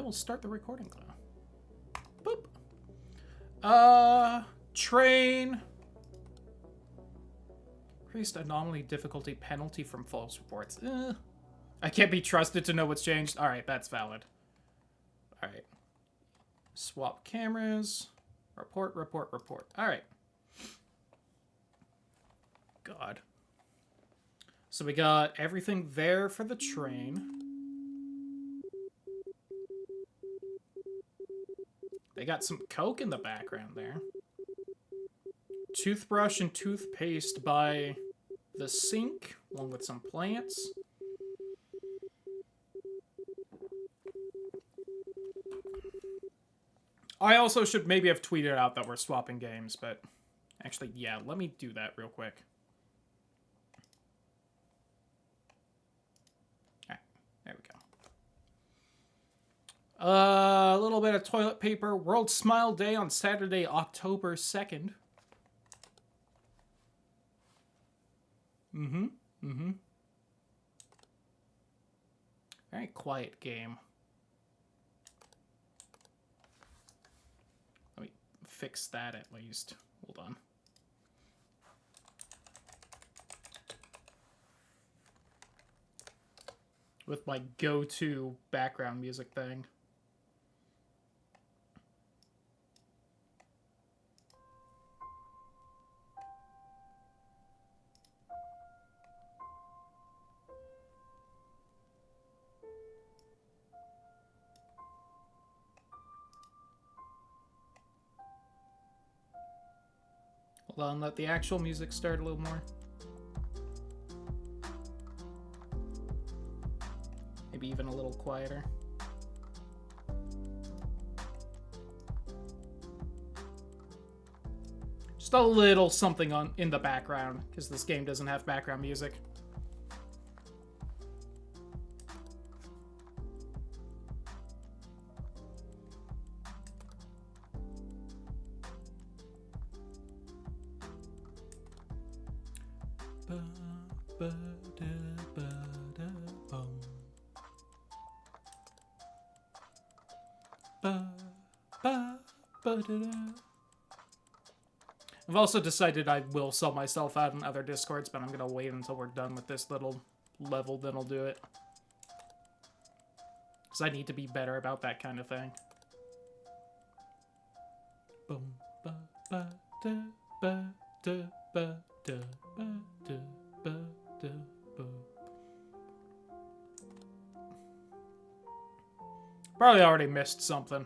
will start the recording now. Boop. Train. Increased anomaly difficulty penalty from false reports. I can't be trusted to know what's changed. Alright, that's valid. Alright. Swap cameras. Report. Alright. God. So we got everything there for the train. They got some Coke in the background there. Toothbrush and toothpaste by the sink, along with some plants. I also should maybe have tweeted out that we're swapping games, but actually, yeah, let me do that real quick. Alright, there we go. A little bit of toilet paper. World Smile Day on Saturday, October 2nd. Very quiet game. Let me fix that at least. Hold on. With my go-to background music thing. Hold on, let the actual music start a little more. Maybe even a little quieter. Just a little something on in the background, because this game doesn't have background music. I've also decided I will sell myself out in other Discords, but I'm gonna wait until we're done with this little level, then I'll do it. Because I need to be better about that kind of thing. Boom, ba, ba, da, ba, da, ba, da, ba, da, ba, da, ba. Probably already missed something.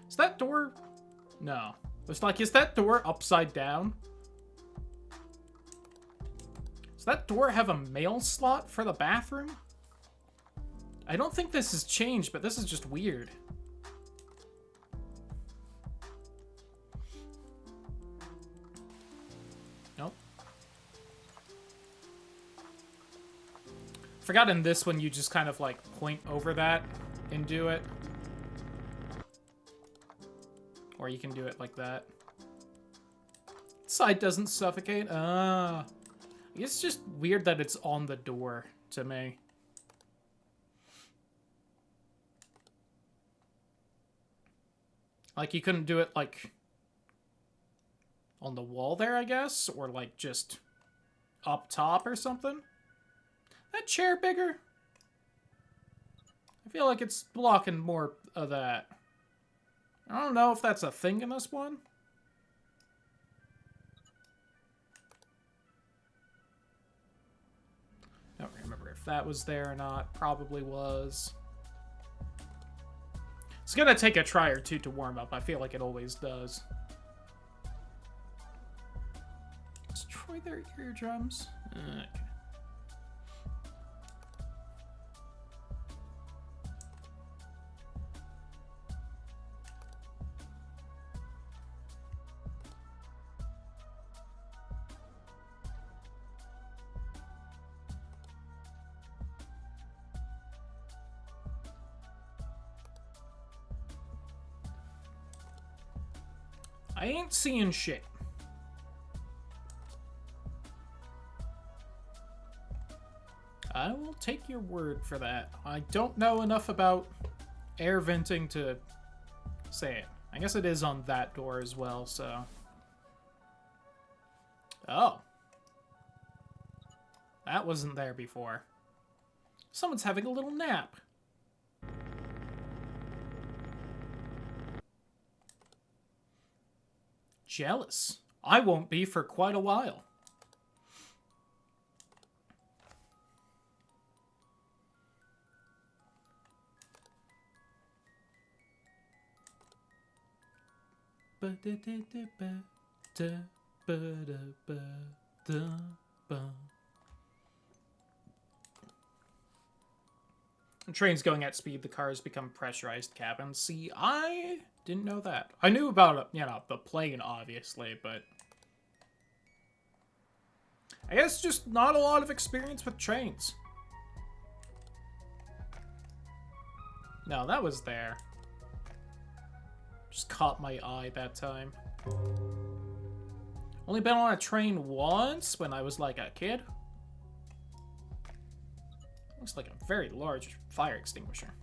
Is that door? No. It's like, is that door upside down? Does that door have a mail slot for the bathroom? I don't think this has changed, but this is just weird. Nope. Forgot in this one you just kind of like point over that and do it. Or you can do it like that. Side doesn't suffocate. It's just weird that it's on the door to me. Like, you couldn't do it, like, on the wall there, I guess? Or, like, just up top or something? That chair bigger? I feel like it's blocking more of that. I don't know if that's a thing in this one. I don't remember if that was there or not. Probably was. It's gonna take a try or two to warm up. I feel like it always does. Destroy their eardrums? Okay. I ain't seeing shit. I will take your word for that. I don't know enough about air venting to say it. I guess it is on that door as well, so... Oh. That wasn't there before. Someone's having a little nap. Jealous. I won't be for quite a while. The train's going at speed, the cars become pressurized cabins. See, I didn't know that. I knew about, you know, the plane, obviously, but... I guess just not a lot of experience with trains. No, that was there. Just caught my eye that time. Only been on a train once when I was like a kid. Looks like a very large fire extinguisher.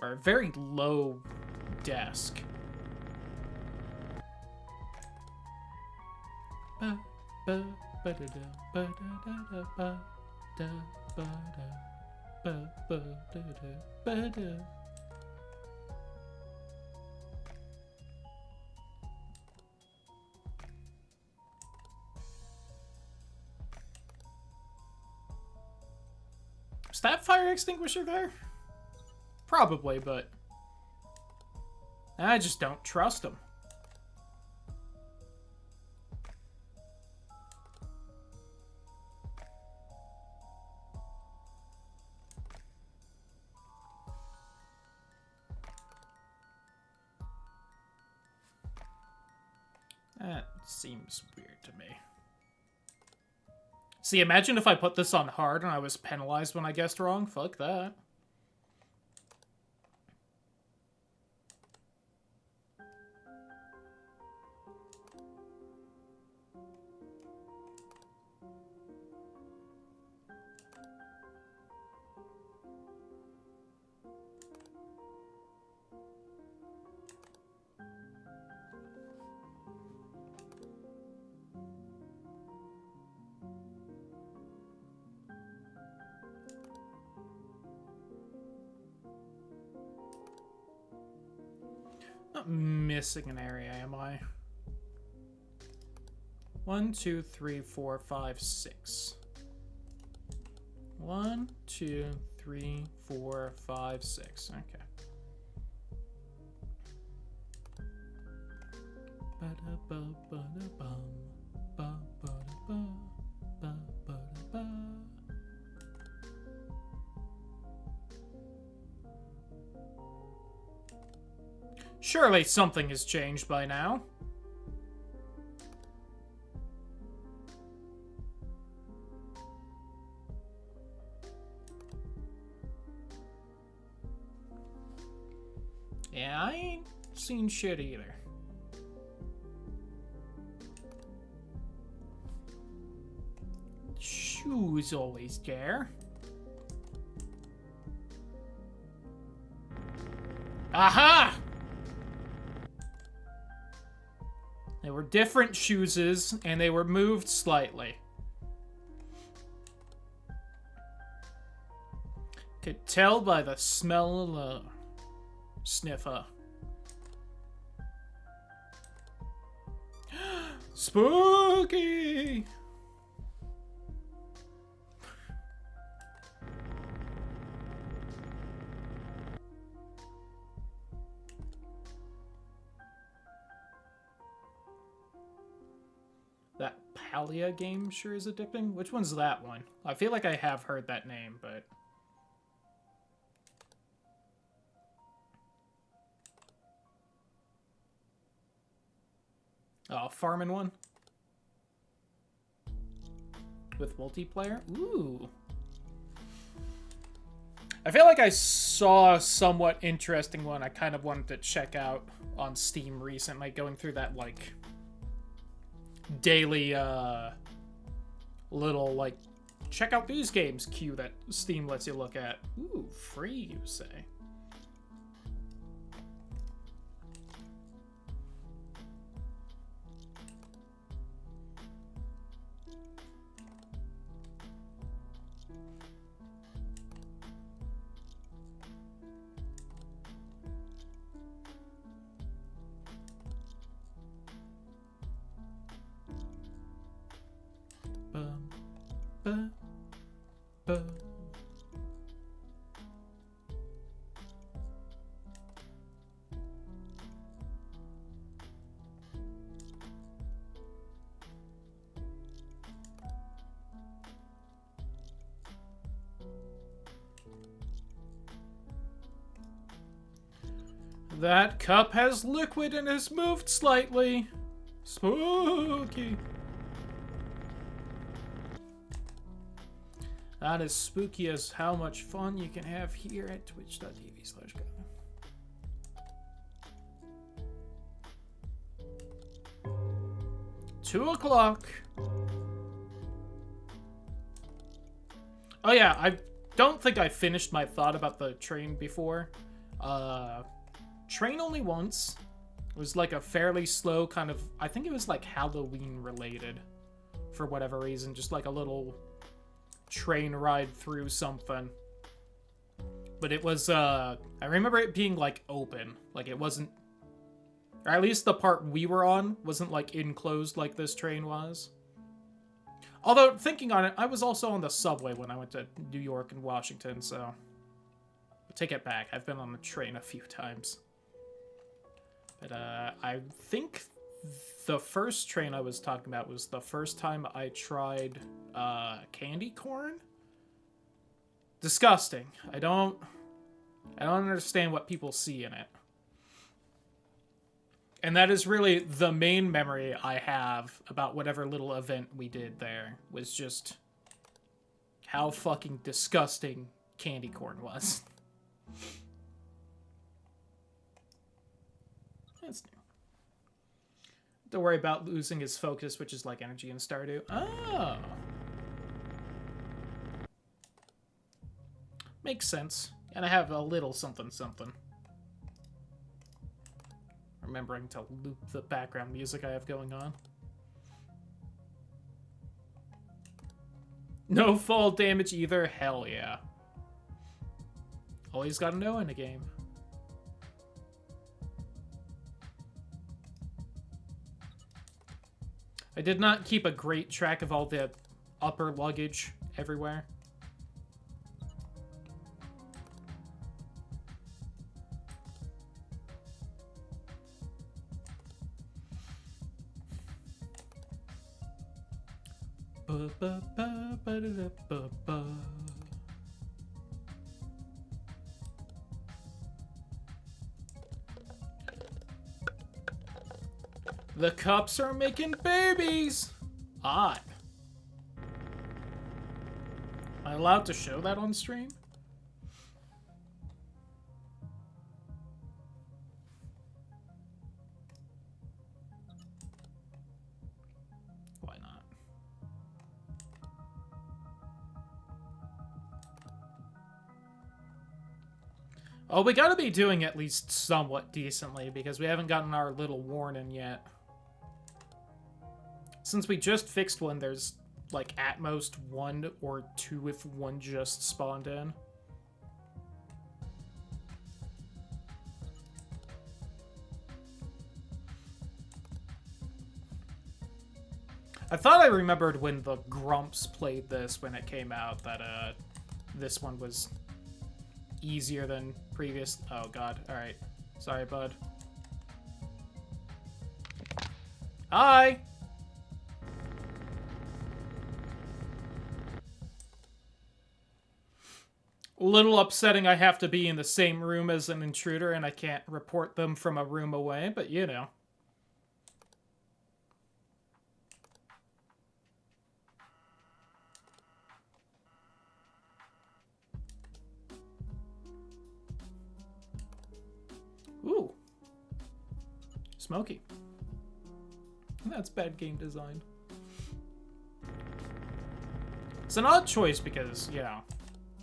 Or a very low desk. Is that fire extinguisher there? Probably, but I just don't trust him. That seems weird to me. See, imagine if I put this on hard and I was penalized when I guessed wrong. Fuck that. Not missing an area, am I? 1, 2, 3, 4, 5, 6. 1, 2, 3, 4, 5, 6. Okay. Surely something has changed by now. Yeah, I ain't seen shit either. Shoes always there. Aha! They were different shoeses, and they were moved slightly. Could tell by the smell alone. Sniffer. Spooky! That Palia game sure is addicting. Which one's that one? I feel like I have heard that name, but... Oh, farming one? With multiplayer? Ooh. I feel like I saw a somewhat interesting one I kind of wanted to check out on Steam recently, going through that, like, daily, little, like, check out these games queue that Steam lets you look at. Ooh, free, you say? Bum, bum. That cup has liquid and has moved slightly. Spooky. Not as spooky as how much fun you can have here at twitch.tv/go. 2 o'clock. Oh yeah, I don't think I finished my thought about the train before. Train only once. It was like a fairly slow kind of, I think it was like Halloween related for whatever reason, just like a little train ride through something. But it was, I remember it being like open, like it wasn't, or at least the part we were on wasn't like enclosed like this train was. Although, thinking on it, I was also on the subway when I went to New York and Washington, so take it back. I've been on the train a few times. But I think the first train I was talking about was the first time I tried candy corn. Disgusting. I don't understand what people see in it. And that is really the main memory I have about whatever little event we did there, was just how fucking disgusting candy corn was. That's new. Don't worry about losing his focus, which is like energy in Stardew. Oh. Makes sense. And I have a little something something. Remembering to loop the background music I have going on. No fall damage either? Hell yeah. Always gotta know in a game. I did not keep a great track of all the upper luggage everywhere. The cups are making babies! Odd. Am I allowed to show that on stream? Why not? Oh, we gotta be doing at least somewhat decently, because we haven't gotten our little warning yet. Since we just fixed one, there's, like, at most 1 or 2 if one just spawned in. I thought I remembered when the Grumps played this when it came out, that, this one was easier than previous. Oh, God. Alright. Sorry, bud. Hi! A little upsetting I have to be in the same room as an intruder and I can't report them from a room away, but you know. Ooh. Smoky. That's bad game design. It's an odd choice because, you know,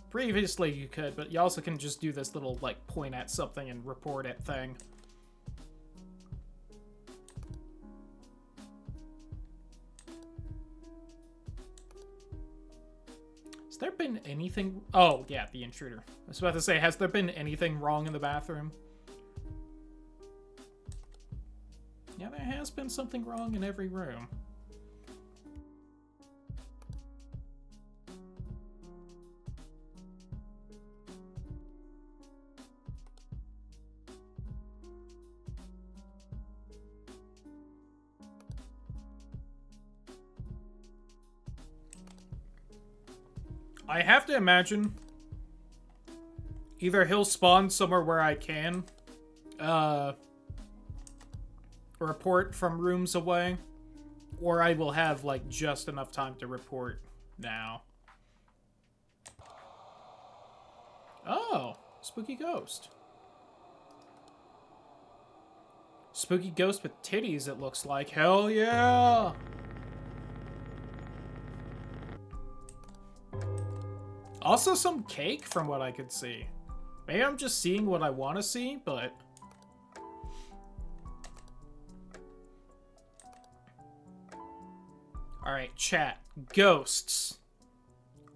previously you could, but you also can just do this little, like, point at something and report it thing. Has there been anything... Oh, yeah, the intruder. I was about to say, has there been anything wrong in the bathroom? Yeah, there has been something wrong in every room. I have to imagine either he'll spawn somewhere where I can report from rooms away, or I will have, like, just enough time to report now. Oh, spooky ghost. Spooky ghost with titties, it looks like. Hell yeah! Also some cake from what I could see. Maybe I'm just seeing what I want to see, but... Alright, chat. Ghosts.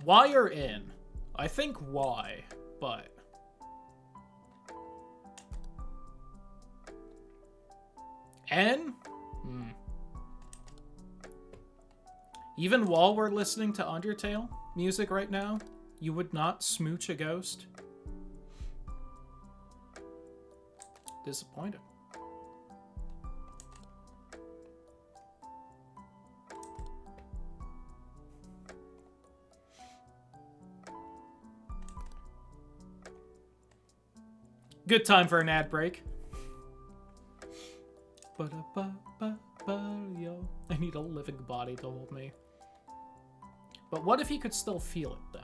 Y or in? I think Y, but... N? Even while we're listening to Undertale music right now, you would not smooch a ghost? Disappointed. Good time for an ad break. Yo. I need a living body to hold me. But what if he could still feel it, though?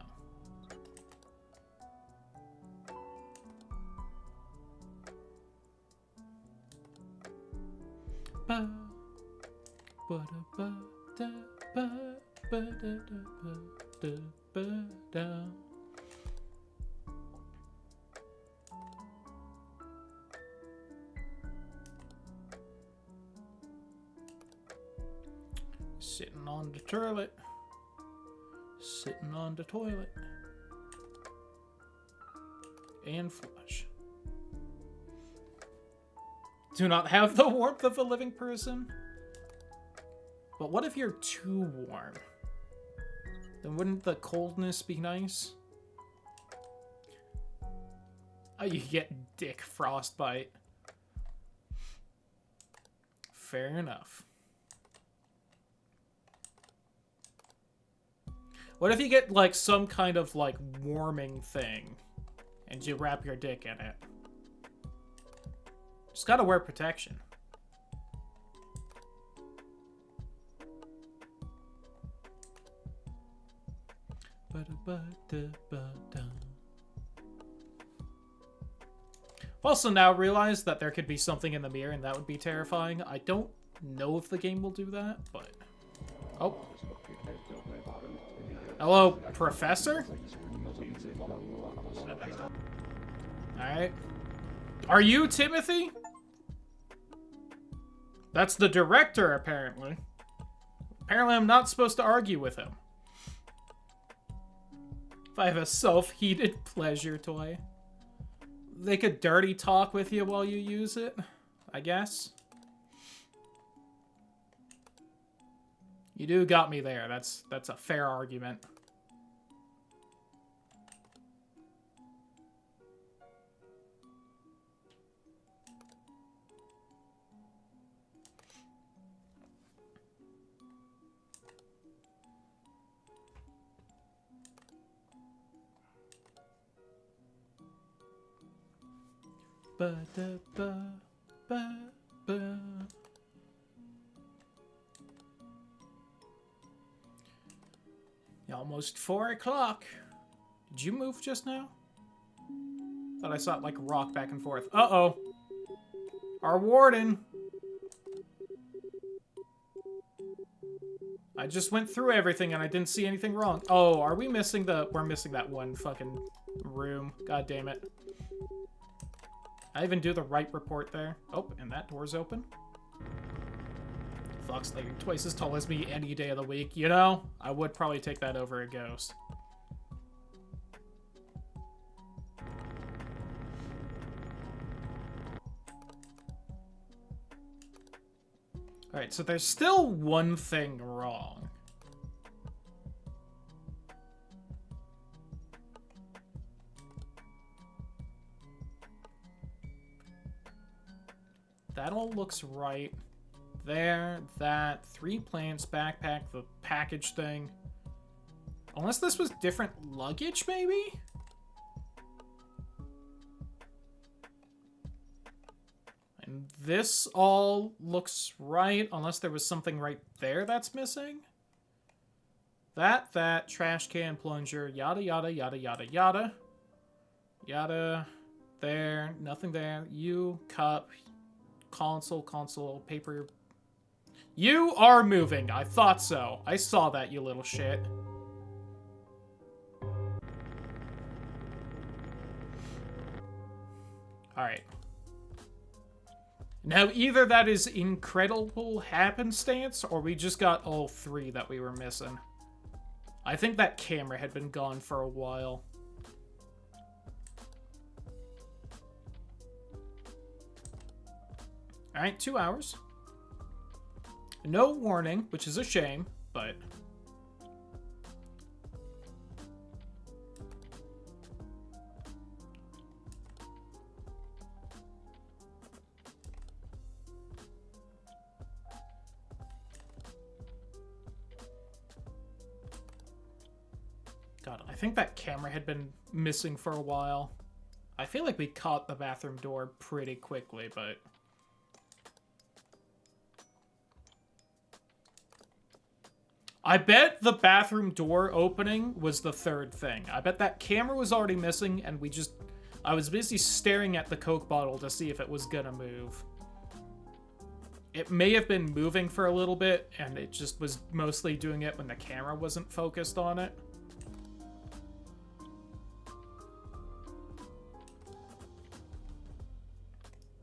Sitting on the toilet. Sitting on the toilet. And flush. Do not have the warmth of a living person. But what if you're too warm? Then wouldn't the coldness be nice? Oh, you get dick frostbite. Fair enough. What if you get, like, some kind of, like, warming thing, and you wrap your dick in it? Just gotta wear protection. Also now realize that there could be something in the mirror, and that would be terrifying. I don't know if the game will do that, but... Oh. Hello, Professor? Alright. Are you Timothy? That's the director, apparently. Apparently I'm not supposed to argue with him. If I have a self-heated pleasure toy. They could dirty talk with you while you use it, I guess. You do got me there. That's a fair argument. Almost 4 o'clock. Did you move just now? Thought I saw it like rock back and forth. Uh-oh. Our warden. I just went through everything and I didn't see anything wrong. Oh, are we missing the... We're missing that one fucking room. God damn it. I even do the right report there. Oh, and that door's open. Fuck's like twice as tall as me any day of the week. You know, I would probably take that over a ghost. Alright, so there's still one thing wrong. That all looks right. There, that, 3 plants, backpack, the package thing. Unless this was different luggage, maybe? And this all looks right, unless there was something right there that's missing. That, trash can, plunger, yada, yada, yada, yada, yada. Yada, there, nothing there. You, cup, console, paper. You are moving. I thought so. I saw that, you little shit. Alright. Now, either that is incredible happenstance, or we just got all 3 that we were missing. I think that camera had been gone for a while. Alright, 2 hours. No warning, which is a shame, but... God, I think that camera had been missing for a while. I feel like we caught the bathroom door pretty quickly, but... I bet the bathroom door opening was the 3rd thing. I bet that camera was already missing, and we just... I was busy staring at the Coke bottle to see if it was gonna move. It may have been moving for a little bit, and it just was mostly doing it when the camera wasn't focused on it.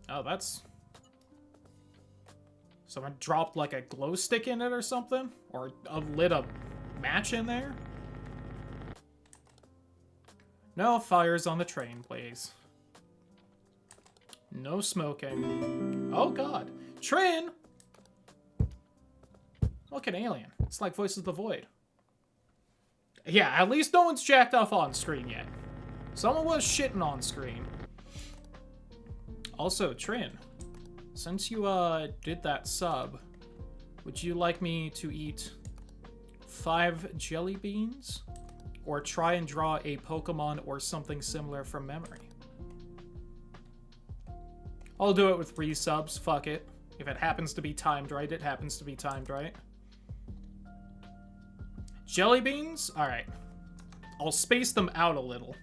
Oh, that's... Someone dropped, like, a glow stick in it or something? Or lit a match in there? No fires on the train, please. No smoking. Oh, God. Trin! Look, an alien. It's like Voices of the Void. Yeah, at least no one's jacked off on screen yet. Someone was shitting on screen. Also, Trin, since you, did that sub, would you like me to eat 5 jelly beans? Or try and draw a Pokemon or something similar from memory? I'll do it with resubs, fuck it. If it happens to be timed right, it happens to be timed right. Jelly beans? Alright. I'll space them out a little.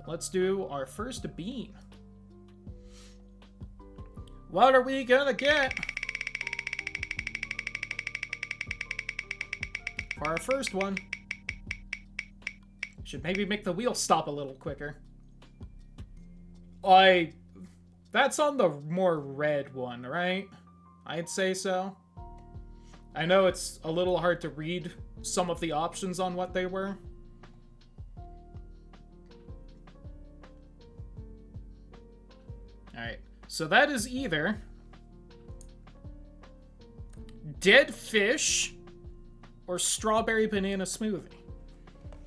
Let's do our first bean. What are we gonna get? For our first one. Should maybe make the wheel stop a little quicker. That's on the more red one, right? I'd say so. I know it's a little hard to read some of the options on what they were. Alright, so that is either dead fish or strawberry banana smoothie.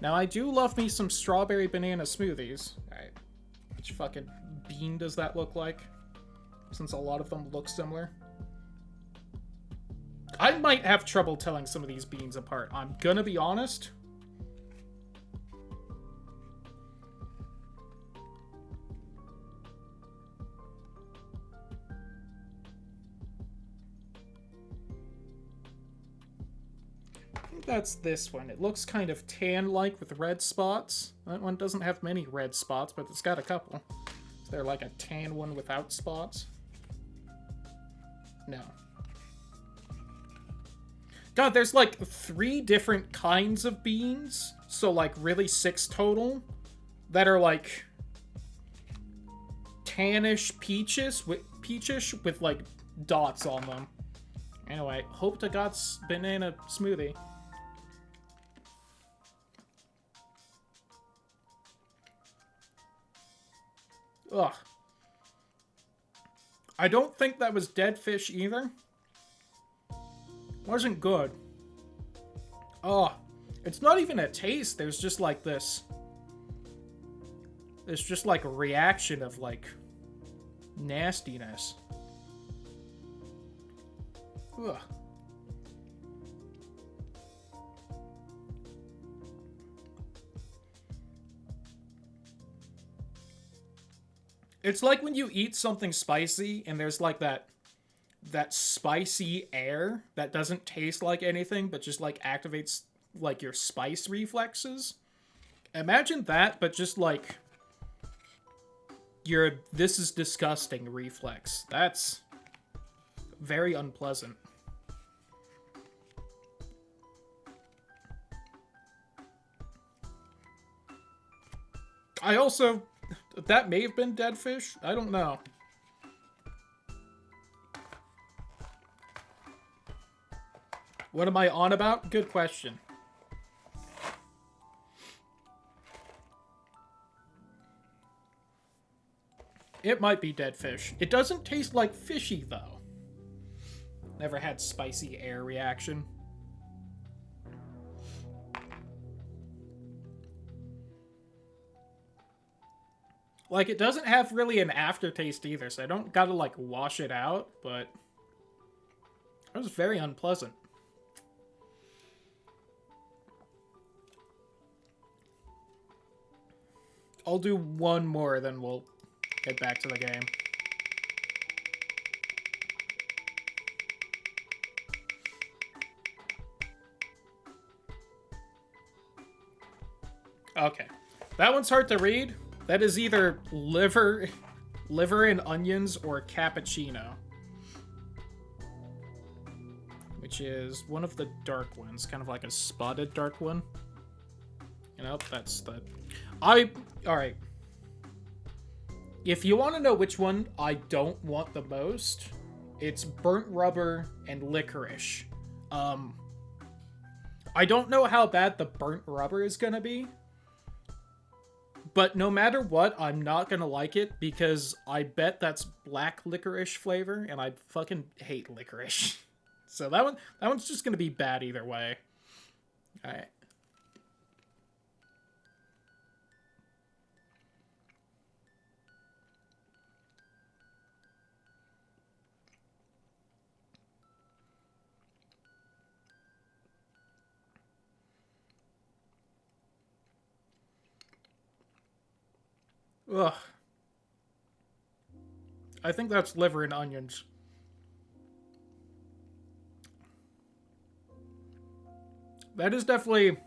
Now, I do love me some strawberry banana smoothies. Alright, which fucking bean does that look like? Since a lot of them look similar. I might have trouble telling some of these beans apart. I'm gonna be honest. I think that's this one. It looks kind of tan-like with red spots. That one doesn't have many red spots, but it's got a couple. Is there like a tan one without spots? No. God, there's like 3 different kinds of beans. So like really 6 total that are like tannish peachish with like dots on them. Anyway, hope to God's banana smoothie. Ugh. I don't think that was dead fish either. Wasn't good. Oh, it's not even a taste. There's just like this. There's just like a reaction of like nastiness. Ugh. It's like when you eat something spicy and there's like that spicy air that doesn't taste like anything but just like activates like your spice reflexes. Imagine that, but just like your "this is disgusting" reflex. That's very unpleasant. I also... that may have been dead fish. I don't know. What am I on about? Good question. It might be dead fish. It doesn't taste like fishy, though. Never had spicy air reaction. Like, it doesn't have really an aftertaste either, so I don't gotta, like, wash it out, but... it was very unpleasant. I'll do one more, then we'll get back to the game. Okay. That one's hard to read. That is either liver and onions or cappuccino. Which is one of the dark ones, kind of like a spotted dark one. You know, that's the... Alright. If you want to know which one I don't want the most, it's burnt rubber and licorice. I don't know how bad the burnt rubber is gonna be. But no matter what, I'm not gonna like it because I bet that's black licorice flavor, and I fucking hate licorice. So that one's just gonna be bad either way. Alright. Ugh. I think that's liver and onions. That is definitely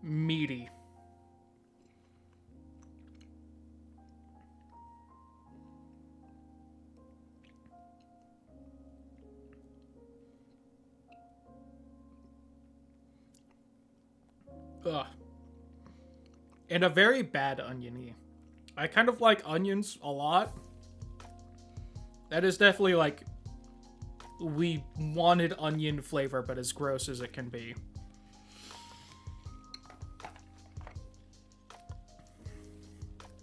meaty. Ugh. And a very bad oniony. I kind of like onions a lot. That is definitely like... we wanted onion flavor, but as gross as it can be.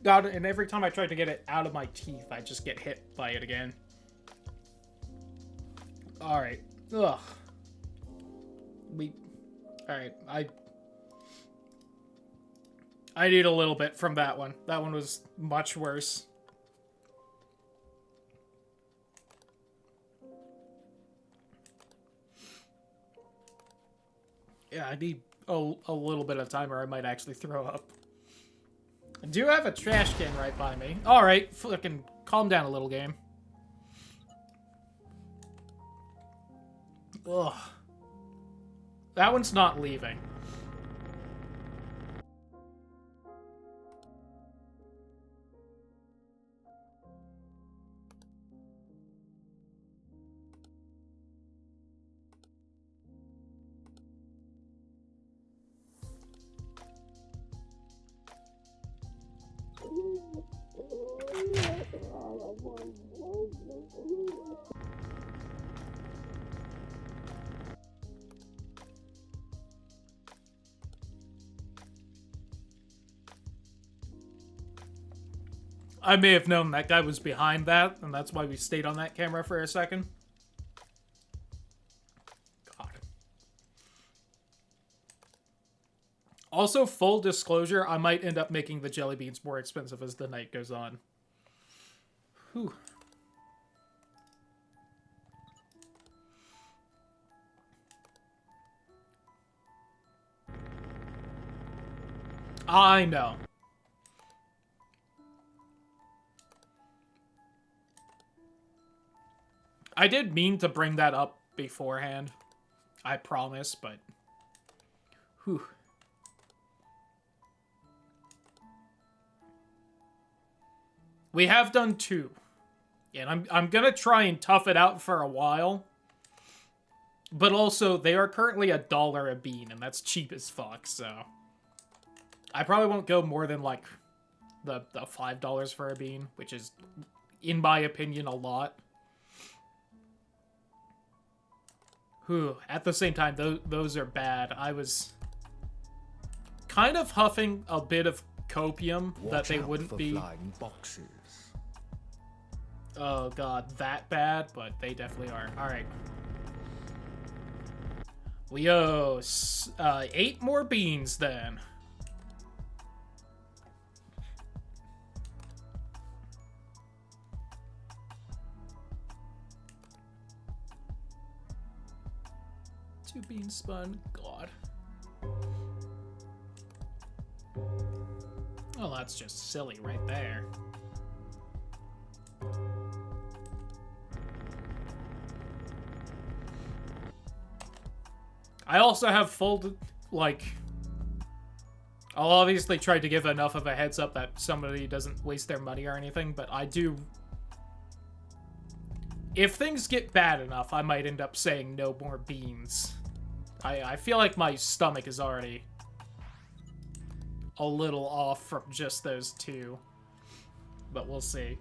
God, and every time I try to get it out of my teeth, I just get hit by it again. Alright. Ugh. Alright, I need a little bit from that one. That one was much worse. Yeah, I need a little bit of time or I might actually throw up. I do have a trash can right by me. Alright, fucking calm down a little, game. Ugh. That one's not leaving. I may have known that guy was behind that, and that's why we stayed on that camera for a second. God. Also, full disclosure, I might end up making the jelly beans more expensive as the night goes on. Whew. I know. I did mean to bring that up beforehand. I promise, but... Whew. We have done 2. And I'm gonna try and tough it out for a while. But also, they are currently $1 a bean, and that's cheap as fuck, so... I probably won't go more than, like, the $5 for a bean, which is, in my opinion, a lot. Whew. At the same time, those are bad. I was kind of huffing a bit of copium that they wouldn't be... flying boxes. Oh god, that bad, but they definitely are. Alright. We owe 8 more beans, then. Two beans spun. God. Oh, that's just silly right there. I also have full, like... I'll obviously try to give enough of a heads up that somebody doesn't waste their money or anything, but I do... If things get bad enough, I might end up saying no more beans. I feel like my stomach is already a little off from just those 2. But we'll see.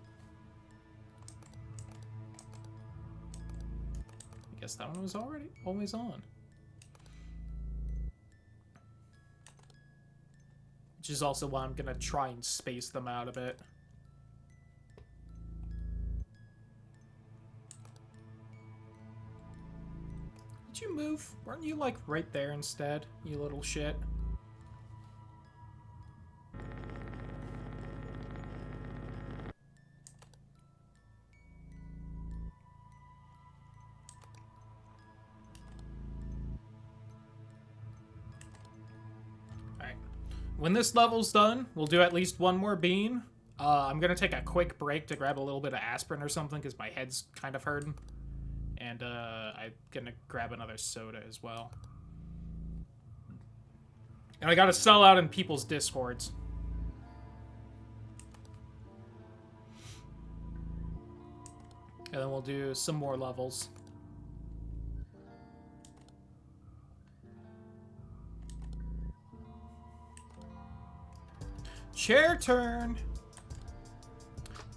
I guess that one was already always on. Which is also why I'm gonna try and space them out a bit. Did you move? Weren't you, like, right there instead, you little shit? Alright. When this level's done, we'll do at least 1 more bean. I'm gonna take a quick break to grab a little bit of aspirin or something, because my head's kind of hurting. And, I'm gonna grab another soda as well. And I gotta sell out in people's Discords. And then we'll do some more levels. Chair turn!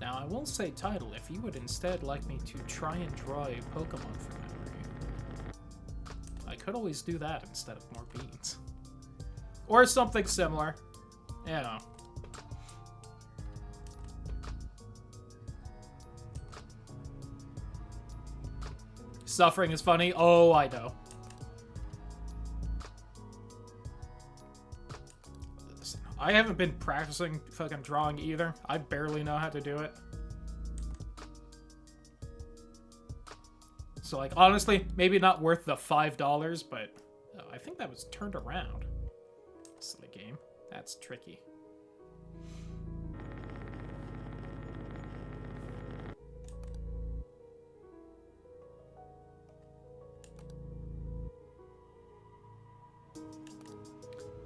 Now, I will say, title, if you would instead like me to try and draw a Pokemon from memory, I could always do that instead of more beans. Or something similar. You know. Suffering is funny? Oh, I know. I haven't been practicing fucking drawing either. I barely know how to do it. So, like, honestly, maybe not worth the $5, but I think that was turned around. Silly game. That's tricky.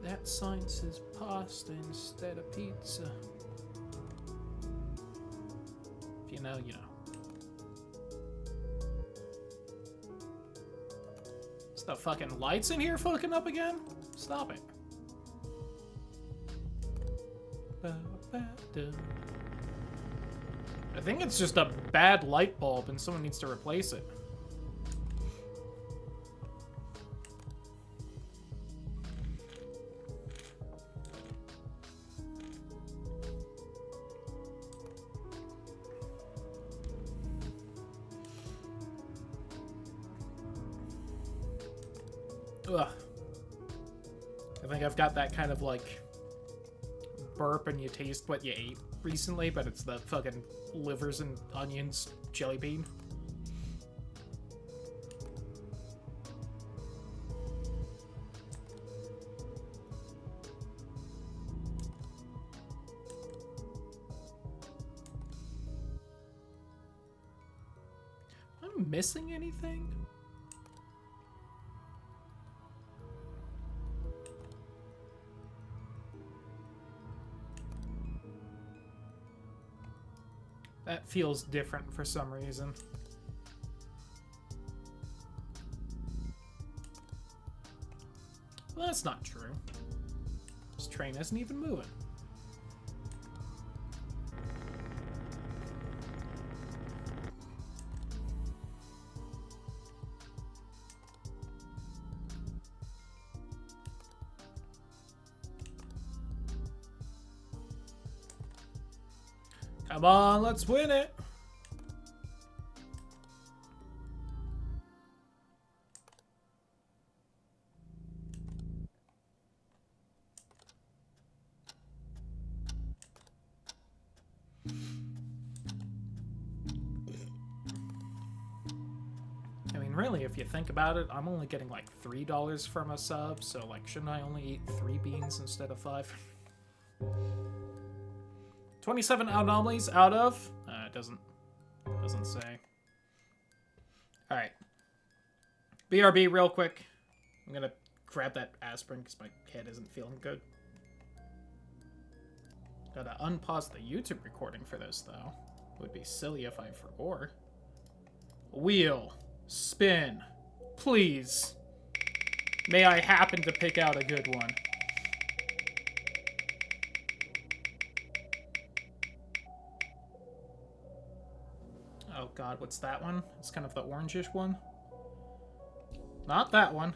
That sign says pasta instead of pizza. If you know, you know. Is the fucking lights in here fucking up again? Stop it. I think it's just a bad light bulb and someone needs to replace it. Ugh. I think I've got that kind of like burp and you taste what you ate recently, but it's the fucking livers and onions jelly bean. Am I missing anything? That feels different for some reason. Well, that's not true. This train isn't even moving. Come on, let's win it. I mean, really, if you think about it, I'm only getting like $3 from a sub, so like, shouldn't I only eat 3 beans instead of 5? 27 anomalies out of? It doesn't say. All right. BRB real quick. I'm gonna grab that aspirin because my head isn't feeling good. Gotta unpause the YouTube recording for this though. Would be silly if I forgot. Wheel. Spin. Please. May I happen to pick out a good one. Oh god, what's that one? It's kind of the orangish one. Not that one.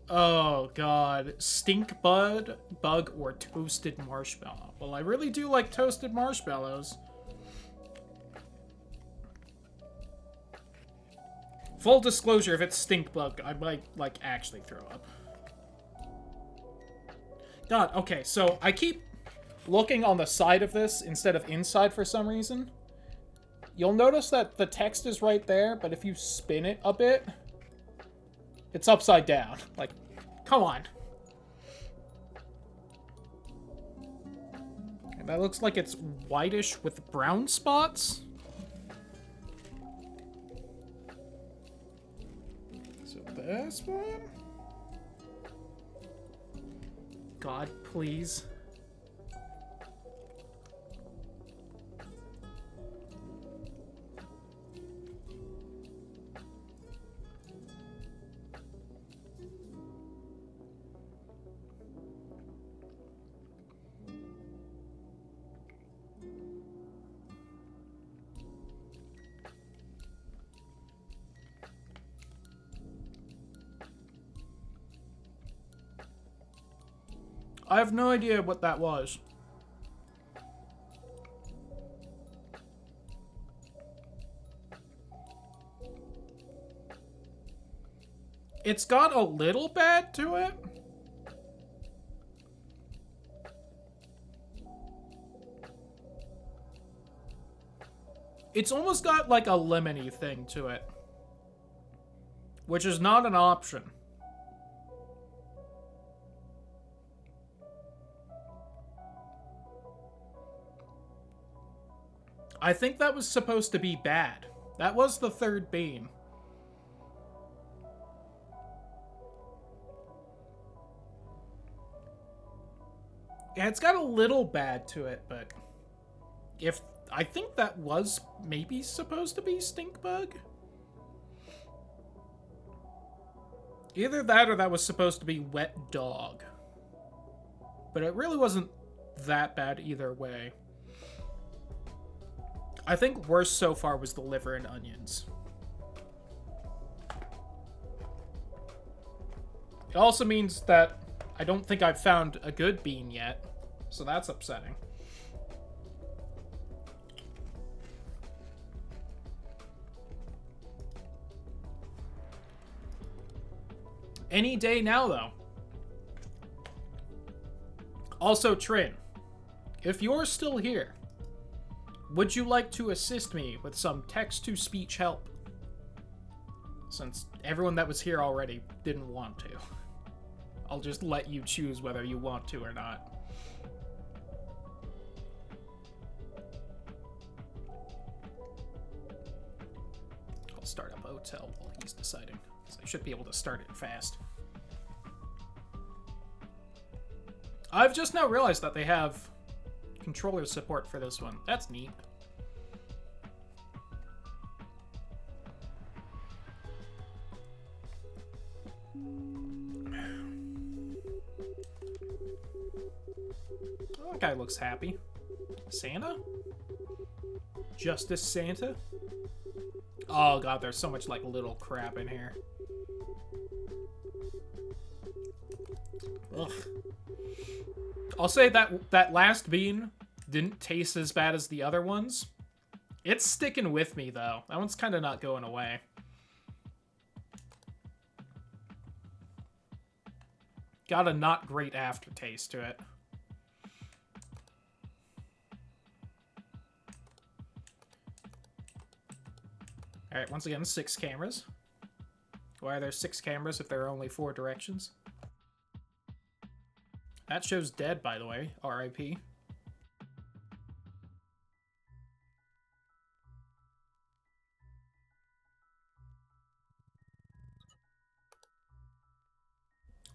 Oh god. Stink bug or toasted marshmallow. Well, I really do like toasted marshmallows. Full disclosure, if it's stink bug, I might, like, actually throw up. God, okay, so I keep looking on the side of this instead of inside for some reason. You'll notice that the text is right there, but if you spin it a bit, it's upside down. Like, come on. And that looks like it's whitish with brown spots. So this one? God, please. I have no idea what that was. It's got a little bad to it. It's almost got like a lemony thing to it, which is not an option. I think that was supposed to be bad. That was the third bean. Yeah, it's got a little bad to it, but if I think that was maybe supposed to be stink bug. Either that or that was supposed to be wet dog. But it really wasn't that bad either way. I think worst so far was the liver and onions. It also means that I don't think I've found a good bean yet, so that's upsetting. Any day now, though. Also, Trin, if you're still here, would you like to assist me with some text-to-speech help? Since everyone that was here already didn't want to. I'll just let you choose whether you want to or not. I'll start up Hotel while he's deciding, because I should be able to start it fast. I've just now realized that they have controller support for this one. That's neat. Oh, that guy looks happy. Santa? Justice Santa? Oh god, there's so much like little crap in here. Ugh. I'll say that last bean didn't taste as bad as the other ones. It's sticking with me, though. That one's kind of not going away. Got a not great aftertaste to it. Alright, once again, 6 cameras. Why are there 6 cameras if there are only 4 directions? That show's dead, by the way. R.I.P.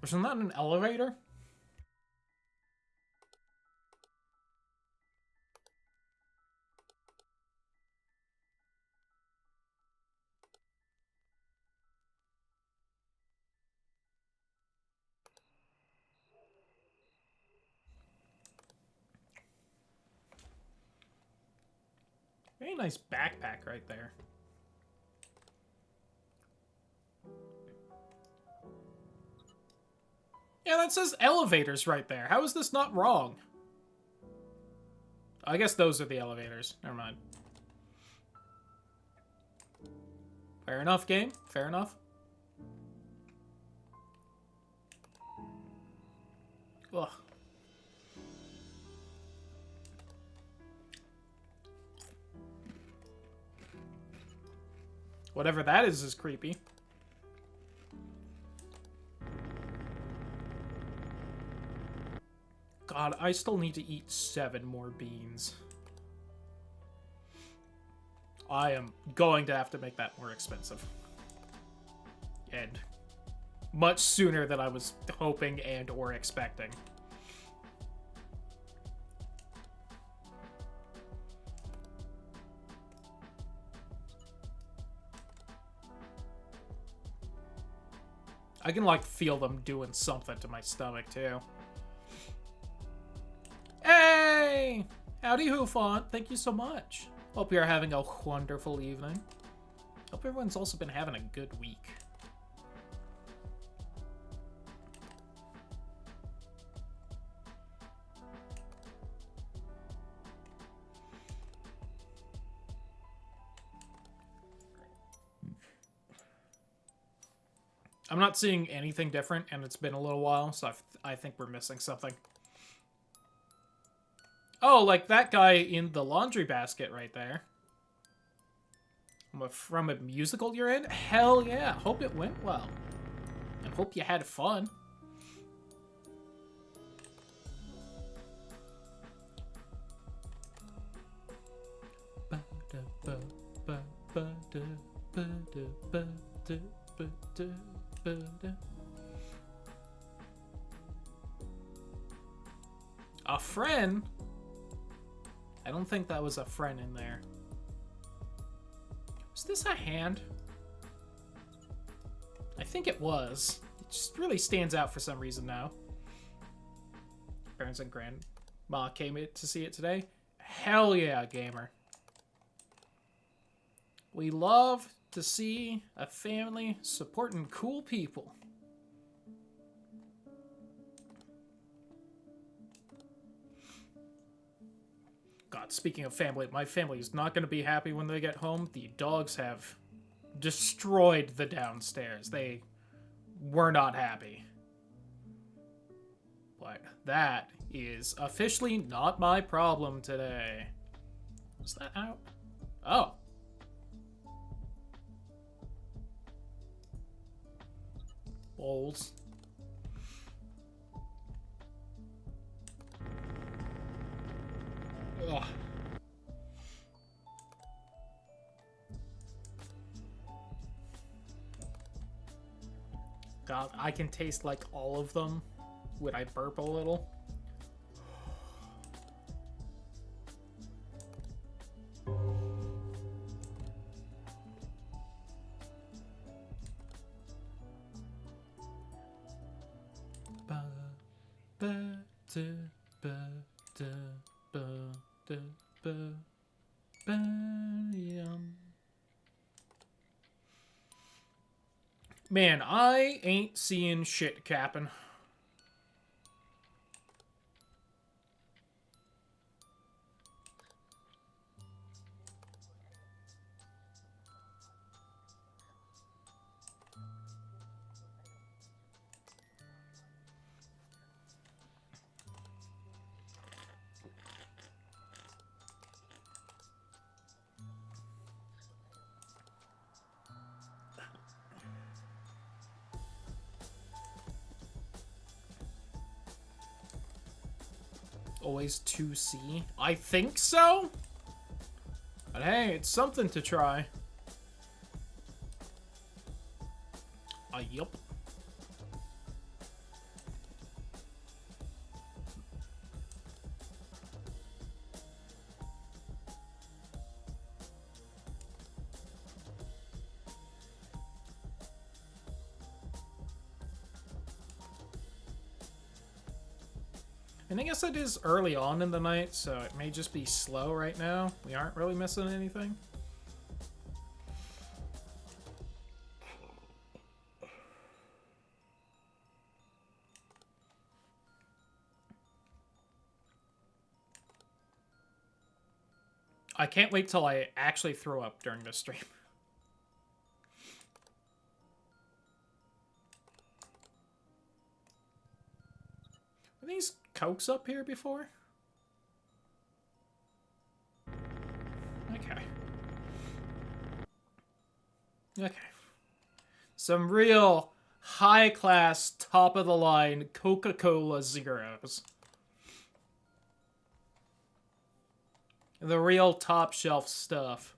Wasn't that an elevator? Very nice backpack right there. Yeah, that says elevators right there. How is this not wrong? I guess those are the elevators. Never mind. Fair enough, game. Fair enough. Ugh. Whatever that is creepy. God, I still need to eat 7 more beans. I am going to have to make that more expensive. And much sooner than I was hoping and or expecting. I can, like, feel them doing something to my stomach, too. Hey! Howdy, Hoofont. Thank you so much. Hope you're having a wonderful evening. Hope everyone's also been having a good week. I'm not seeing anything different, and it's been a little while, so I think we're missing something. Oh, like that guy in the laundry basket right there. From a musical you're in? Hell yeah. Hope it went well. And hope you had fun. A friend? I don't think that was a friend in there. Was this a hand? I think it was. It just really stands out for some reason now. Parents and grandma came to see it today. Hell yeah, gamer. We love to see a family supporting cool people. God, speaking of family, my family is not going to be happy when they get home. The dogs have destroyed the downstairs. They we're not happy. But that is officially not my problem today. Is that out? Oh. Bowls. Ugh. God, I can taste like all of them when I burp a little. Man, I ain't seeing shit, Cap'n. Always 2C? I think so? But hey, it's something to try. Yup. And I guess it is early on in the night, so it may just be slow right now. We aren't really missing anything. I can't wait till I actually throw up during this stream. Were these Cokes up here before? Okay. Okay. Some real high-class, top-of-the-line Coca-Cola Zeros. The real top-shelf stuff.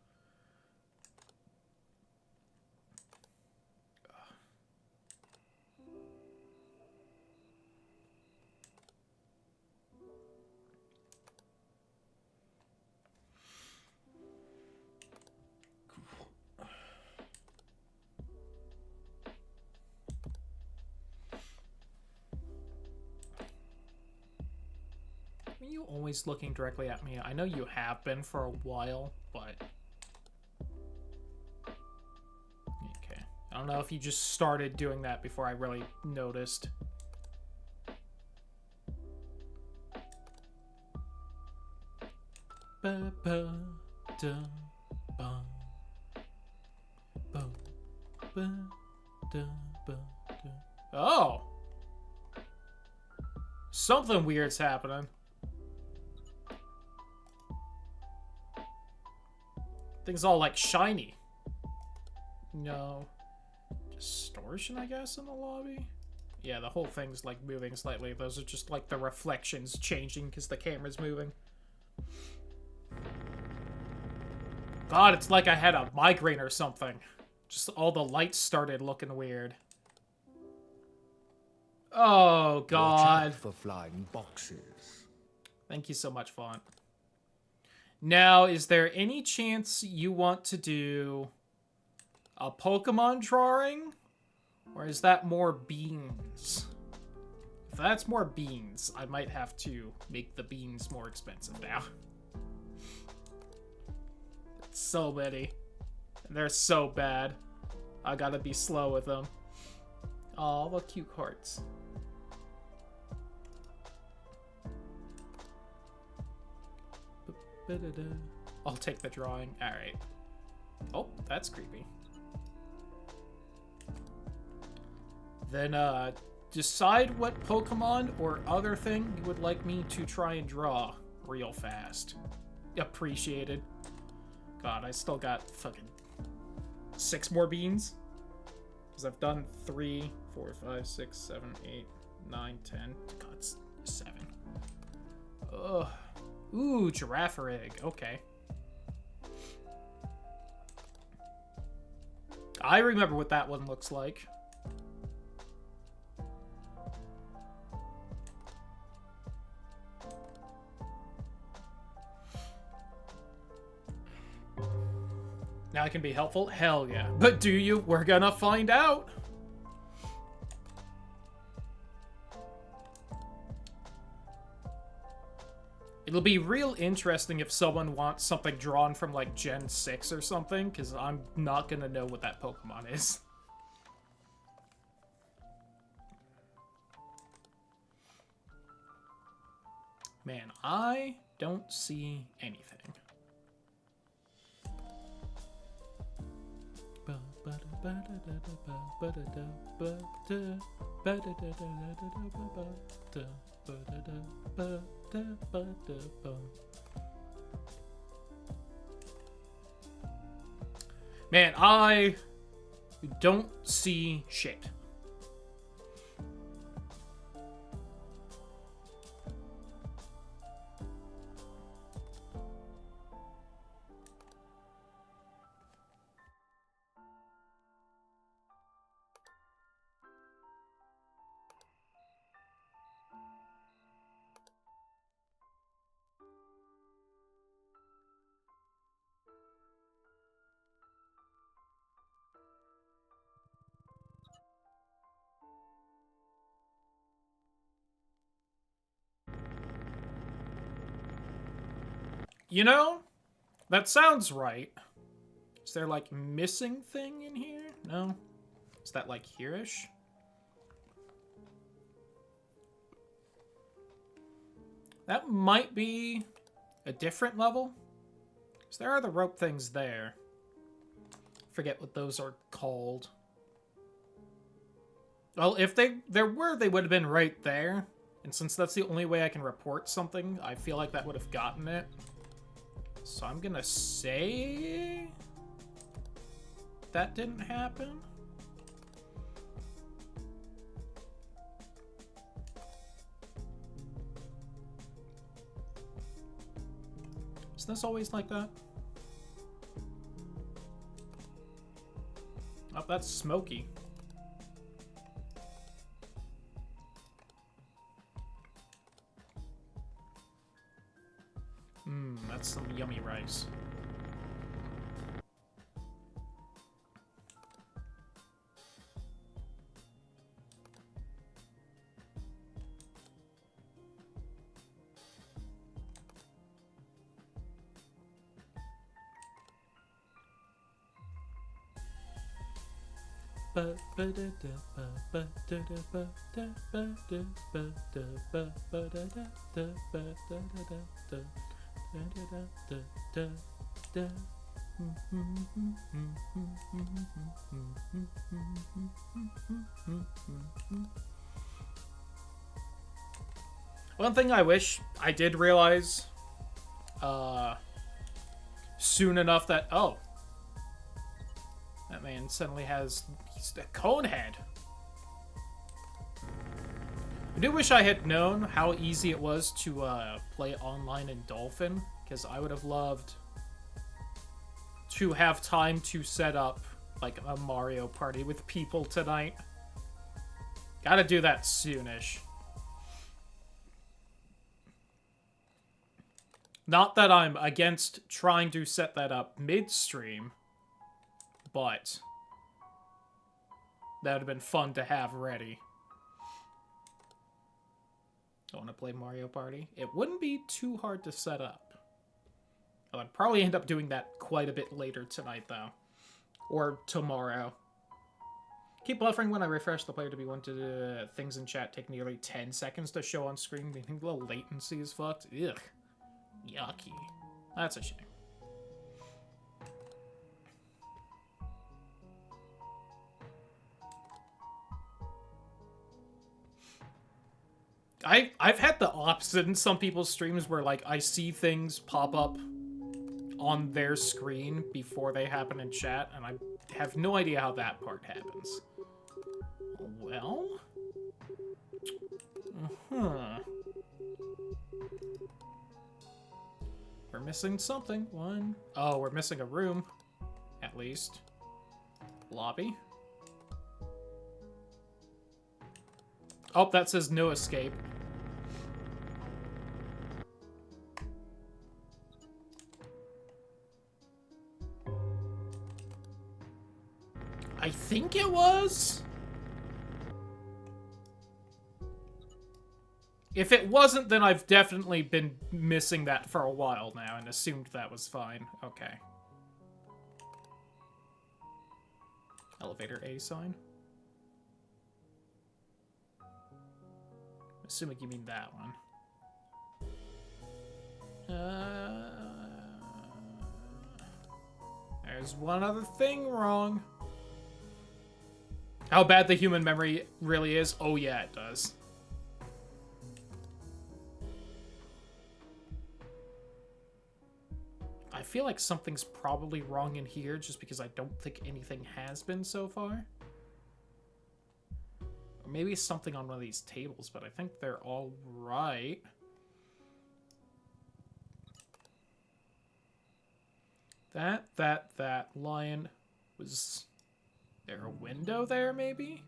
Are you always looking directly at me? I know you have been for a while, but... Okay. I don't know if you just started doing that before I really noticed. Oh! Something weird's happening. Things all like shiny. No. Distortion, I guess, in the lobby? Yeah, the whole thing's like moving slightly. Those are just like the reflections changing because the camera's moving. God, it's like I had a migraine or something. Just all the lights started looking weird. Oh, God. Watch out for flying boxes. Thank you so much, Font. Now, is there any chance you want to do a Pokemon drawing? Or is that more beans? If that's more beans, I might have to make the beans more expensive now. So many. They're so bad. I gotta be slow with them. Aw, what cute hearts. I'll take the drawing. Alright. Oh, that's creepy. then decide what Pokemon or other thing you would like me to try and draw real fast. Appreciated. God, I still got fucking 6 more beans. Because I've done 3, 4, 5, 6, 7, 8, 9, 10. God, 7. Ugh. Ooh, giraffe egg. Okay. I remember what that one looks like. Now I can be helpful? Hell yeah. But do you? We're gonna find out. It'll be real interesting if someone wants something drawn from, like, Gen 6 or something, because I'm not gonna know what that Pokemon is. Man, I don't see anything. Man, I don't see shit. You know, that sounds right. Is there, like, missing thing in here? No? Is that, like, here-ish? That might be a different level. Because there are the rope things there. Forget what those are called. Well, if there were, they would have been right there. And since that's the only way I can report something, I feel like that would have gotten it. So I'm gonna say that didn't happen. Isn't this always like that? Oh, that's smoky. That's some yummy rice. One thing I wish I did realize soon enough that, oh, that man suddenly has a cone head. I do wish I had known how easy it was to play online in Dolphin, because I would have loved to have time to set up like a Mario Party with people tonight. Gotta do that soonish. Not that I'm against trying to set that up mid-stream, but that would have been fun to have ready. I want to play Mario Party. It wouldn't be too hard to set up. I'd probably end up doing that quite a bit later tonight, though. Or tomorrow. Keep buffering when I refresh the player to be wanted. Things in chat take nearly 10 seconds to show on screen. Do you think the latency is fucked? Ugh. Yucky. That's a shame. I've had the opposite in some people's streams where, like, I see things pop up on their screen before they happen in chat, and I have no idea how that part happens. Well... Uh-huh. We're missing something. One. Oh, we're missing a room. At least. Lobby. Oh, that says no escape. I think it was. If it wasn't, then I've definitely been missing that for a while now and assumed that was fine. Okay. Elevator A sign. Assuming you mean that one. There's one other thing wrong. How bad the human memory really is? Oh yeah, it does. I feel like something's probably wrong in here just because I don't think anything has been so far. Or maybe it's something on one of these tables, but I think they're all right. That lion was... there a window there, maybe?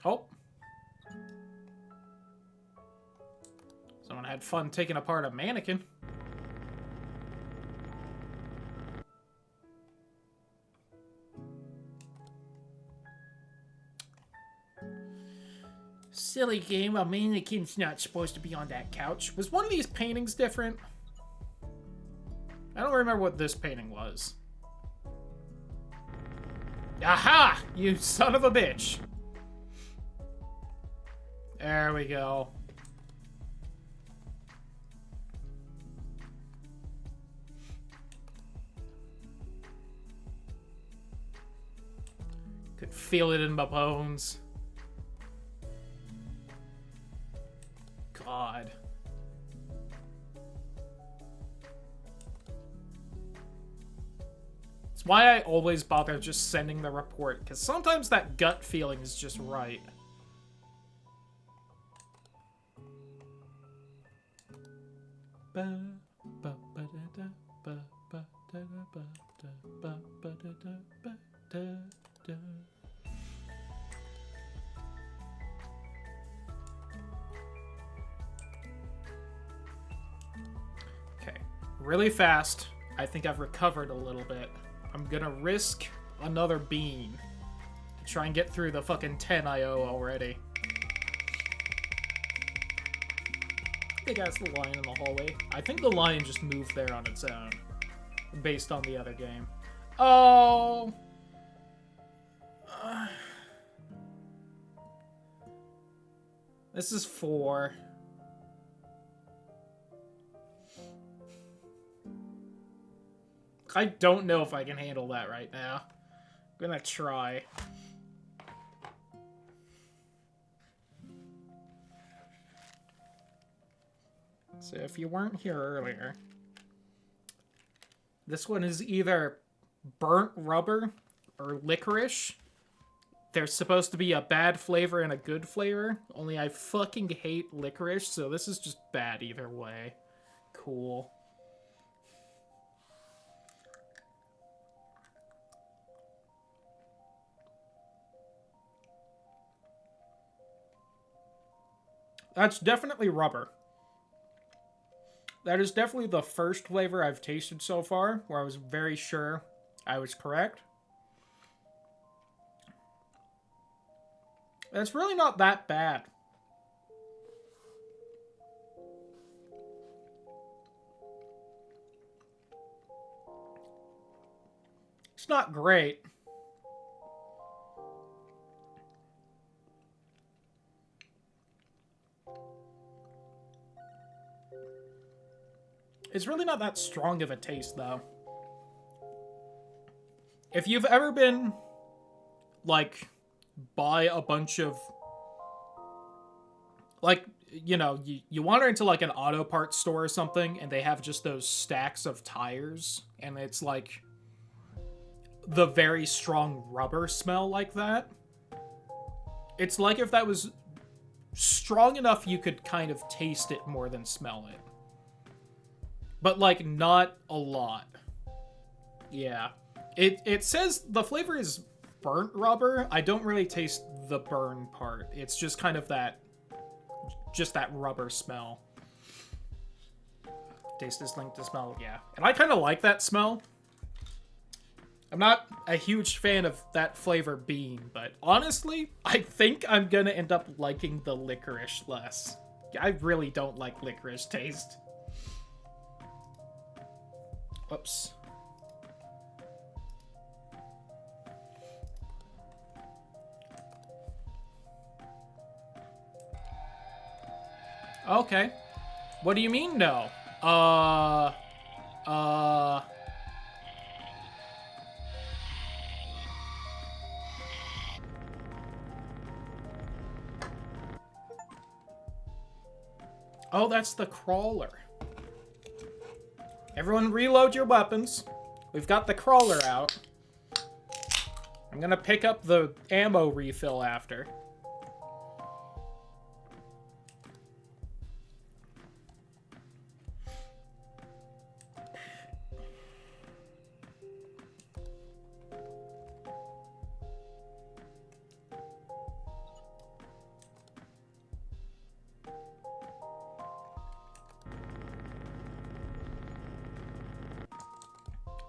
Oh. Someone had fun taking apart a mannequin. Silly game, a mannequin's not supposed to be on that couch. Was one of these paintings different? I don't remember what this painting was. Aha! You son of a bitch! There we go. Could feel it in my bones. God. It's why I always bother just sending the report, because sometimes that gut feeling is just right. Okay, really fast. I think I've recovered a little bit. I'm gonna risk another bean to try and get through the fucking 10 IO already. Big ass lion in the hallway. I think the lion just moved there on its own, based on the other game. Oh. This is 4. I don't know if I can handle that right now. I'm gonna try. So if you weren't here earlier, this one is either burnt rubber or licorice. There's supposed to be a bad flavor and a good flavor, only I fucking hate licorice, so this is just bad either way. Cool. That's definitely rubber. That is definitely the first flavor I've tasted so far, where I was very sure I was correct. It's really not that bad. It's not great. It's really not that strong of a taste, though. If you've ever been, like, by a bunch of, like, you know, you wander into, like, an auto parts store or something, and they have just those stacks of tires, and it's, like, the very strong rubber smell like that. It's like if that was strong enough you could kind of taste it more than smell it. But, like, not a lot. Yeah. It says the flavor is burnt rubber. I don't really taste the burn part. It's just kind of that, just that rubber smell. Taste is linked to smell, yeah. And I kind of like that smell. I'm not a huge fan of that flavor bean, but honestly, I think I'm gonna end up liking the licorice less. I really don't like licorice taste. Whoops. Okay. What do you mean, no? Oh, that's the crawler. Everyone reload your weapons. We've got the crawler out. I'm gonna pick up the ammo refill after.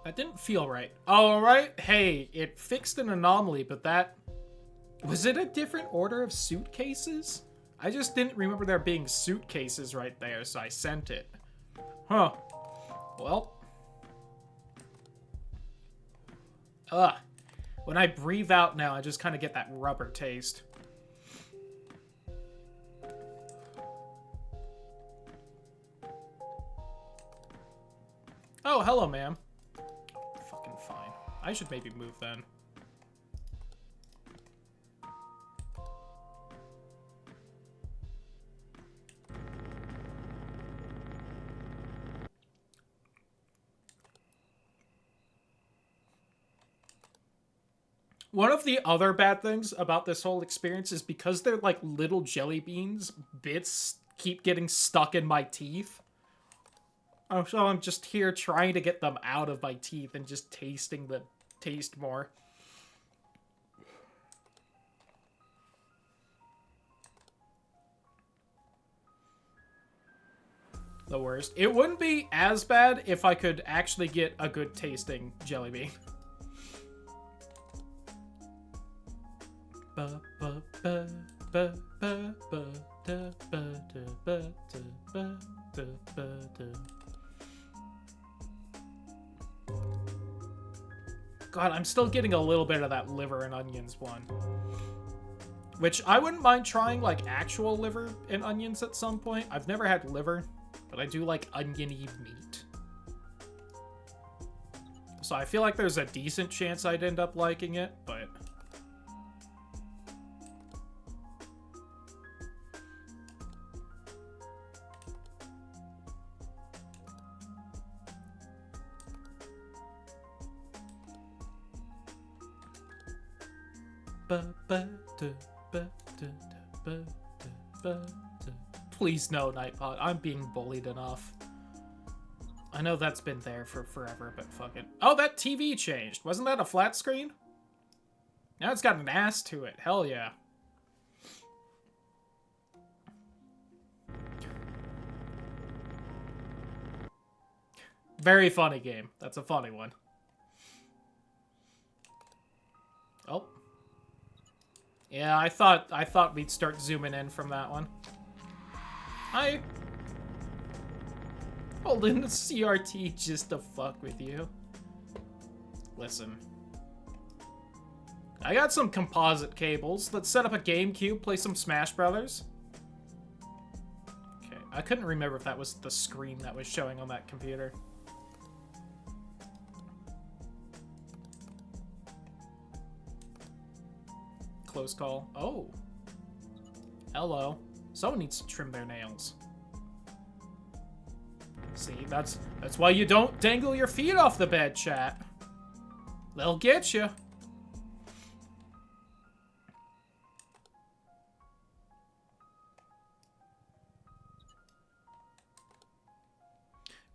That didn't feel right. Oh, right. Hey, it fixed an anomaly, but that... Was it a different order of suitcases? I just didn't remember there being suitcases right there, so I sent it. Huh. Well. Ugh. When I breathe out now, I just kind of get that rubber taste. Oh, hello, ma'am. Fine. I should maybe move then. One of the other bad things about this whole experience is because they're like little jelly beans, bits keep getting stuck in my teeth. Oh, so I'm just here trying to get them out of my teeth and just tasting the taste more. The worst. It wouldn't be as bad if I could actually get a good tasting jelly bean. God, I'm still getting a little bit of that liver and onions one. Which I wouldn't mind trying, like, actual liver and onions at some point. I've never had liver, but I do like oniony meat. So I feel like there's a decent chance I'd end up liking it, but... Please no, Nightbot. I'm being bullied enough. I know that's been there for forever, but fuck it. Oh, that TV changed. Wasn't that a flat screen? Now it's got an ass to it. Hell yeah. Very funny game. That's a funny one. Oh. Yeah, I thought we'd start zooming in from that one. Hi. Holding the CRT just to fuck with you. Listen. I got some composite cables. Let's set up a GameCube, play some Smash Brothers. Okay, I couldn't remember if that was the screen that was showing on that computer. close call. Oh. Hello. Someone needs to trim their nails. See, that's why you don't dangle your feet off the bed, chat. They'll get you.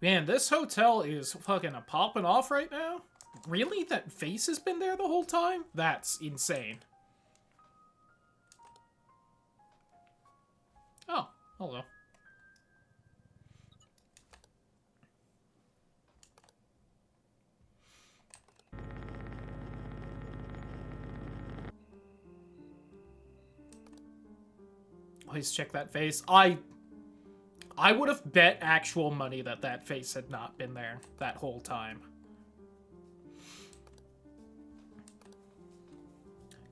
Man, this hotel is fucking popping off right now. Really? That face has been there the whole time? That's insane. Oh, hello. Please check that face. I would have bet actual money that that face had not been there that whole time.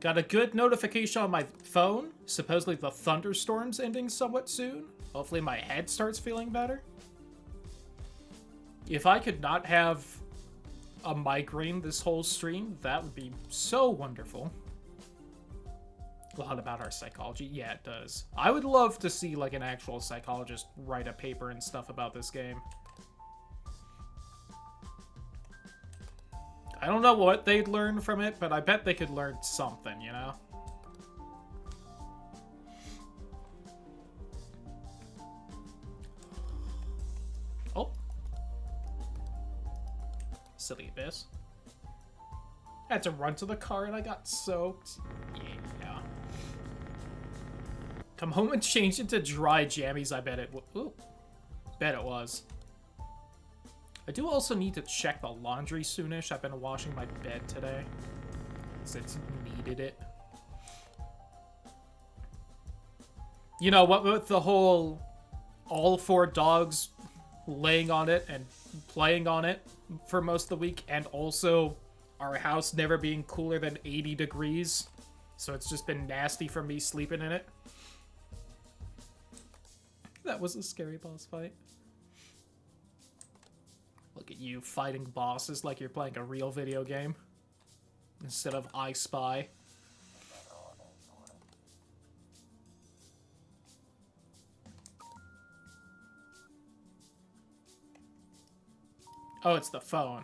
Got a good notification on my phone. Supposedly the thunderstorm's ending somewhat soon. Hopefully my head starts feeling better. If I could not have a migraine this whole stream, that would be so wonderful. A lot about our psychology. Yeah, it does. I would love to see, like, an actual psychologist write a paper and stuff about this game. I don't know what they'd learn from it, but I bet they could learn something, you know? Oh. Silly abyss. I had to run to the car and I got soaked. Yeah. Come home and change into dry jammies, I bet it bet it was. I do also need to check the laundry soonish. I've been washing my bed today, since it needed it. You know, what with the whole all 4 dogs laying on it and playing on it for most of the week, and also our house never being cooler than 80 degrees, so it's just been nasty for me sleeping in it. That was a scary boss fight. Look at you fighting bosses like you're playing a real video game instead of I Spy. Oh, it's the phone.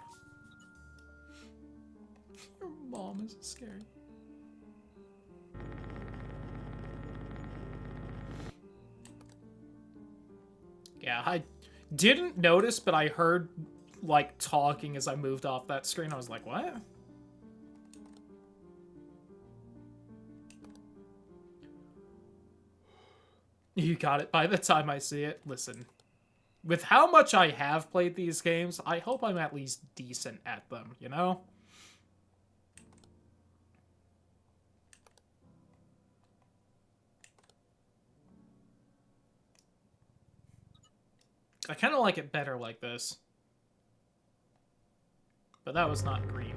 Your mom is scary. Yeah, I didn't notice, but I heard, like, talking as I moved off that screen. I was like, what? You got it by the time I see it. Listen, with how much I have played these games, I hope I'm at least decent at them, you know? I kind of like it better like this. But that was not green.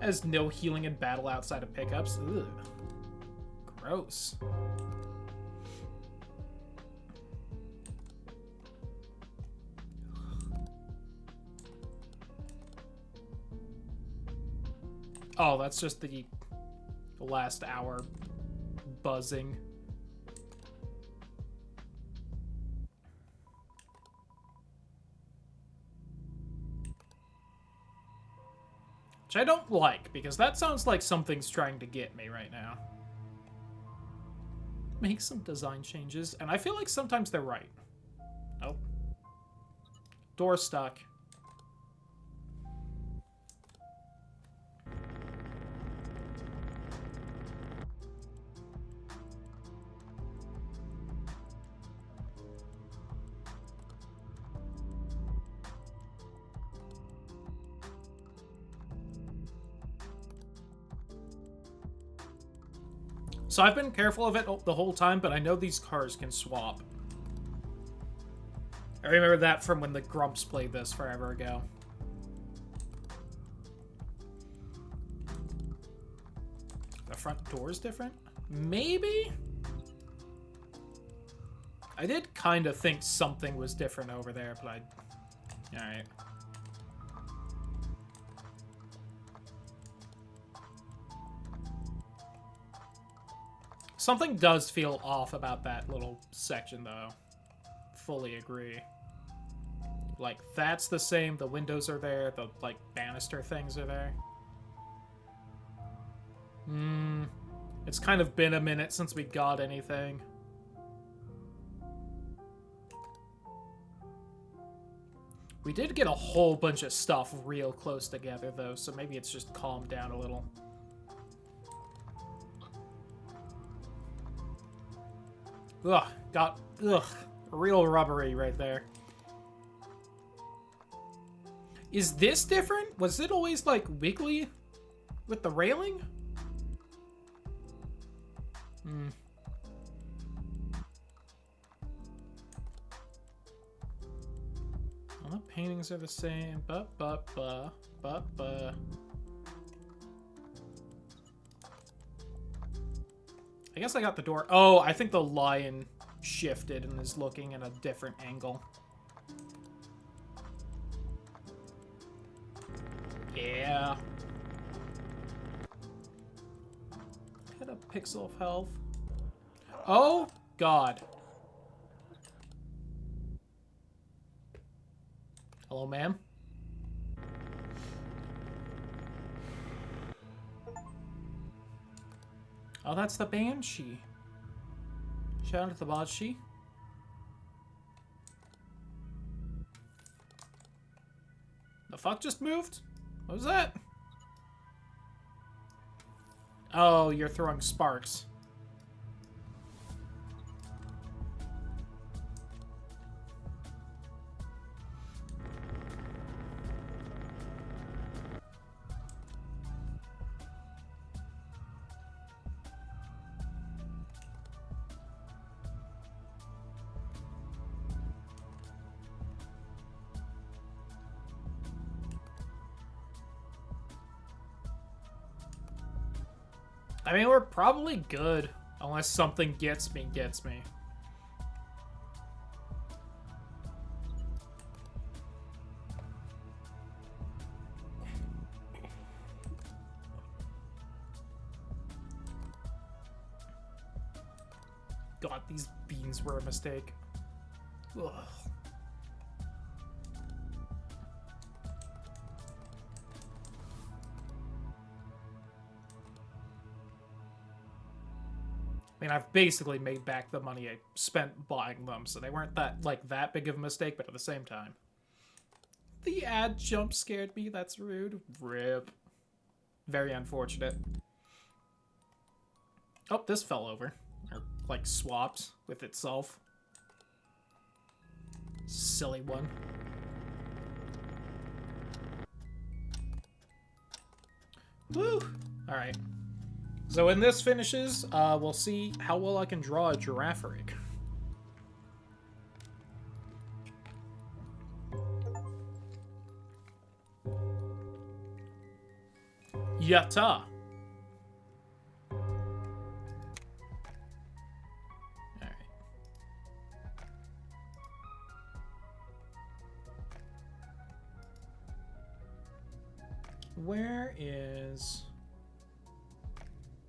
Has no healing in battle outside of pickups. Ugh. Gross. Oh, that's just the last hour buzzing. Which I don't like, because that sounds like something's trying to get me right now. Make some design changes, and I feel like sometimes they're right. Nope. Door stuck. So I've been careful of it the whole time, but I know these cars can swap. I remember that from when the Grumps played this forever ago. The front door's different? Maybe? I did kind of think something was different over there, but Alright. Something does feel off about that little section, though. Fully agree. Like, that's the same. The windows are there. The, like, banister things are there. It's kind of been a minute since we got anything. We did get a whole bunch of stuff real close together, though, so maybe it's just calmed down a little. Ugh, real rubbery right there. Is this different? Was it always, like, wiggly with the railing? All the paintings are the same, I guess I got the door. Oh, I think the lion shifted and is looking at a different angle. Yeah. Get a pixel of health. Oh, God. Hello, ma'am. Oh, that's the Banshee. Shout out to the Banshee. The fuck just moved? What was that? Oh, you're throwing sparks. I mean, we're probably good, unless something gets me. God, these beans were a mistake. Ugh. I mean, I've basically made back the money I spent buying them, so they weren't that big of a mistake, but at the same time. The ad jump scared me, that's rude. RIP. Very unfortunate. Oh, this fell over. Or, like, swapped with itself. Silly one. Woo! Alright. So when this finishes, we'll see how well I can draw a Girafarig. Yatta! Alright. Where is...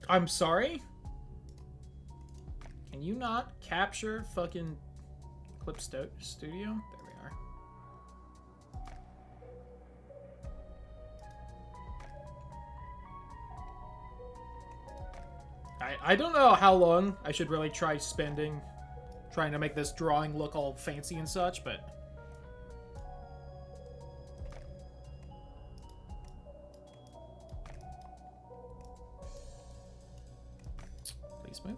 I'm sorry? Can you not capture fucking Clip Studio? There we are. I don't know how long I should really try spending trying to make this drawing look all fancy and such, but... Please move.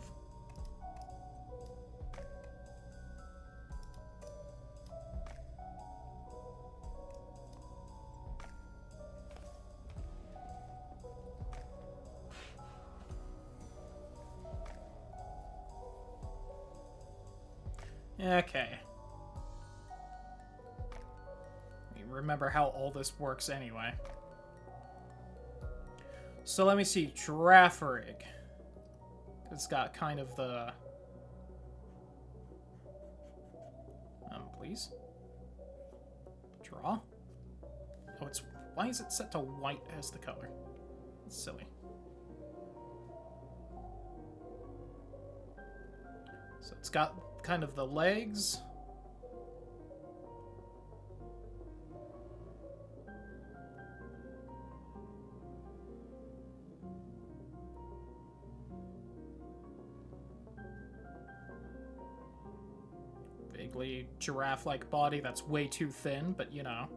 Okay. Remember how all this works anyway. So let me see. Girafarig. It's got kind of the... please? Draw? Oh, it's... Why is it set to white as the color? It's silly. So it's got kind of the legs. Vaguely giraffe-like body that's way too thin, but you know.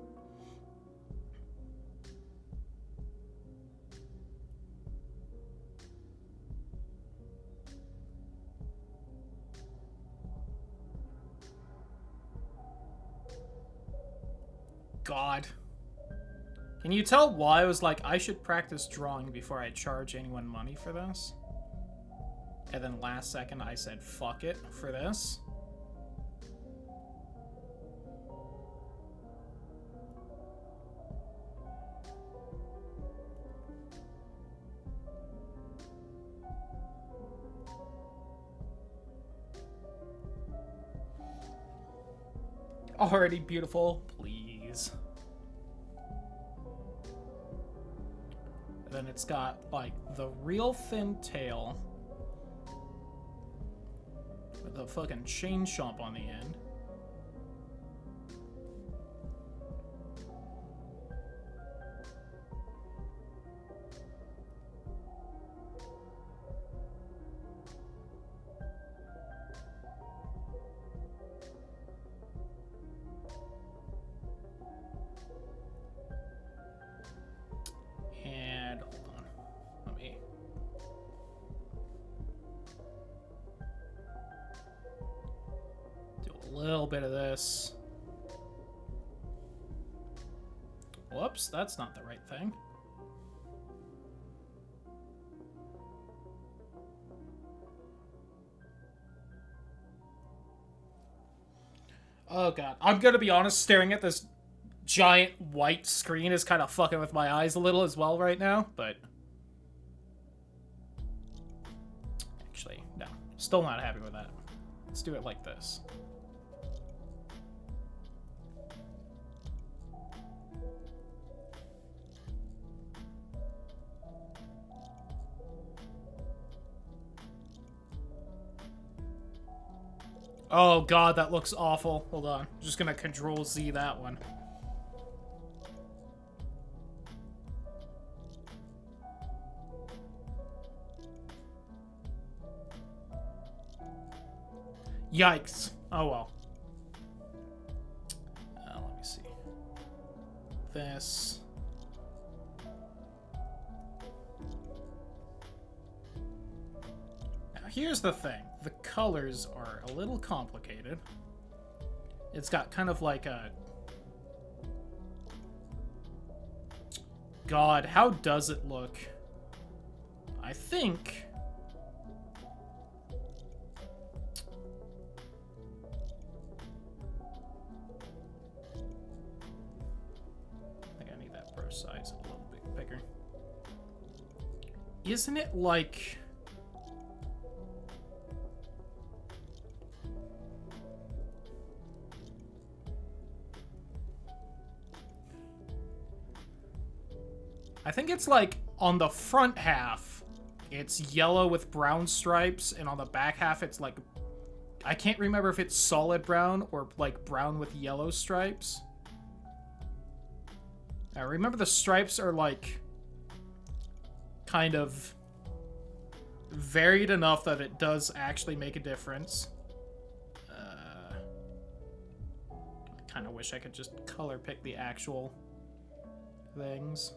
God. Can you tell why I was like, I should practice drawing before I charge anyone money for this? And then last second I said, fuck it for this. Already beautiful, please. And then it's got, like, the real thin tail with a fucking chain chomp on the end. Bit of this. Whoops, that's not the right thing. Oh god, I'm gonna be honest, staring at this giant white screen is kind of fucking with my eyes a little as well right now, but actually, no, still not happy with that. Let's do it like this. Oh god, that looks awful. Hold on. I'm just gonna Control Z that one. Yikes. Oh well. Let me see. This. Now here's the thing. The colors are a little complicated. It's got kind of like a... God, how does it look? I think... I need that brush size a little bit bigger. Isn't it like... I think it's like on the front half, it's yellow with brown stripes, and on the back half, it's like, I can't remember if it's solid brown or like brown with yellow stripes. I remember the stripes are like kind of varied enough that it does actually make a difference. I kind of wish I could just color pick the actual things.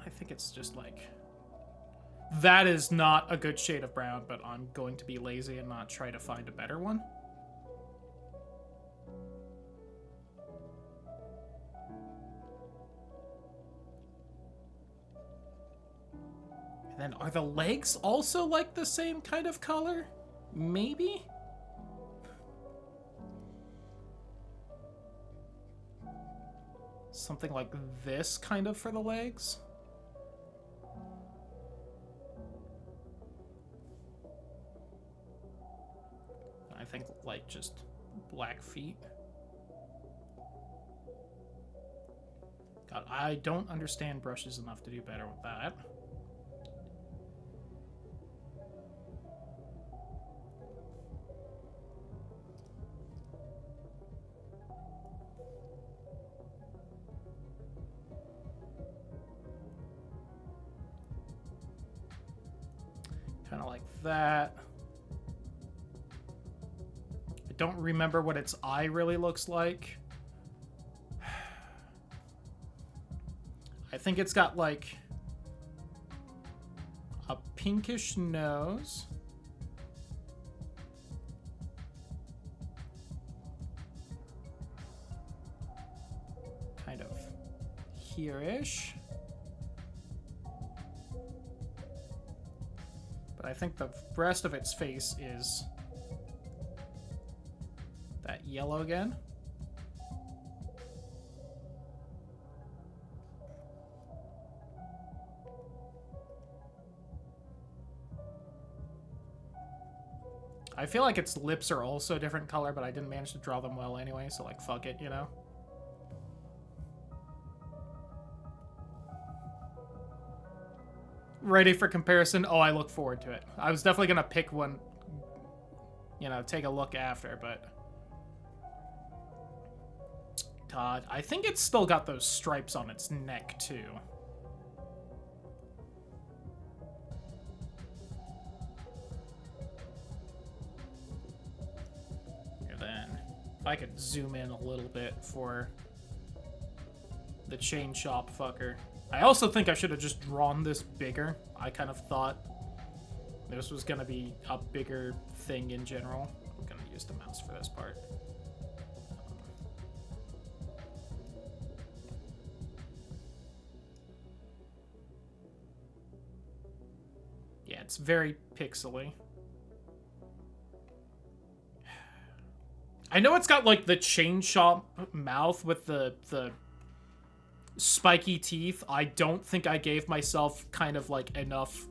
I think it's just like... That is not a good shade of brown, but I'm going to be lazy and not try to find a better one. And then are the legs also like the same kind of color? Maybe? Something like this kind of for the legs? I think like just black feet. God, I don't understand brushes enough to do better with that. Kind of like that. I don't remember what its eye really looks like. I think it's got like a pinkish nose. Kind of here-ish. But I think the rest of its face is that yellow again. I feel like its lips are also a different color, but I didn't manage to draw them well anyway, so like, fuck it, you know? Ready for comparison? Oh, I look forward to it. I was definitely gonna pick one, you know, take a look after, but... God, I think it's still got those stripes on its neck, too. If I could zoom in a little bit for the chain shop fucker. I also think I should have just drawn this bigger. I kind of thought this was going to be a bigger thing in general. I'm going to use the mouse for this part. Yeah, it's very pixely. I know it's got, like, the chain shop mouth with the spiky teeth. I don't think I gave myself kind of, like, enough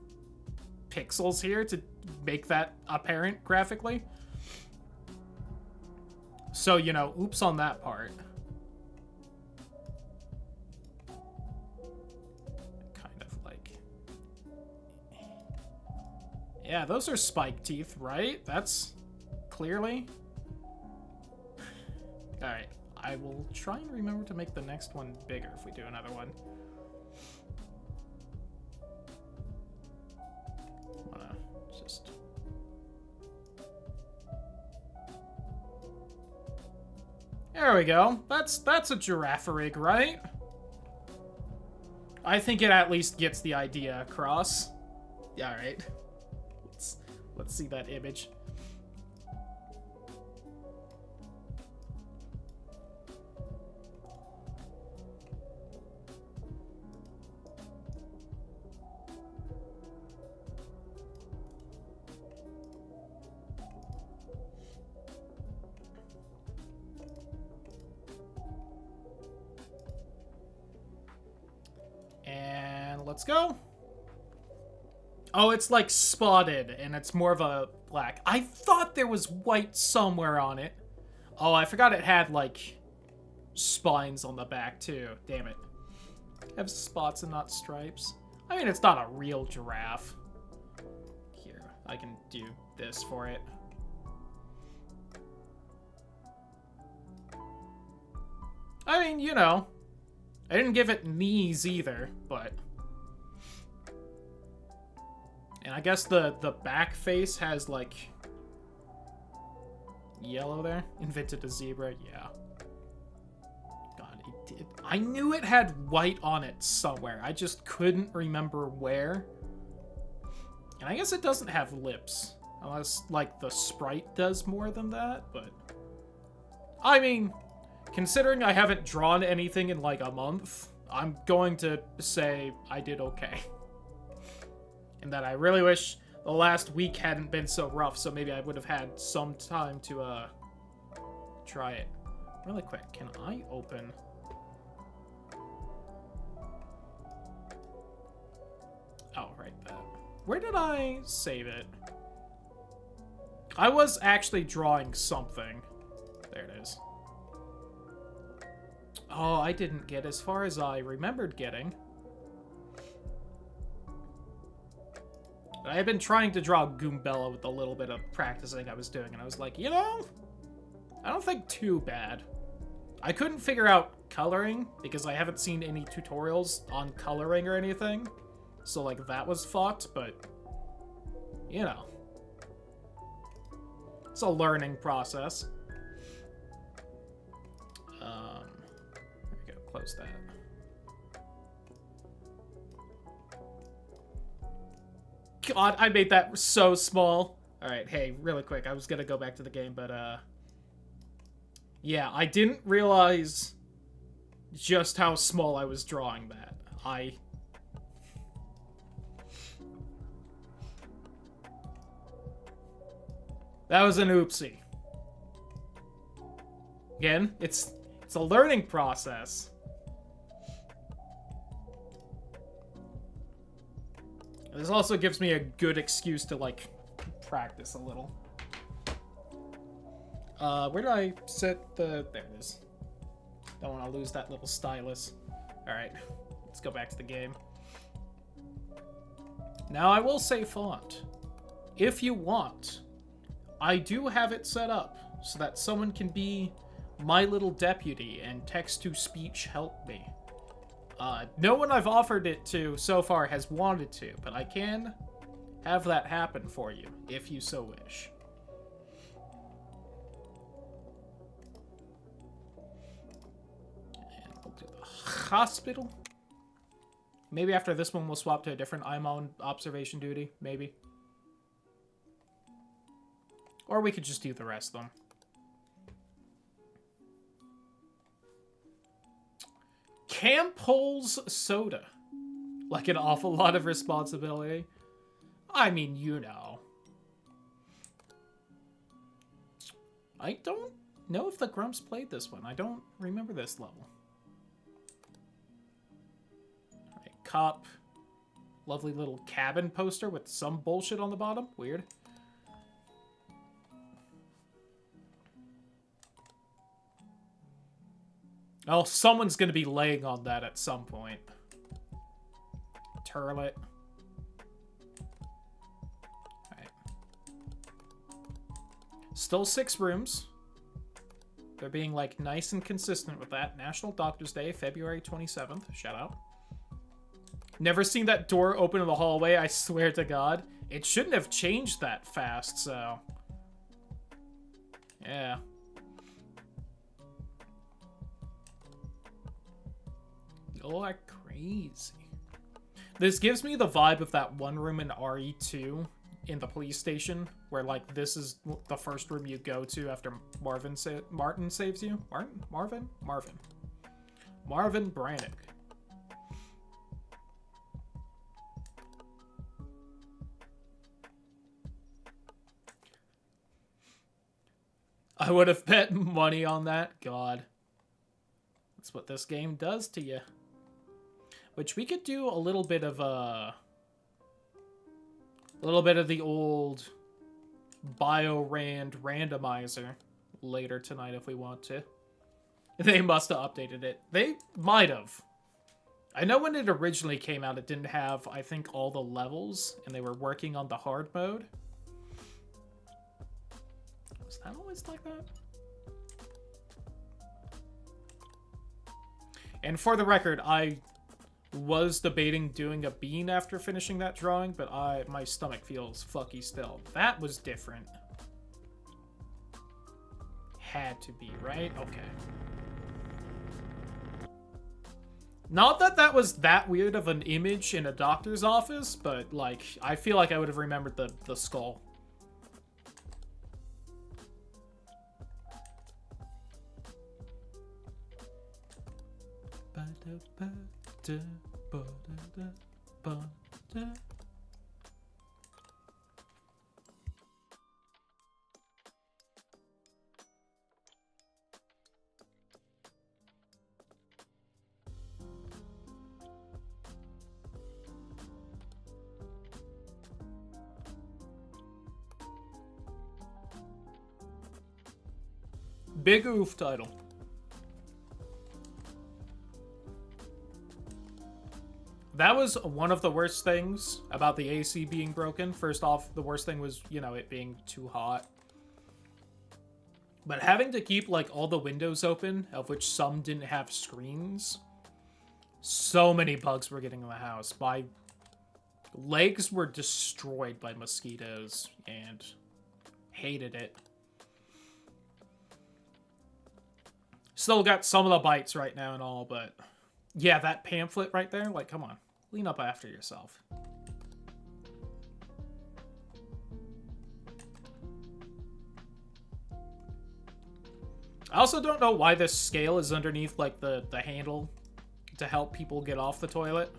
pixels here to make that apparent graphically. So, you know, oops on that part. Kind of like... Yeah, those are spike teeth, right? That's clearly... Alright, I will try and remember to make the next one bigger if we do another one. Just... There we go. That's a giraffe rig, right? I think it at least gets the idea across. Yeah, alright. Let's see that image. Let's go. Oh, it's like spotted, and it's more of a black. I thought there was white somewhere on it. Oh, I forgot it had, like, spines on the back, too. Damn it. Have spots and not stripes. I mean, it's not a real giraffe. Here, I can do this for it. I mean, you know, I didn't give it knees either, but... And I guess the back face has, like, yellow there. Invented a zebra, yeah. God, it did. I knew it had white on it somewhere. I just couldn't remember where. And I guess it doesn't have lips. Unless, like, the sprite does more than that, but... I mean, considering I haven't drawn anything in, like, a month, I'm going to say I did okay. And that I really wish the last week hadn't been so rough, so maybe I would have had some time to, try it. Really quick, can I open... Oh, right, that. Where did I save it? I was actually drawing something. There it is. Oh, I didn't get as far as I remembered getting. I had been trying to draw Goombella with a little bit of practicing I was doing, and I was like, you know, I don't think too bad. I couldn't figure out coloring, because I haven't seen any tutorials on coloring or anything. So, like, that was fucked, but, you know. It's a learning process. There we go, close that. God, I made that so small. Alright, hey, really quick, I was gonna go back to the game, but, yeah, I didn't realize just how small I was drawing that. That was an oopsie. Again, it's a learning process. This also gives me a good excuse to, like, practice a little. Where did I set the... There it is. Don't want to lose that little stylus. Alright, let's go back to the game. Now, I will say font. If you want, I do have it set up so that someone can be my little deputy and text-to-speech help me. No one I've offered it to so far has wanted to, but I can have that happen for you, if you so wish. And we'll do the hospital. Maybe after this one we'll swap to a different I'm on observation duty, maybe. Or we could just do the rest of them. Campholz Soda. Like an awful lot of responsibility. I mean, you know. I don't know if the Grumps played this one. I don't remember this level. Alright, cop. Lovely little cabin poster with some bullshit on the bottom. Weird. Oh, someone's going to be laying on that at some point. Turlet. Alright. Still 6 rooms. They're being, like, nice and consistent with that. National Doctor's Day, February 27th. Shout out. Never seen that door open in the hallway, I swear to God. It shouldn't have changed that fast, so... yeah. Oh, like crazy. This gives me the vibe of that one room in RE2 in the police station, where, like, this is the first room you go to after Martin saves you. Marvin Brannick. I would have bet money on that. God. That's what this game does to you. Which we could do a little bit of the old BioRand randomizer later tonight if we want to. They must have updated it. They might have. I know when it originally came out, it didn't have, I think, all the levels, and they were working on the hard mode. Was that always like that? And for the record, I was debating doing a bean after finishing that drawing, but my stomach feels fucky still. That was different. Had to be, right? Okay. Not that that was that weird of an image in a doctor's office, but, like, I feel like I would have remembered the skull. Big oof title. That was one of the worst things about the AC being broken. First off, the worst thing was, you know, it being too hot. But having to keep, like, all the windows open, of which some didn't have screens, so many bugs were getting in the house. My legs were destroyed by mosquitoes, and hated it. Still got some of the bites right now and all, but yeah, that pamphlet right there, like, come on. Clean up after yourself. I also don't know why this scale is underneath, like, the handle to help people get off the toilet.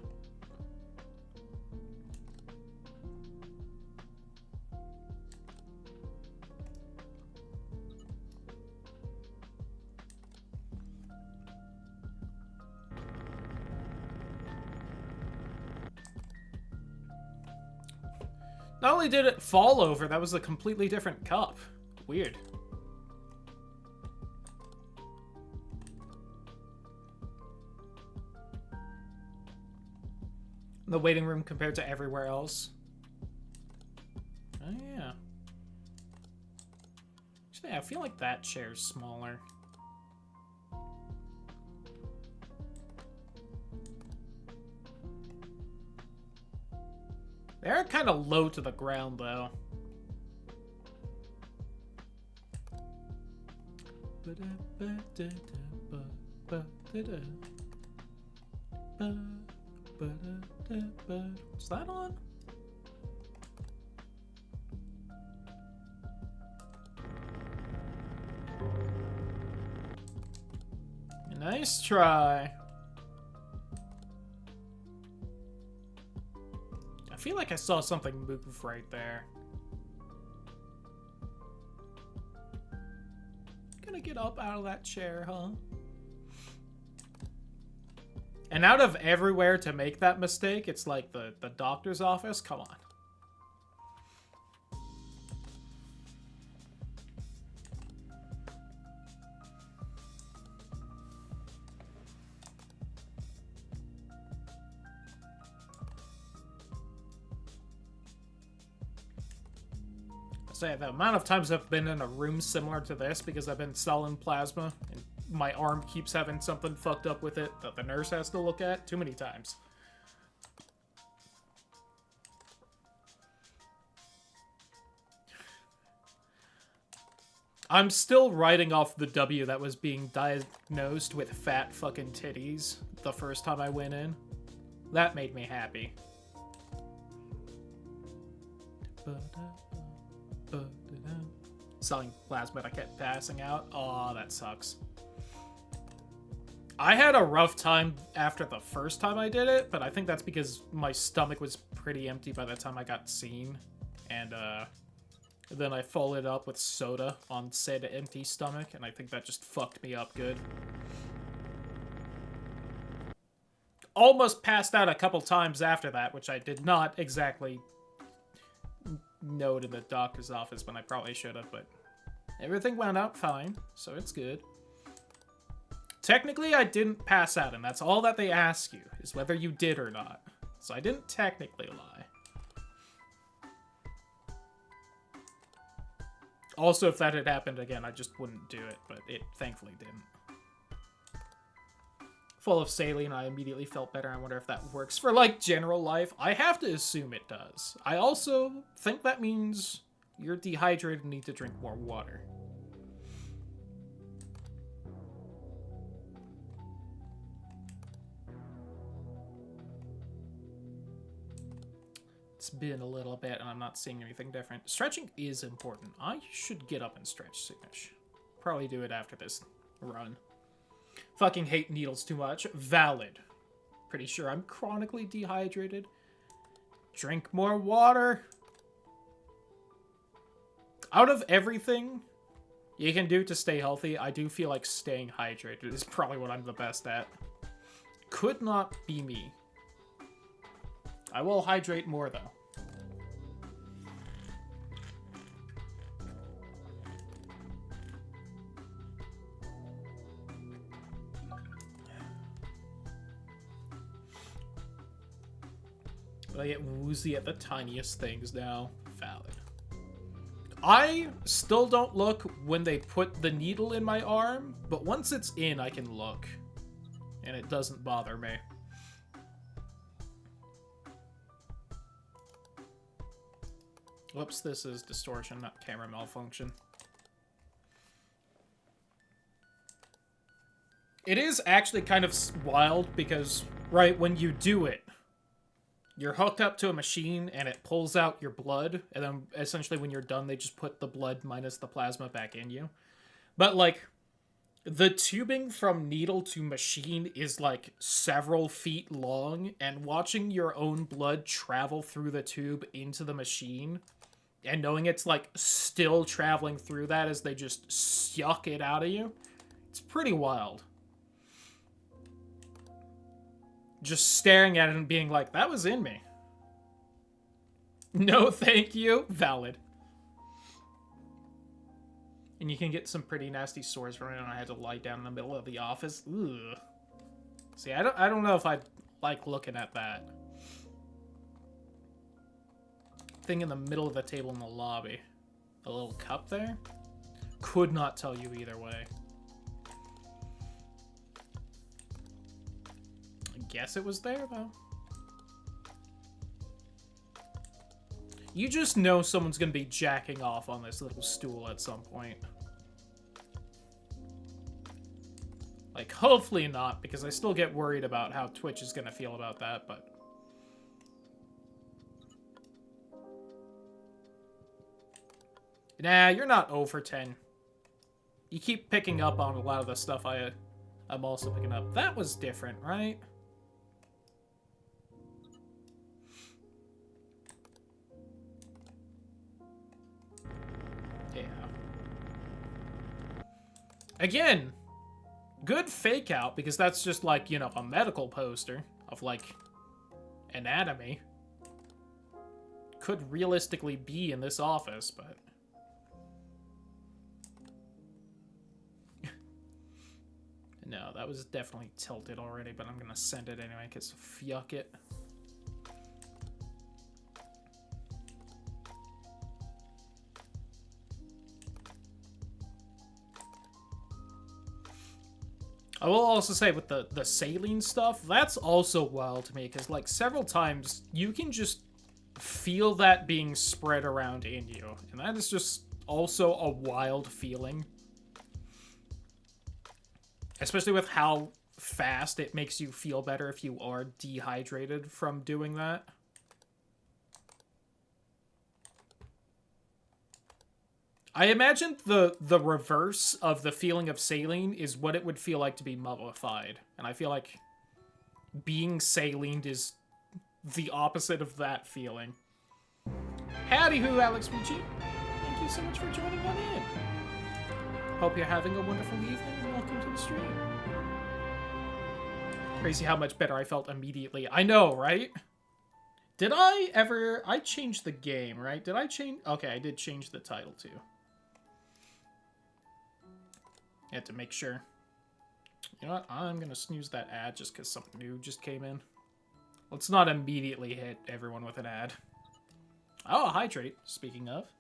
Not only did it fall over, that was a completely different cup. Weird. The waiting room compared to everywhere else. Oh, yeah. Actually, I feel like that chair's smaller. They're kind of low to the ground, though. What's that on? Nice try. I feel like I saw something move right there. Gonna get up out of that chair, huh? And out of everywhere to make that mistake, it's like the doctor's office? Come on. Say the amount of times I've been in a room similar to this because I've been selling plasma and my arm keeps having something fucked up with it that the nurse has to look at. Too many times. I'm still writing off the W that was being diagnosed with fat fucking titties the first time I went in. That made me happy. Selling plasma, I kept passing out. Oh, that sucks. I had a rough time after the first time I did it, but I think that's because my stomach was pretty empty by the time I got seen. And then I followed it up with soda on said empty stomach, and I think that just fucked me up good. Almost passed out a couple times after that, which I did not exactly note in the doctor's office when I probably should have, but everything went out fine, so it's good. Technically, I didn't pass out, and that's all that they ask you, is whether you did or not. So I didn't technically lie. Also, if that had happened again, I just wouldn't do it, but it thankfully didn't. Full of saline, I immediately felt better. I wonder if that works for, like, general life. I have to assume it does. I also think that means you're dehydrated and need to drink more water. It's been a little bit, and I'm not seeing anything different. Stretching is important. I should get up and stretch soonish. Probably do it after this run. Fucking hate needles too much. Valid. Pretty sure I'm chronically dehydrated. Drink more water. Out of everything you can do to stay healthy, I do feel like staying hydrated is probably what I'm the best at. Could not be me. I will hydrate more, though. But I get woozy at the tiniest things now. Valid. I still don't look when they put the needle in my arm, but once it's in, I can look. And it doesn't bother me. Whoops, this is distortion, not camera malfunction. It is actually kind of wild because, right, when you do it, you're hooked up to a machine and it pulls out your blood, and then essentially when you're done, they just put the blood minus the plasma back in you. But, like, the tubing from needle to machine is, like, several feet long, and watching your own blood travel through the tube into the machine, and knowing it's, like, still traveling through that as they just suck it out of you, it's pretty wild. Just staring at it and being like, that was in me. No, thank you. Valid. And you can get some pretty nasty sores from it, and I had to lie down in the middle of the office. Ugh. See, I don't know if I'd like looking at that. Thing in the middle of the table in the lobby. A little cup there? Could not tell you either way. Guess it was there, though. You just know someone's gonna be jacking off on this little stool at some point. Like, hopefully not, because I still get worried about how Twitch is gonna feel about that, but... Nah, you're not 0 for 10. You keep picking up on a lot of the stuff I'm also picking up. That was different, right? Again, good fake out, because that's just like, you know, a medical poster of, like, anatomy. Could realistically be in this office, but... No, that was definitely tilted already, but I'm gonna send it anyway, because fuck it. I will also say with the saline stuff, that's also wild to me, because, like, several times you can just feel that being spread around in you, and that is just also a wild feeling. Especially with how fast it makes you feel better if you are dehydrated from doing that. I imagine the reverse of the feeling of saline is what it would feel like to be mummified. And I feel like being salined is the opposite of that feeling. Howdy ho, Alex Ricci. Thank you so much for joining on in. Hope you're having a wonderful evening and welcome to the stream. Crazy how much better I felt immediately. I know, right? Did I ever... I changed the game, right? Did I change... Okay, I did change the title too. I had to make sure. You know what? I'm going to snooze that ad just because something new just came in. Let's not immediately hit everyone with an ad. Oh, hydrate, speaking of.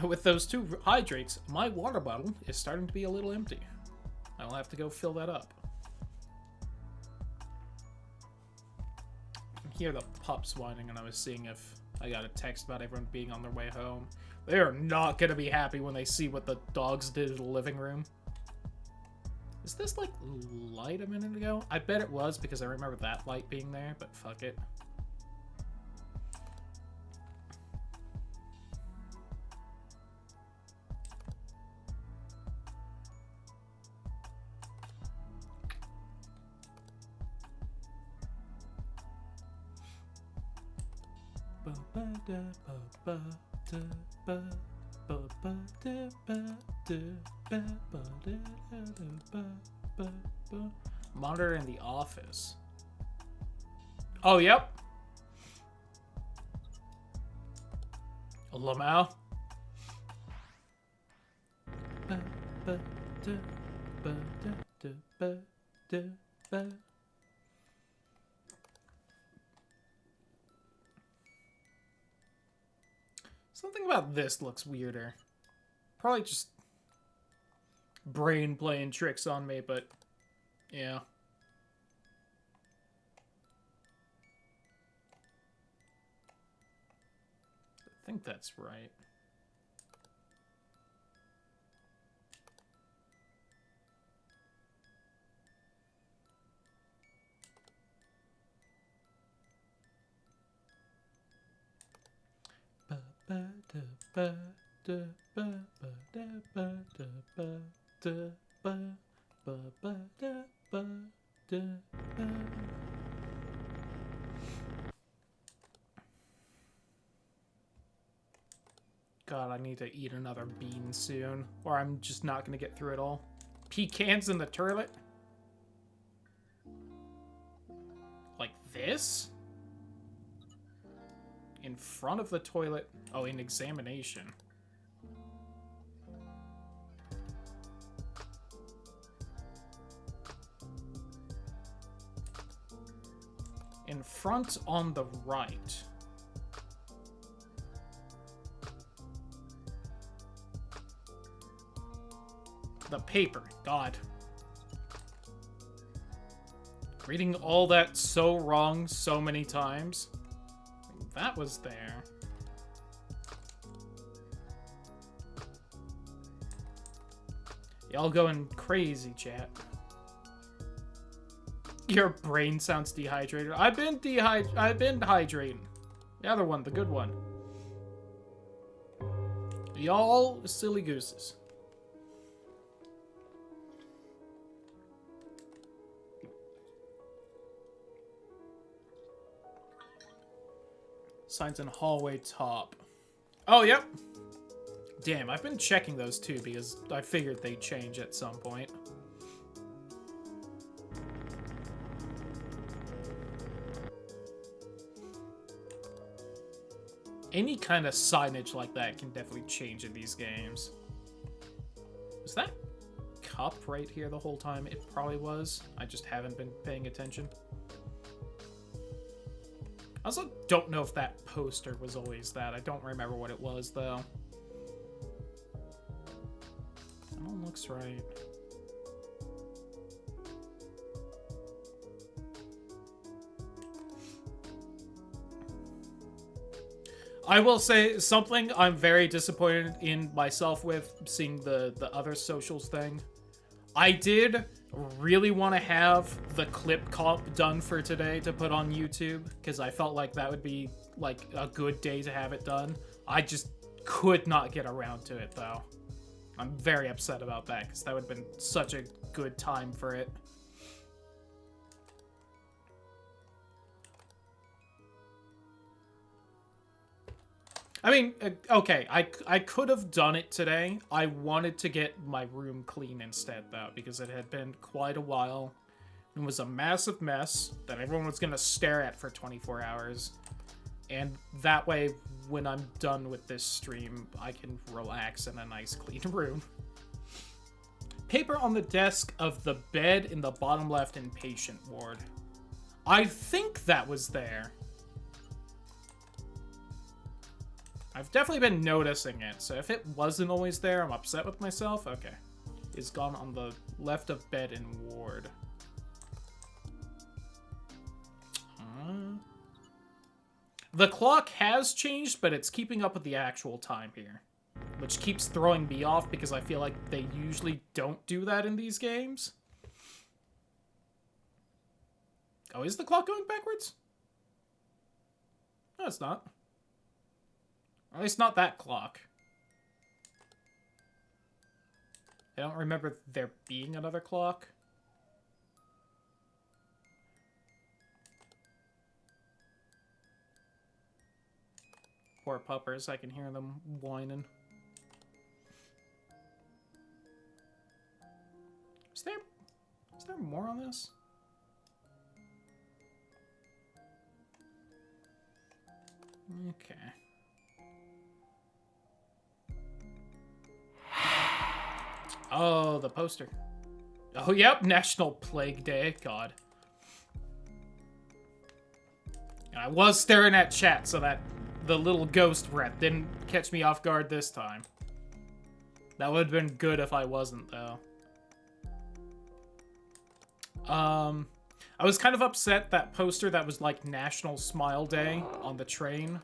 With those two hydrates, my water bottle is starting to be a little empty. I'll have to go fill that up. I can hear the pups whining, and I was seeing if I got a text about everyone being on their way home. They are not going to be happy when they see what the dogs did in the living room. Is this, like, light a minute ago? I bet it was, because I remember that light being there, but fuck it. Monitor in the office. Oh, yep. Lamau. Something about this looks weirder. Probably just brain playing tricks on me, but yeah. I think that's right. God, I need to eat another bean soon, or I'm just not gonna get through it all. Pecans in the toilet? Like this? In front of the toilet? Oh, in examination. In front on the right. The paper. God. Reading all that so wrong so many times. That was there. Y'all going crazy, chat. Your brain sounds dehydrated. I've been hydrating. The other one, the good one. Y'all silly gooses. Signs in hallway top. Oh, yep. Damn, I've been checking those too because I figured they'd change at some point. Any kind of signage like that can definitely change in these games. Was that cup right here the whole time? It probably was. I just haven't been paying attention. I also don't know if that poster was always that. I don't remember what it was, though. That one looks right. I will say something I'm very disappointed in myself with seeing the other socials thing. I did really want to have the clip comp done for today to put on YouTube because I felt like that would be like a good day to have it done. I just could not get around to it though. I'm very upset about that because that would have been such a good time for it. I mean, okay, I could have done it today. I wanted to get my room clean instead, though, because it had been quite a while. It was a massive mess that everyone was going to stare at for 24 hours. And that way, when I'm done with this stream, I can relax in a nice, clean room. Paper on the desk of the bed in the bottom left inpatient ward. I think that was there. I've definitely been noticing it, so if it wasn't always there, I'm upset with myself. Okay. It's gone on the left of bed in ward. The clock has changed, but it's keeping up with the actual time here. Which keeps throwing me off because I feel like they usually don't do that in these games. Oh, is the clock going backwards? No, it's not. At least not that clock. I don't remember there being another clock. Poor puppers, I can hear them whining. Is there more on this? Okay. Oh, the poster. Oh, yep, National Plague Day. God. And I was staring at chat so that the little ghost breath didn't catch me off guard this time. That would have been good if I wasn't, though. I was kind of upset that poster that was like National Smile Day on the train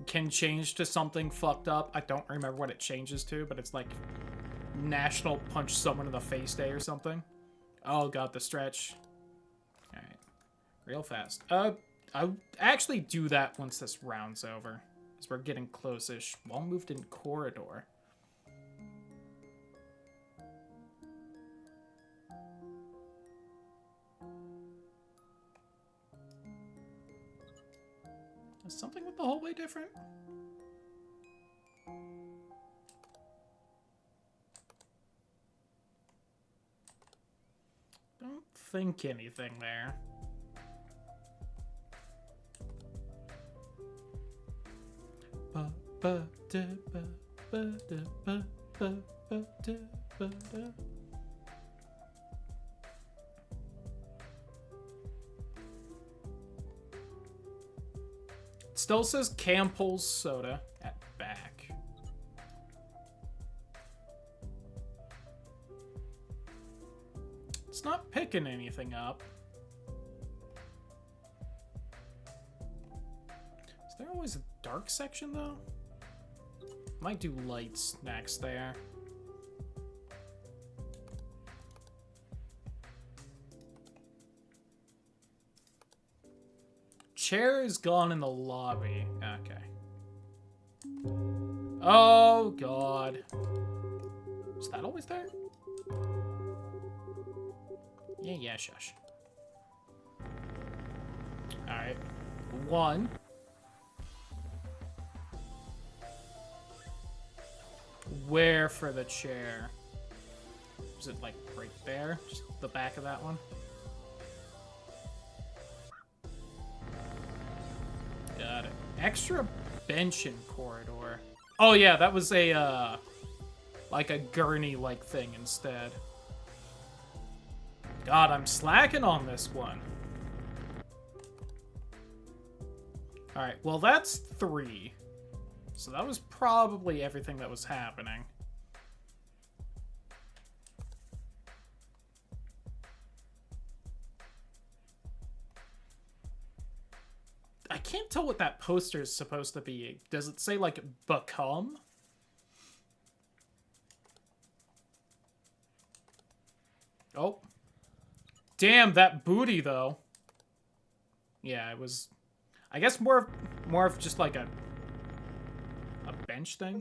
can change to something fucked up. I don't remember what it changes to, but it's like National Punch Someone in the Face Day or something. Oh god, the stretch. Alright. Real fast. I'll actually do that once this round's over. Because we're getting close-ish. Wall moved in corridor. Is something with the hallway different? Don't think anything there. Still says Campbell's Soda at back. It's not picking anything up. Is there always a dark section, though? Might do lights next there. Chair is gone in the lobby. Okay. Oh, God. Is that always there? Yeah, shush. Alright. 1. Where for the chair? Is it, like, right there? Just the back of that one? Got it. Extra bench in corridor. Oh, yeah, that was a, like a gurney-like thing instead. God, I'm slacking on this one. Alright, well, that's 3. So that was probably everything that was happening. I can't tell what that poster is supposed to be. Does it say, like, become? Oh. Damn, that booty, though. Yeah, it was... I guess more of just, like, a bench thing.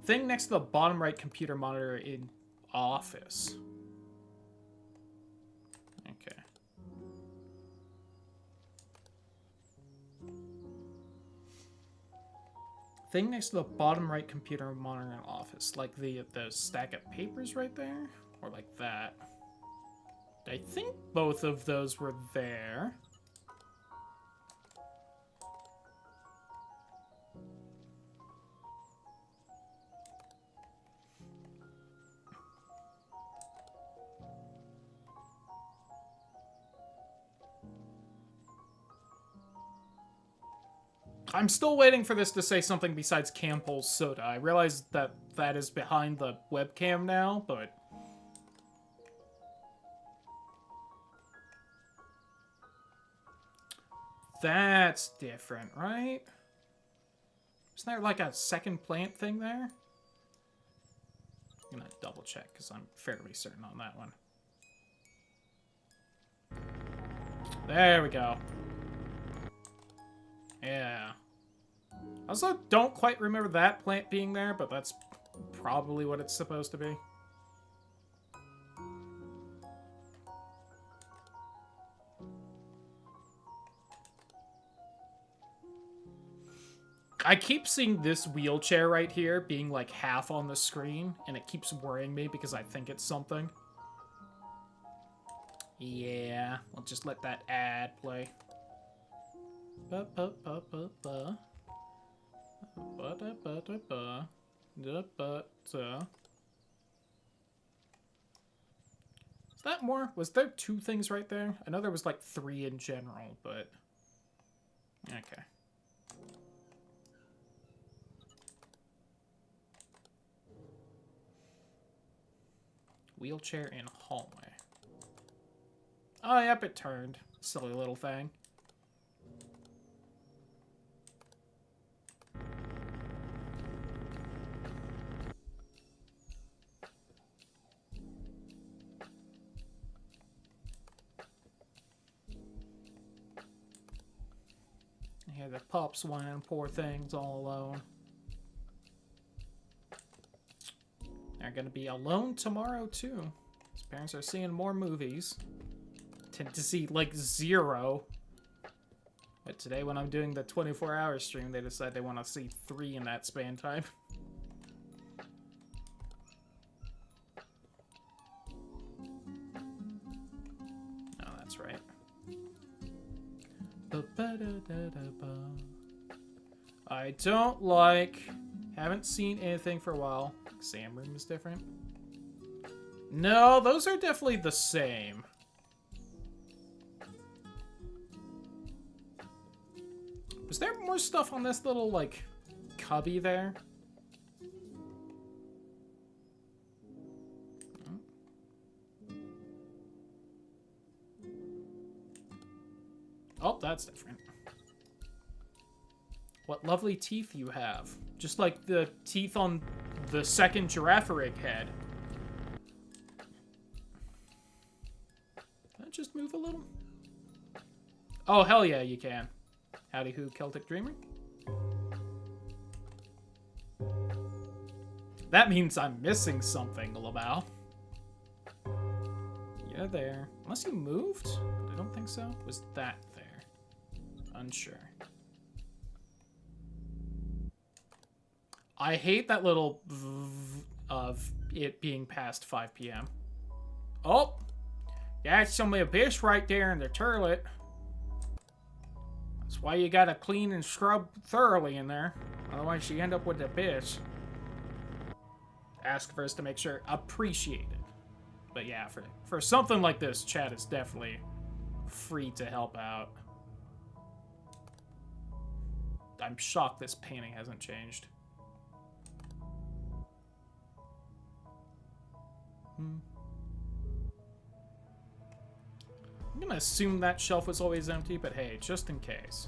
Thing next to the bottom right computer monitor in office. Okay. Thing next to the bottom right computer monitor in office. Like the stack of papers right there? Or like that. I think both of those were there. I'm still waiting for this to say something besides Campbell's Soda. I realize that that is behind the webcam now, but... That's different, right? Isn't there like a second plant thing there? I'm gonna double check because I'm fairly certain on that one. There we go. Yeah. Also, don't quite remember that plant being there, but that's probably what it's supposed to be. I keep seeing this wheelchair right here being like half on the screen, and it keeps worrying me because I think it's something. Yeah, I'll just let that ad play. that more? Was there 2 things right there? I know there was like 3 in general, but... Okay. Wheelchair in hallway. Oh, yep, it turned. Silly little thing. Here the pups whining, poor things, all alone. They're gonna be alone tomorrow, too. His parents are seeing more movies. Tend to see, like, 0. But today, when I'm doing the 24-hour stream, they decide they want to see 3 in that span time. Oh, that's right. I don't like... Haven't seen anything for a while. Exam room is different. No, those are definitely the same. Was there more stuff on this little, like, cubby there? Oh, that's different. What lovely teeth you have. Just like the teeth on the second Girafarig head. Can I just move a little? Oh, hell yeah, you can. Howdy who, Celtic Dreamer? That means I'm missing something, Laval. You're there. Unless you moved? But I don't think so. Was that there? Unsure. I hate that little of it being past 5 p.m. Oh! That's some abyss right there in the turlet. That's why you gotta clean and scrub thoroughly in there. Otherwise you end up with abyss. Ask first to make sure. Appreciate it. But yeah, for something like this, chat is definitely free to help out. I'm shocked this painting hasn't changed. I'm gonna assume that shelf was always empty, but hey, just in case.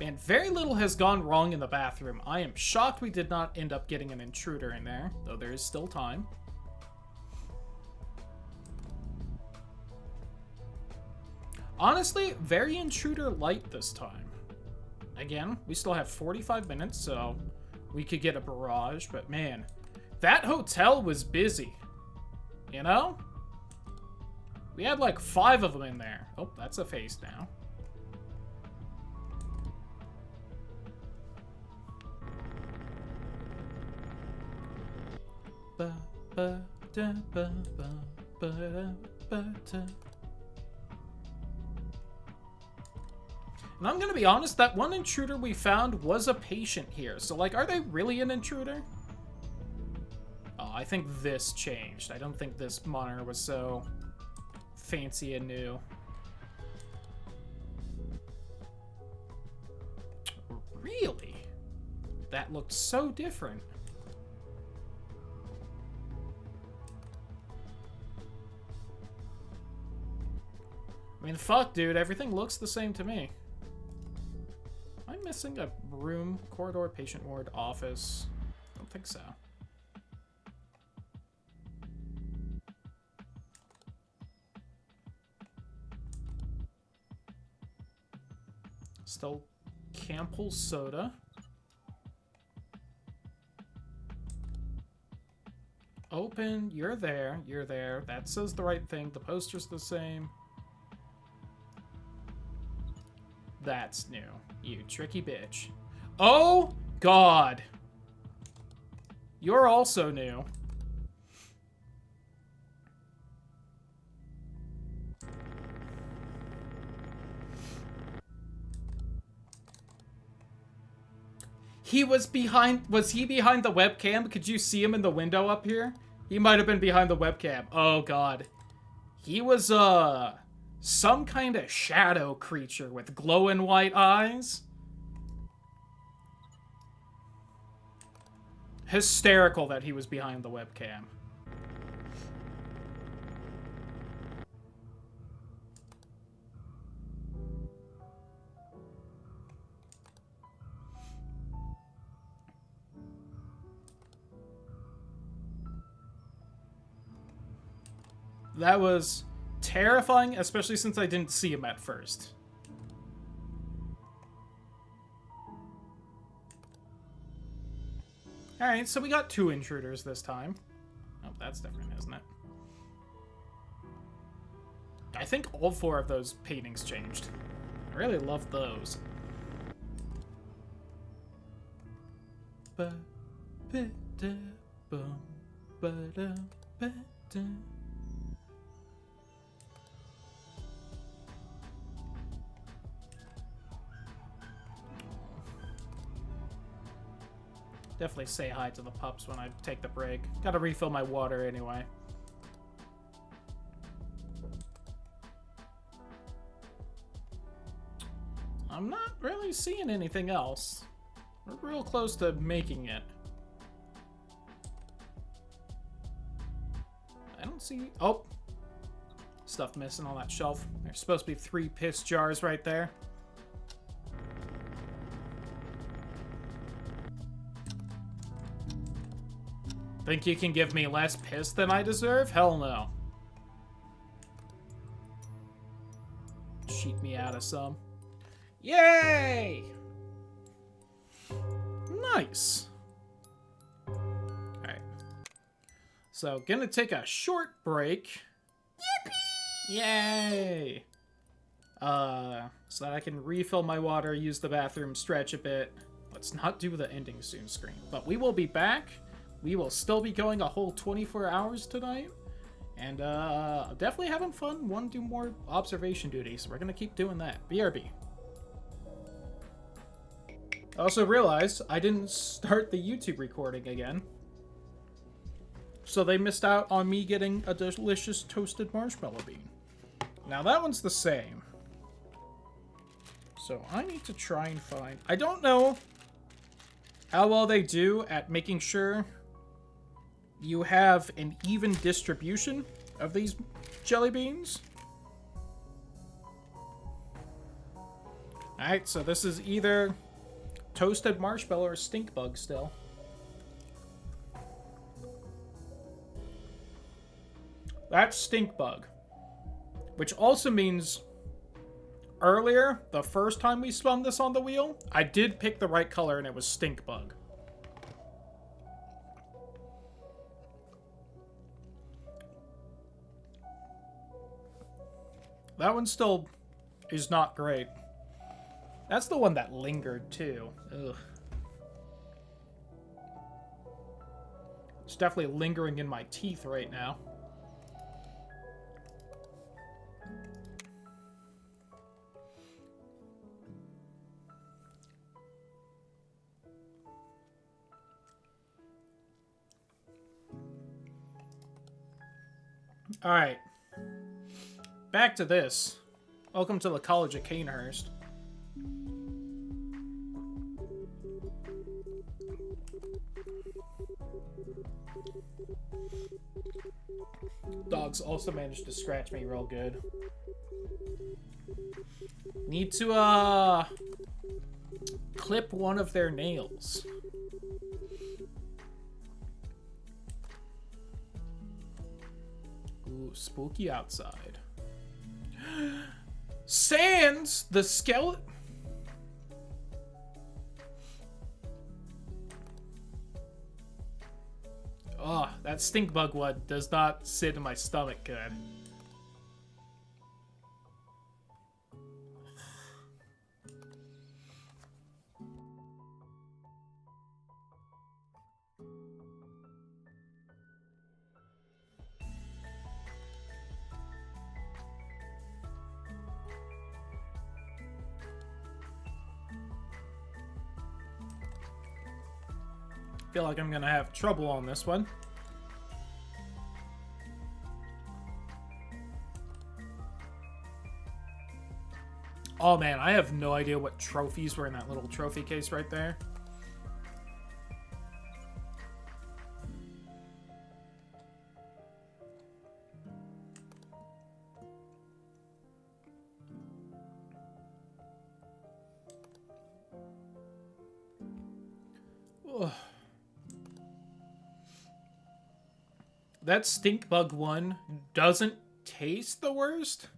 Man, very little has gone wrong in the bathroom. I am shocked we did not end up getting an intruder in there, though there is still time. Honestly, very intruder light this time. Again, we still have 45 minutes, so we could get a barrage, but man, that hotel was busy. You know? We had like 5 of them in there. Oh, that's a face now. And I'm gonna be honest, that one intruder we found was a patient here. So, like, are they really an intruder? Oh, I think this changed. I don't think this monitor was so fancy and new. Really? That looked so different. I mean, fuck, dude. Everything looks the same to me. Am I missing a room? Corridor, patient ward, office? I don't think so. Still Campbell soda. Open, you're there, you're there. That says the right thing. The poster's the same. That's new. You tricky bitch. Oh, God. You're also new. He was behind... Was he behind the webcam? Could you see him in the window up here? He might have been behind the webcam. Oh, God. He was, some kind of shadow creature with glowing white eyes. Hysterical that he was behind the webcam. That was terrifying, especially since I didn't see him at first. Alright, so we got 2 intruders this time. Oh, that's different, isn't it? I think all 4 of those paintings changed. I really love those. Definitely say hi to the pups when I take the break. Gotta refill my water anyway. I'm not really seeing anything else. We're real close to making it. I don't see... Oh! Stuff missing on that shelf. There's supposed to be 3 piss jars right there. Think you can give me less piss than I deserve? Hell no. Cheat me out of some. Yay! Nice. Alright. So, gonna take a short break. Yippee! Yay! So that I can refill my water, use the bathroom, stretch a bit. Let's not do the ending soon screen. But we will be back. We will still be going a whole 24 hours tonight. And definitely having fun. Want to do more observation duties. We're going to keep doing that. BRB. I also realized I didn't start the YouTube recording again. So they missed out on me getting a delicious toasted marshmallow bean. Now that one's the same. So I need to try and find... I don't know how well they do at making sure you have an even distribution of these jelly beans. Alright, so this is either toasted marshmallow or stink bug still. That's stink bug. Which also means earlier, the first time we spun this on the wheel, I did pick the right color and it was stink bug. That one still is not great. That's the one that lingered, too. Ugh. It's definitely lingering in my teeth right now. Alright. Back to this. Welcome to the College of Canehurst. Dogs also managed to scratch me real good. Need to, clip one of their nails. Ooh, spooky outside. Sans, the skeleton. Oh, that stink bug one does not sit in my stomach good. Feel like I'm gonna have trouble on this one. Oh man, I have no idea what trophies were in that little trophy case right there. Ugh. That stink bug one doesn't taste the worst.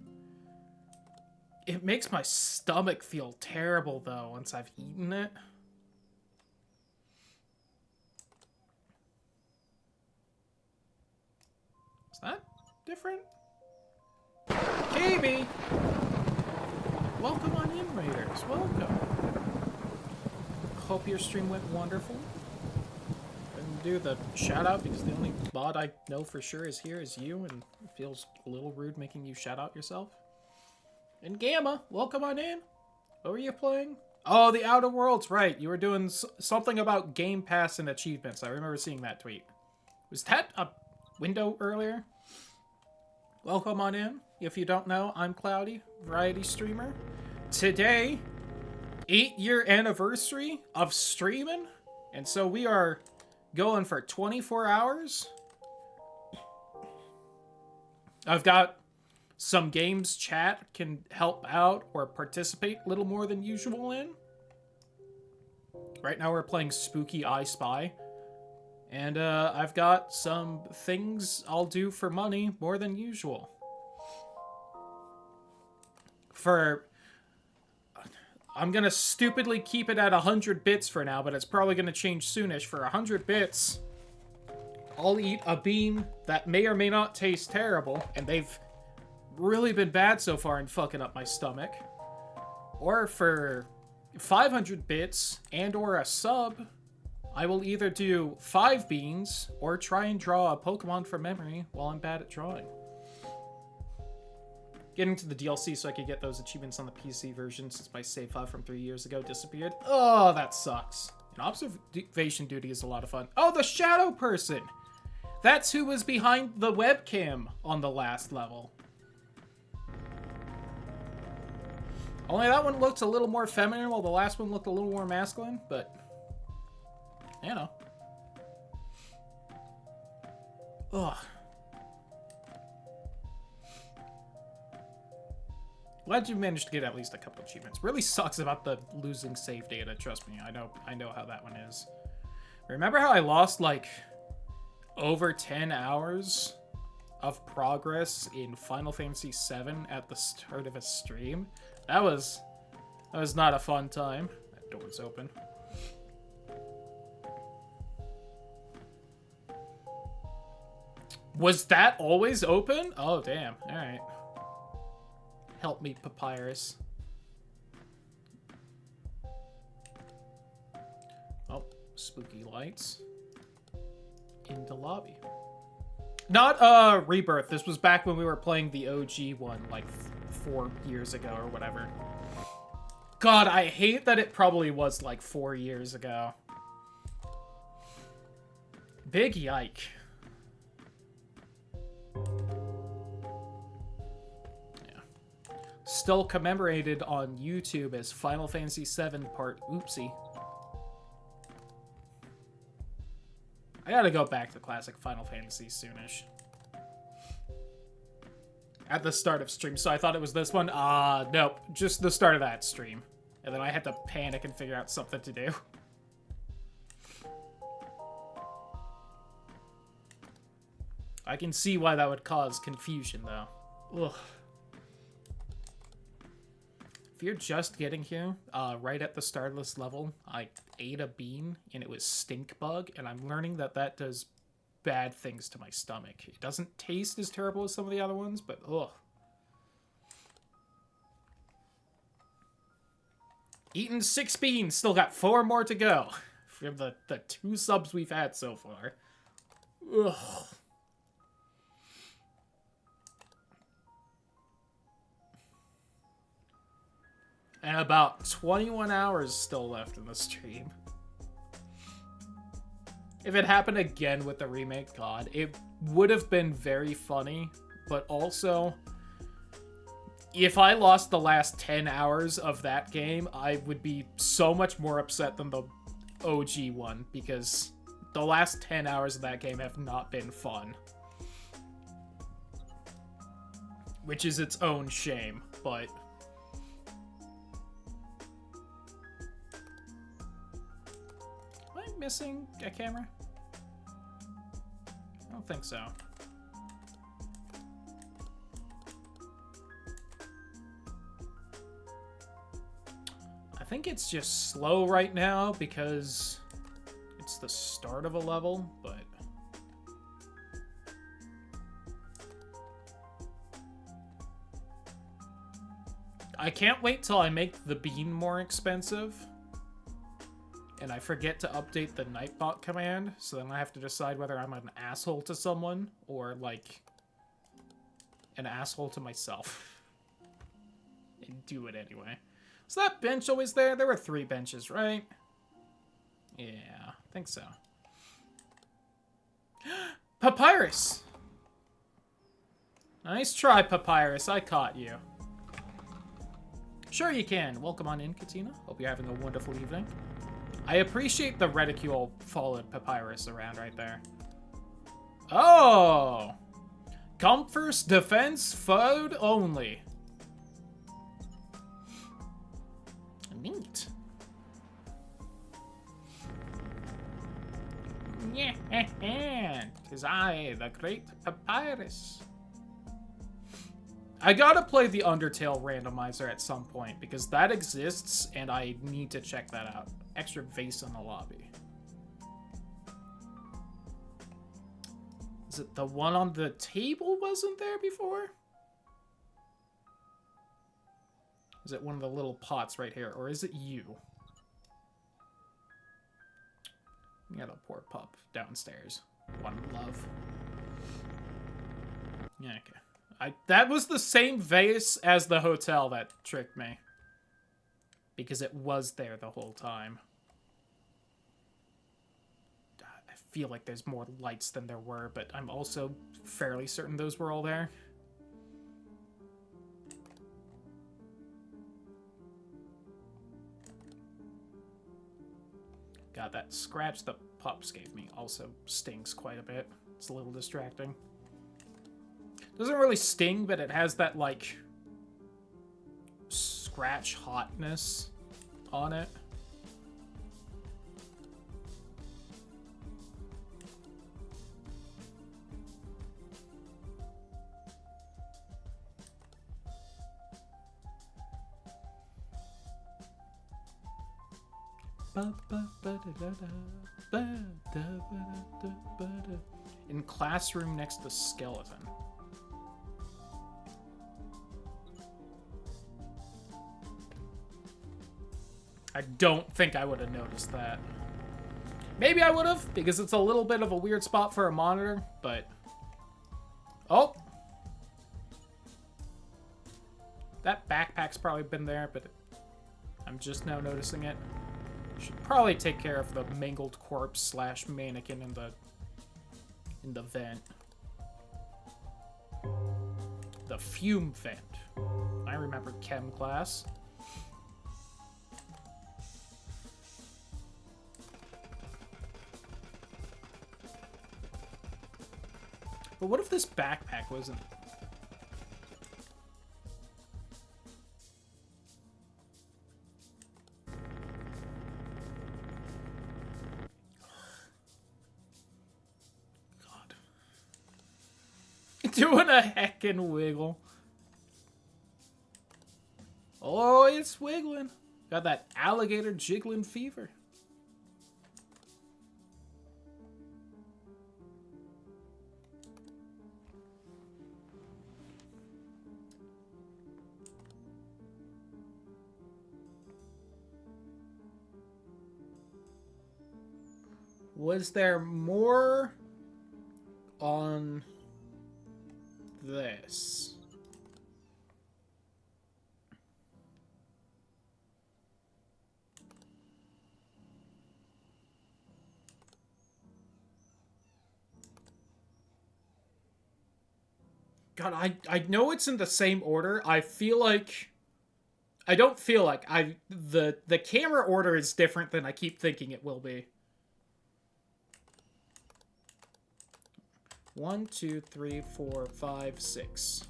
It makes my stomach feel terrible, though, once I've eaten it. Is that different? KB! Welcome on in, Raiders. Welcome. Hope your stream went wonderful. Couldn't do the shout-out because the only bot I know for sure is here is you, and it feels a little rude making you shout-out yourself. And Gamma, welcome on in. What were you playing? Oh, the Outer Worlds, right. You were doing something about Game Pass and achievements. I remember seeing that tweet. Was that a window earlier? Welcome on in. If you don't know, I'm Cloudy, variety streamer. Today, 8-year anniversary of streaming. And so we are going for 24 hours. I've got some games chat can help out or participate a little more than usual in. Right now we're playing Spooky I Spy. And I've got some things I'll do for money more than usual. I'm gonna stupidly keep it at 100 bits for now, but it's probably gonna change soonish. For 100 bits, I'll eat a bean that may or may not taste terrible, and they've really been bad so far in fucking up my stomach. Or for 500 bits and or a sub, I will either do 5 beans or try and draw a Pokemon from memory while I'm bad at drawing. Getting to the DLC so I could get those achievements on the PC version since my save file from 3 years ago disappeared. Oh, that sucks. And observation duty is a lot of fun. Oh, the shadow person! That's who was behind the webcam on the last level. Only that one looked a little more feminine, while the last one looked a little more masculine, but you know. Ugh. Glad you managed to get at least a couple achievements. Really sucks about the losing save data, trust me. I know how that one is. Remember how I lost like over 10 hours of progress in Final Fantasy VII at the start of a stream? That was not a fun time. That door's open. Was that always open? Oh, damn. Alright. Help me, Papyrus. Oh, spooky lights. In the lobby. Not, Rebirth. This was back when we were playing the OG one, like 4 years ago or whatever. God, I hate that it probably was like 4 years ago. Big yike. Yeah. Still commemorated on YouTube as Final Fantasy VII Part Oopsie. I gotta go back to classic Final Fantasy soonish. At the start of stream, so I thought it was this one. Nope, just the start of that stream. And then I had to panic and figure out something to do. I can see why that would cause confusion, though. Ugh. If you're just getting here, right at the start of this level, I ate a bean, and it was stink bug, and I'm learning that that does bad things to my stomach. It doesn't taste as terrible as some of the other ones, but ugh. Eaten 6 beans, still got 4 more to go. From the 2 subs we've had so far. Ugh. And about 21 hours still left in the stream. If it happened again with the remake, God, it would have been very funny, but also, if I lost the last 10 hours of that game, I would be so much more upset than the OG one, because the last 10 hours of that game have not been fun. Which is its own shame, but... Am I missing a camera? I don't think so. I think it's just slow right now because it's the start of a level, but... I can't wait till I make the bean more expensive. And I forget to update the Nightbot command, so then I have to decide whether I'm an asshole to someone or, like, an asshole to myself. And do it anyway. Was that bench always there? There were 3 benches, right? Yeah, I think so. Papyrus! Nice try, Papyrus. I caught you. Sure you can. Welcome on in, Katina. Hope you're having a wonderful evening. I appreciate the reticule followed Papyrus around right there. Oh! Comfort's defense food only. Neat. Yeah, 'tis I, the great Papyrus. I gotta play the Undertale randomizer at some point, because that exists, and I need to check that out. Extra vase in the lobby. Is it the one on the table wasn't there before? Is it one of the little pots right here, or is it you? You got a poor pup downstairs. One love. Yeah, okay. That was the same vase as the hotel that tricked me. Because it was there the whole time. I feel like there's more lights than there were, but I'm also fairly certain those were all there. God, that scratch the pups gave me also stings quite a bit. It's a little distracting. Doesn't really sting, but it has that, like, scratch hotness on it. In classroom next to skeleton. I don't think I would have noticed that. Maybe I would have, because it's a little bit of a weird spot for a monitor, but... Oh! That backpack's probably been there, but I'm just now noticing it. Should probably take care of the mangled corpse slash mannequin in the vent. The fume vent. I remember chem class. But what if this backpack wasn't... God. Doing a heckin' wiggle. Oh, it's wiggling. Got that alligator jiggling fever. Was there more on this? God, I know it's in the same order. I feel like... I don't feel like the camera order is different than I keep thinking it will be. 1, 2, 3, 4, 5, 6.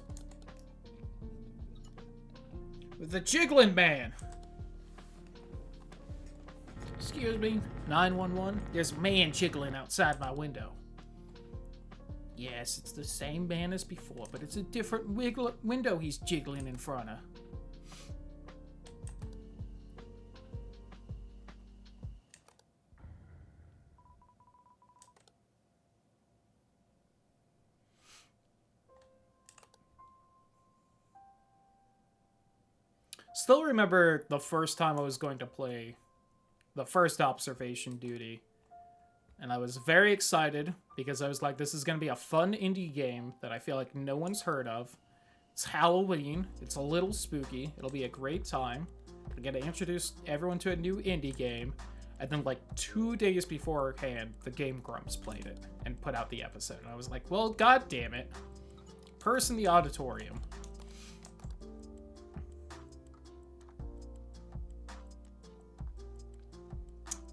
The Jiggling Man. Excuse me, 911. There's a man jiggling outside my window. Yes, it's the same man as before, but it's a different window he's jiggling in front of. Still remember the first time I was going to play the first Observation Duty. And I was very excited because I was like, this is going to be a fun indie game that I feel like no one's heard of. It's Halloween. It's a little spooky. It'll be a great time. I'm going to introduce everyone to a new indie game. And then like 2 days beforehand, the Game Grumps played it and put out the episode. And I was like, well, god damn it. Purse in the auditorium.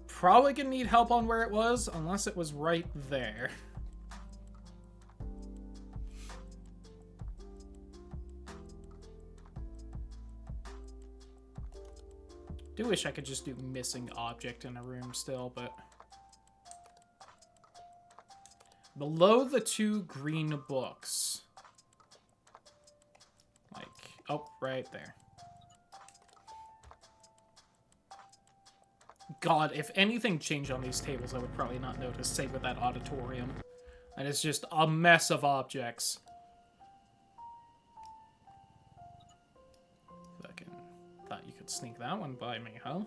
Probably gonna need help on where it was, unless it was right there. Do wish I could just do missing object in a room still, but... Below the 2 green books. Like, oh, right there. God, if anything changed on these tables, I would probably not notice, save with that auditorium. And it's just a mess of objects. Fucking thought you could sneak that one by me, huh?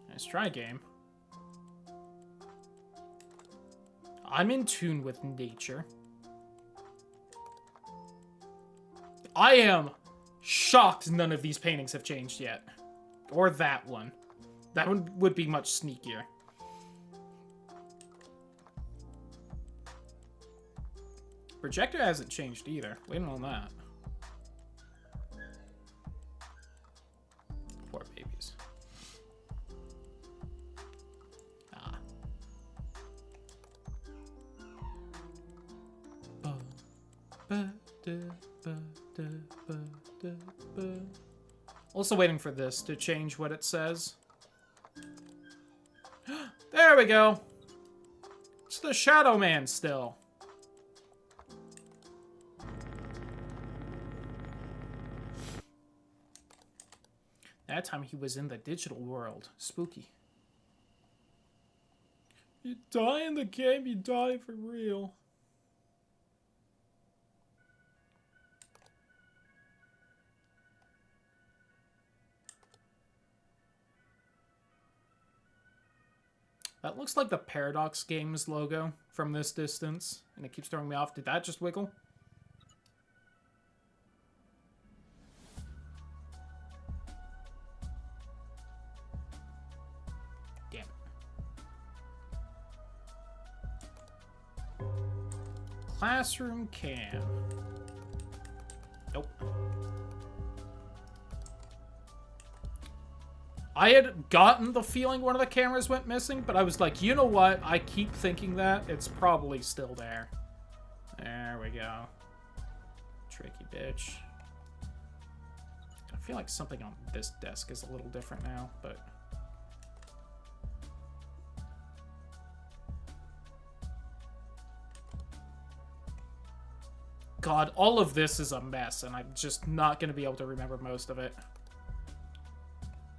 Nice try, game. I'm in tune with nature. I am shocked none of these paintings have changed yet. Or that one. That one would be much sneakier. Projector hasn't changed either. Waiting on that. Poor babies. Ah. Also waiting for this to change what it says. There we go. It's the Shadow Man still. That time he was in the digital world. Spooky. You die in the game, you die for real. That looks like the Paradox Games logo from this distance, and it keeps throwing me off. Did that just wiggle? Damn it. Classroom cam. Nope. I had gotten the feeling one of the cameras went missing, but I was like, you know what? I keep thinking that. It's probably still there. There we go. Tricky bitch. I feel like something on this desk is a little different now, but... God, all of this is a mess, and I'm just not going to be able to remember most of it.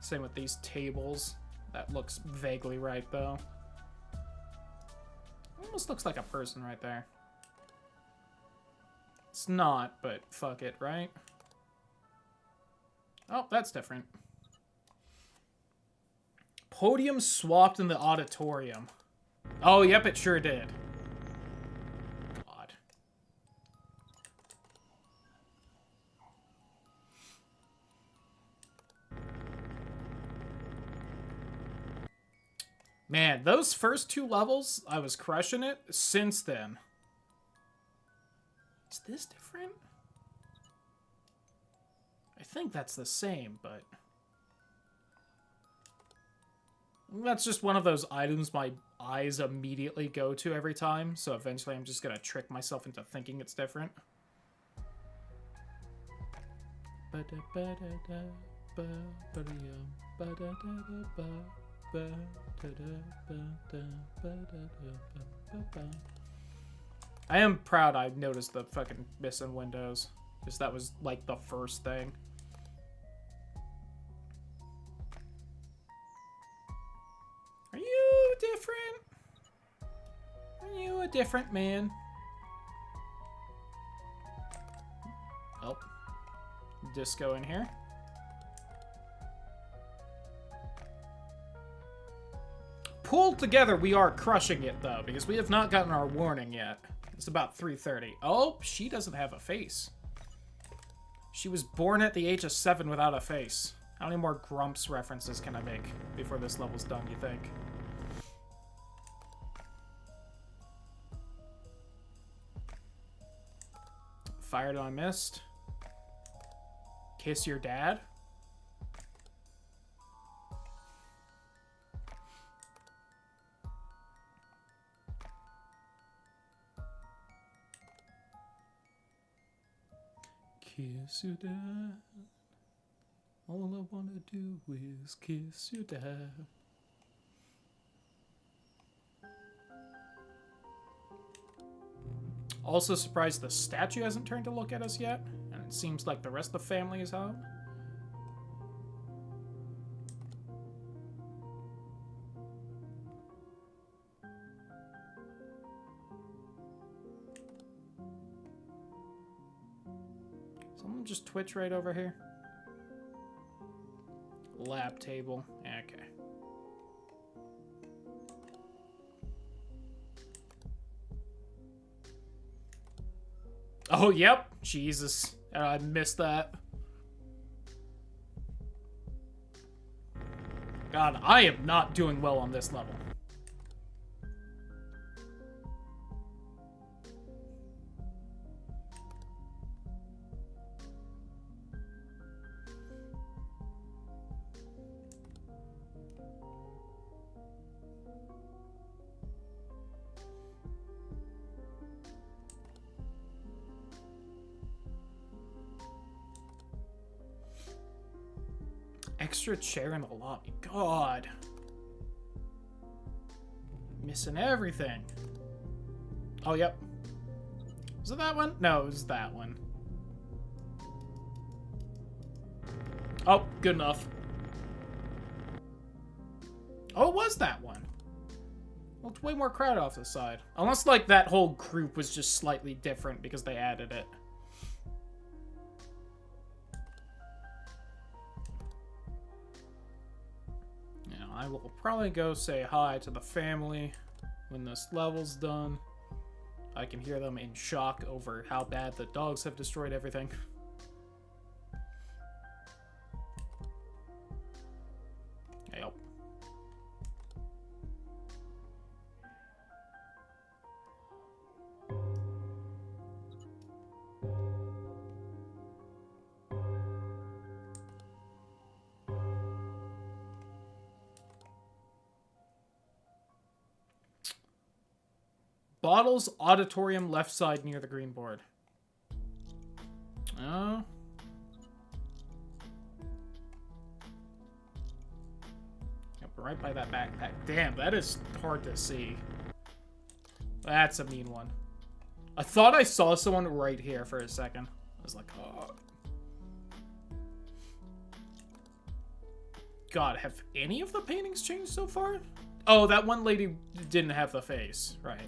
Same with these tables. That looks vaguely right, though. Almost looks like a person right there. It's not, but fuck it, right? Oh, that's different. Podium swapped in the auditorium. Oh, yep, it sure did. God. Man, those first 2 levels, I was crushing it. Since then. Is this different? I think that's the same, but... That's just one of those items my eyes immediately go to every time, so eventually I'm just gonna trick myself into thinking it's different. I am proud I noticed the fucking missing windows, because that was like the first thing. Are you different? Are you a different man? Oh. Disco in here. Pulled together, we are crushing it, though, because we have not gotten our warning yet. It's about 3:30. Oh, she doesn't have a face. She was born at the age of 7 without a face. How many more Grumps references can I make before this level's done, you think? Fired on missed. Kiss your dad. Kiss your dad. All I wanna do is kiss your dad. Also surprised the statue hasn't turned to look at us yet, and it seems like the rest of the family is home. Someone just Twitch right over here. Lab table. Okay. Oh, yep. Jesus. I missed that. God, I am not doing well on this level. Extra chair in the lobby. God. Missing everything. Oh, yep. Was it that one? No, it was that one. Oh, good enough. Oh, it was that one. Well, it's way more crowded off the side. Unless, like, that whole group was just slightly different because they added it. I will probably go say hi to the family when this level's done. I can hear them in shock over how bad the dogs have destroyed everything. Yep. Bottles, auditorium, left side near the green board. Oh. Yep, right by that backpack. Damn, that is hard to see. That's a mean one. I thought I saw someone right here for a second. I was like, oh. God, have any of the paintings changed so far? Oh, that one lady didn't have the face. Right.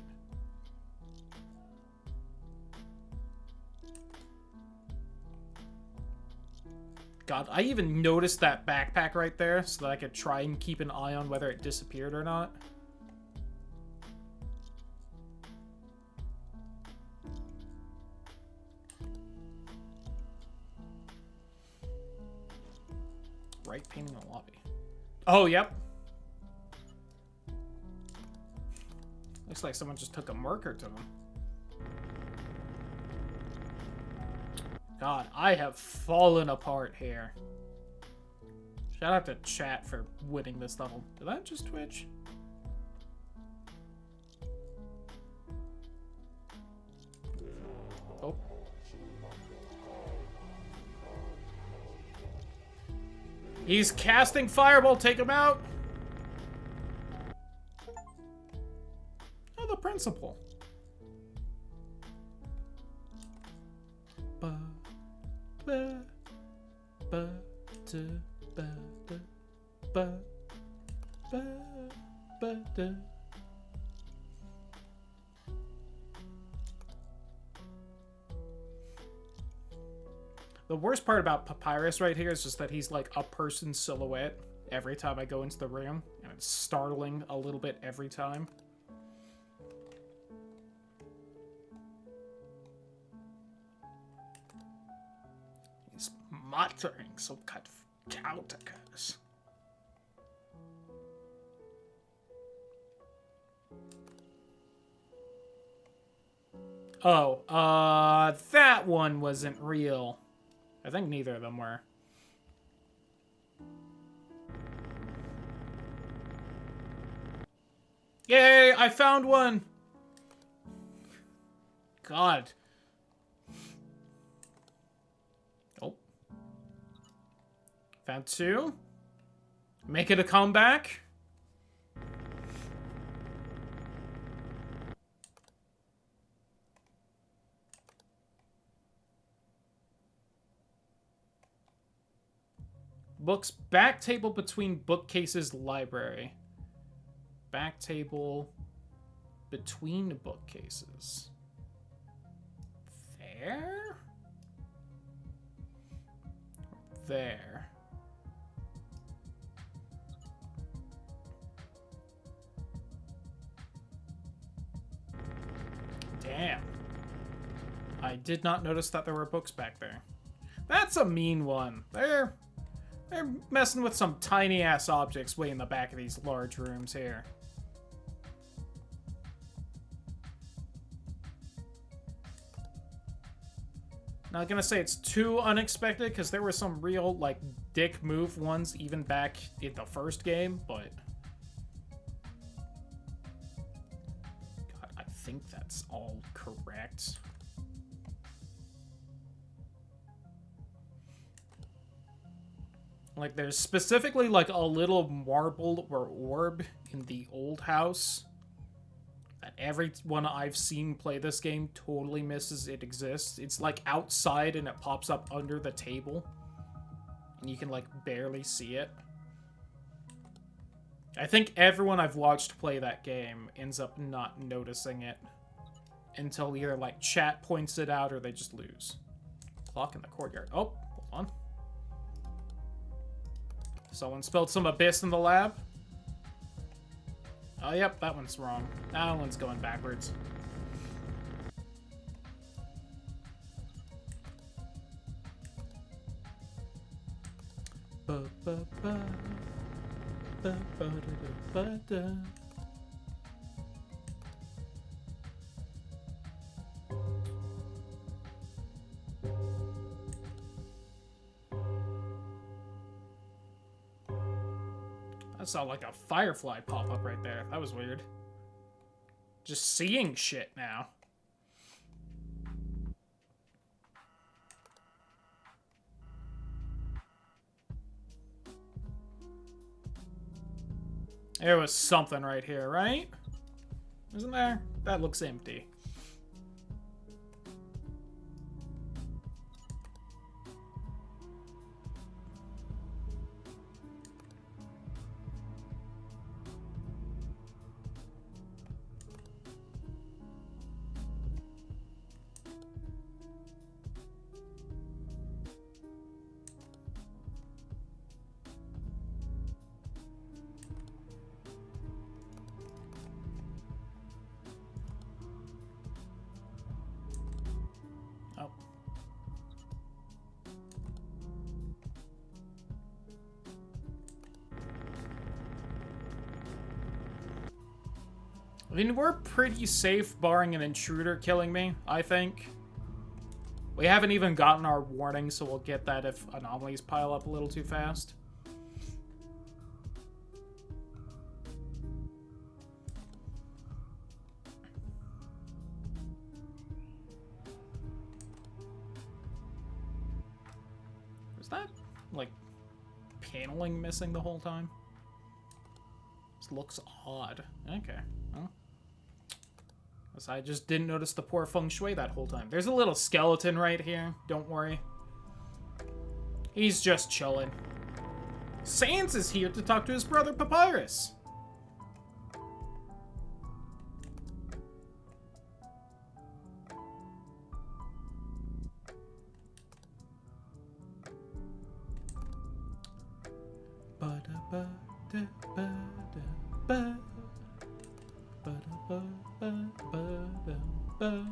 God, I even noticed that backpack right there so that I could try and keep an eye on whether it disappeared or not. Right painting the lobby. Oh, yep. Looks like someone just took a marker to them. God, I have fallen apart here. Shout out to chat for winning this level. Did that just twitch? Oh. He's casting Fireball. Take him out. Oh, the principal. Ba, ba, ba, da, ba, da, ba, ba, ba, da. The worst part about Papyrus right here is just that he's like a person's silhouette every time I go into the room, and it's startling a little bit every time. He's muttering some kind of counter curse. Oh, that one wasn't real. I think neither of them were. Yay, I found one! God. Oh. Found two. Make it a comeback. Books, back table between bookcases, library. Back table between bookcases. There? There. Damn. I did not notice that there were books back there. That's a mean one. They're messing with some tiny-ass objects way in the back of these large rooms here. Not gonna say it's too unexpected, because there were some real, like, dick move ones even back in the first game, but... God, I think that's all correct. Like, there's specifically, like, a little marble or orb in the old house that everyone I've seen play this game totally misses it exists. It's, like, outside and it pops up under the table. And you can, like, barely see it. I think everyone I've watched play that game ends up not noticing it until either, like, chat points it out or they just lose. Clock in the courtyard. Oh, hold on. Someone spilled some abyss in the lab. Oh, yep, that one's wrong. That one's going backwards. Ba, ba, ba. Ba, ba, da, da, ba, da. I saw like a firefly pop up right there. That was weird. Just seeing shit now. There was something right here, right? Isn't there? That looks empty. I mean, we're pretty safe barring an intruder killing me, I think. We haven't even gotten our warning, so we'll get that if anomalies pile up a little too fast. Is that, like, paneling missing the whole time? This looks odd. Okay, well. Guess I just didn't notice the poor feng shui that whole time. There's a little skeleton right here. Don't worry. He's just chilling. Sans is here to talk to his brother Papyrus. Ba-da-ba-da-ba-da-ba. Ba-da-ba-ba-ba-da-ba.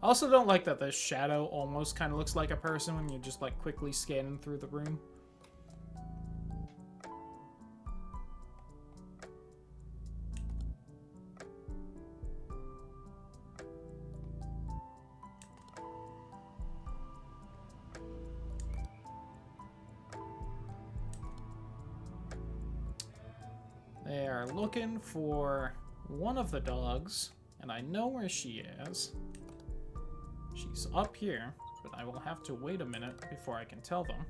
I also don't like that the shadow almost kind of looks like a person when you're just like quickly scanning through the room. They are looking for one of the dogs, and I know where she is. She's up here, but I will have to wait a minute before I can tell them.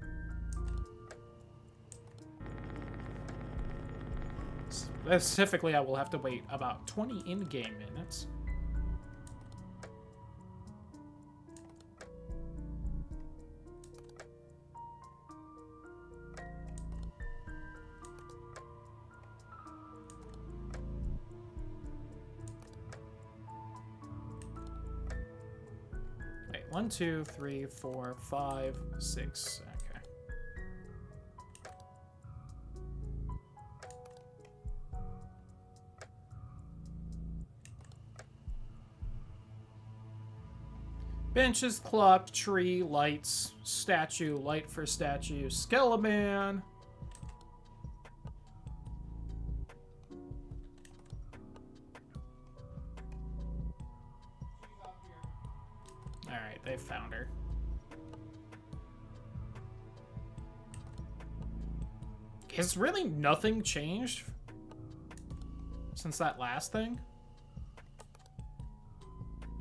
Specifically, I will have to wait about 20 in-game minutes. Wait, 1, 2, 3, 4, 5, 6. Okay. Benches, clock, tree, lights, statue, light for statue, Skeleman. Alright, they found her. Has really nothing changed since that last thing?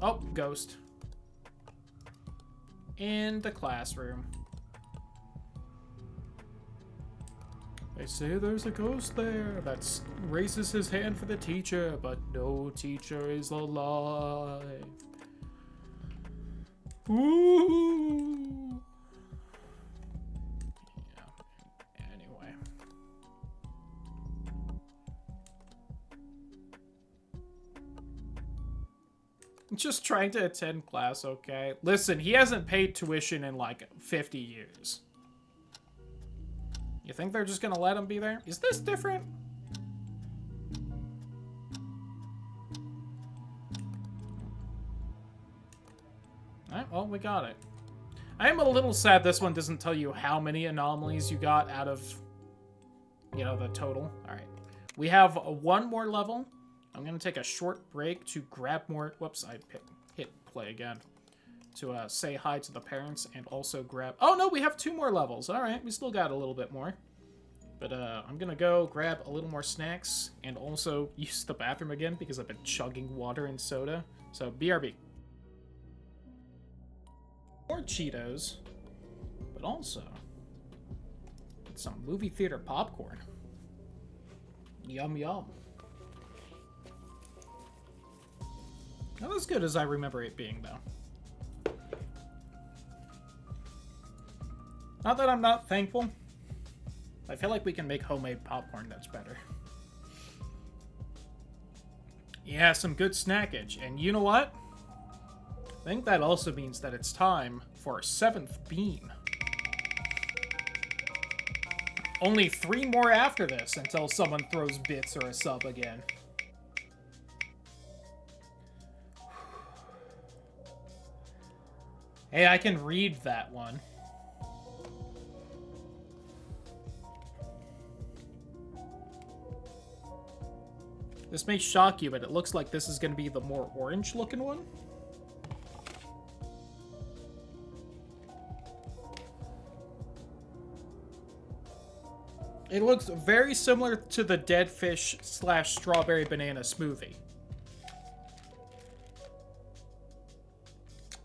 Oh, ghost. In the classroom. They say there's a ghost there that raises his hand for the teacher, but no teacher is alive. Ooh. Yeah. Anyway. Just trying to attend class, okay? Listen, he hasn't paid tuition in like 50 years. You think they're just gonna let him be there? Is this different? Alright, well, we got it. I am a little sad this one doesn't tell you how many anomalies you got out of, you know, the total. Alright. We have one more level. I'm going to take a short break to grab more... Whoops, I hit play again. To say hi to the parents and also grab... Oh, no, we have 2 more levels. All right, we still got a little bit more. But I'm going to go grab a little more snacks and also use the bathroom again because I've been chugging water and soda. So, BRB. More Cheetos, but also some movie theater popcorn. Yum, yum. Not as good as I remember it being, though. Not that I'm not thankful. I feel like we can make homemade popcorn that's better. Yeah, some good snackage. And you know what? I think that also means that it's time for our 7th bean. Only 3 more after this until someone throws bits or a sub again. Hey, I can read that one. This may shock you, but it looks like this is going to be the more orange-looking one. It looks very similar to the Dead Fish / Strawberry Banana smoothie.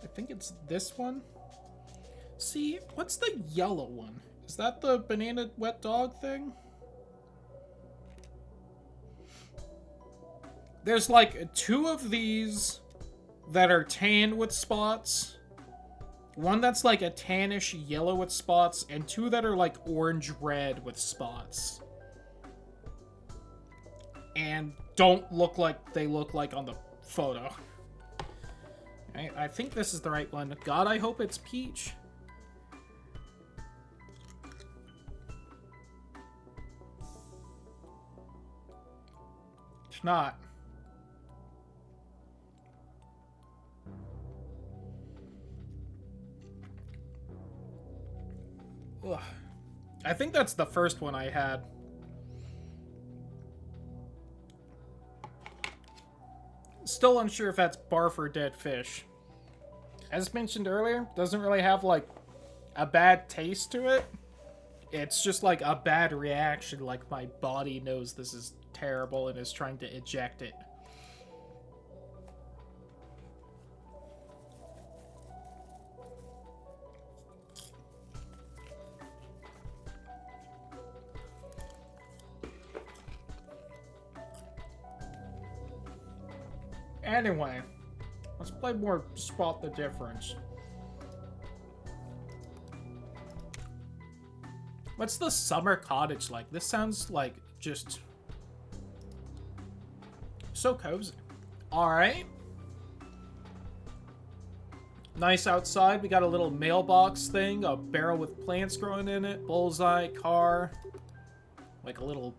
I think it's this one. See, what's the yellow one? Is that the banana wet dog thing? There's like 2 of these that are tan with spots. One that's like a tannish yellow with spots, and 2 that are like orange-red with spots. And don't look like they look like on the photo. I think this is the right one. God, I hope it's peach. It's not. Ugh. I think that's the first one I had. Still unsure if that's barf or dead fish. As mentioned earlier, doesn't really have like a bad taste to it. It's just like a bad reaction, like my body knows this is terrible and is trying to eject it. Anyway, let's play more Spot the Difference. What's the summer cottage like? This sounds like just so cozy. Alright. Nice outside. We got a little mailbox thing, a barrel with plants growing in it, bullseye, car, like a little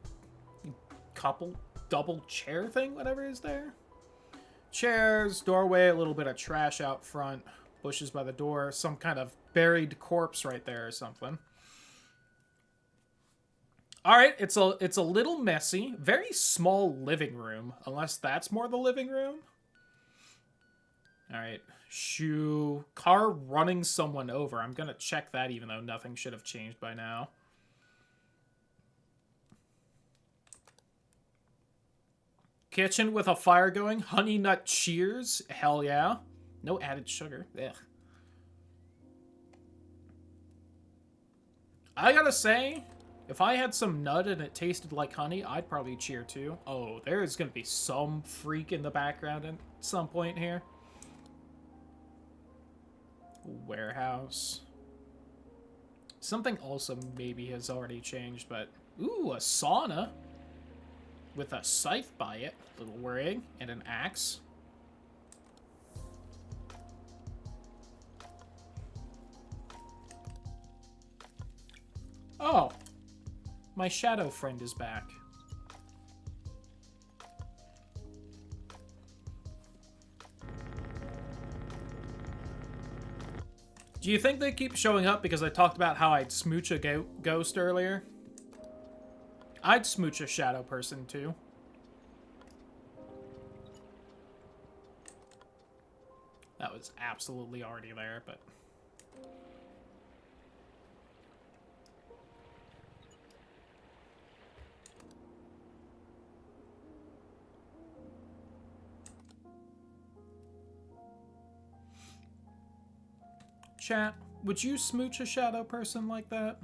double chair thing, whatever is there. Chairs, doorway, a little bit of trash out front, bushes by the door, some kind of buried corpse right there or something. All right, it's a little messy. Very small living room, unless that's more the living room. All right, shoe, car running someone over. I'm gonna check that, even though nothing should have changed by now. Kitchen with a fire going. Honey nut cheers. Hell yeah. No added sugar. Ugh. I gotta say, if I had some nut and it tasted like honey, I'd probably cheer too. Oh, there is gonna be some freak in the background at some point here. Warehouse. Something also maybe has already changed, but... Ooh, a sauna. With a scythe by it. A little worrying. And an axe. Oh. My shadow friend is back. Do you think they keep showing up because I talked about how I'd smooch a ghost earlier? I'd smooch a shadow person too. That was absolutely already there, but... Chat, would you smooch a shadow person like that?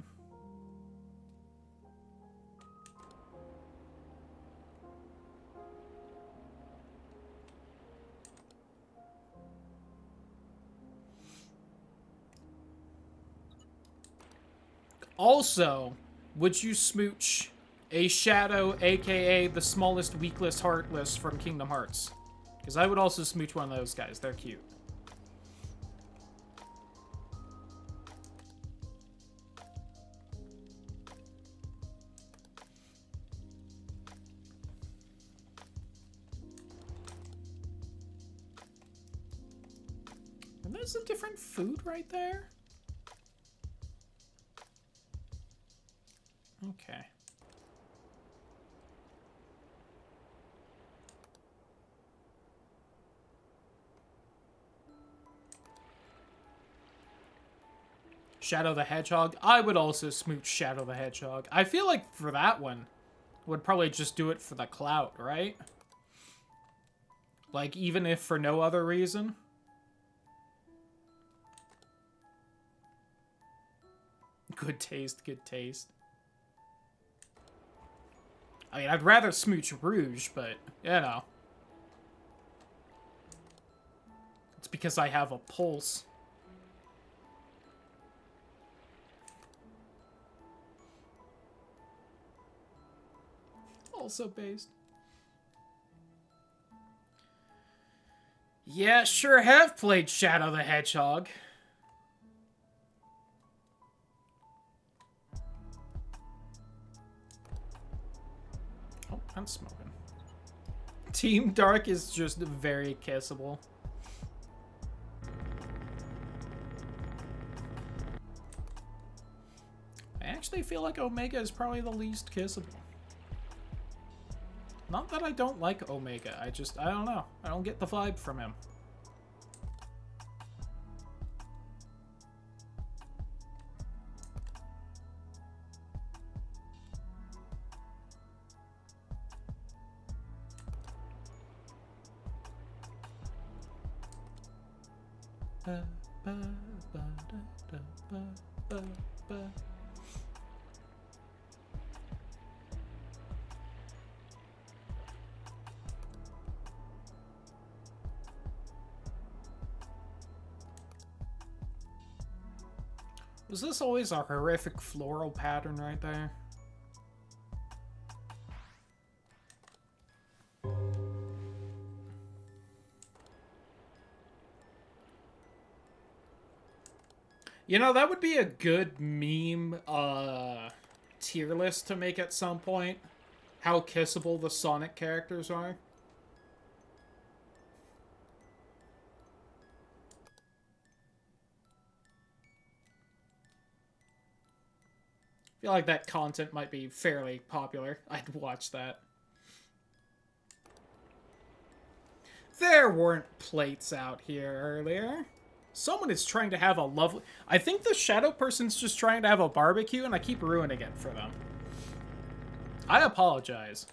Also, would you smooch a shadow, aka the smallest, weakless, heartless from Kingdom Hearts? Because I would also smooch one of those guys. They're cute. And there's a different food right there. Okay. Shadow the Hedgehog. I would also smooch Shadow the Hedgehog. I feel like for that one, would probably just do it for the clout, right? Like, even if for no other reason. Good taste, good taste. I mean, I'd rather smooch Rouge, but, you know. It's because I have a pulse. Also based. Yeah, sure have played Shadow the Hedgehog. Oh, I'm smoking. Team Dark is just very kissable. I actually feel like Omega is probably the least kissable. Not that I don't like Omega, I don't know. I don't get the vibe from him. Was this always a horrific floral pattern right there? You know, that would be a good meme tier list to make at some point. How kissable the Sonic characters are. I feel like that content might be fairly popular. I'd watch that. There weren't plates out here earlier. Someone is trying to have a lovely... I think the shadow person's just trying to have a barbecue, and I keep ruining it for them. I apologize.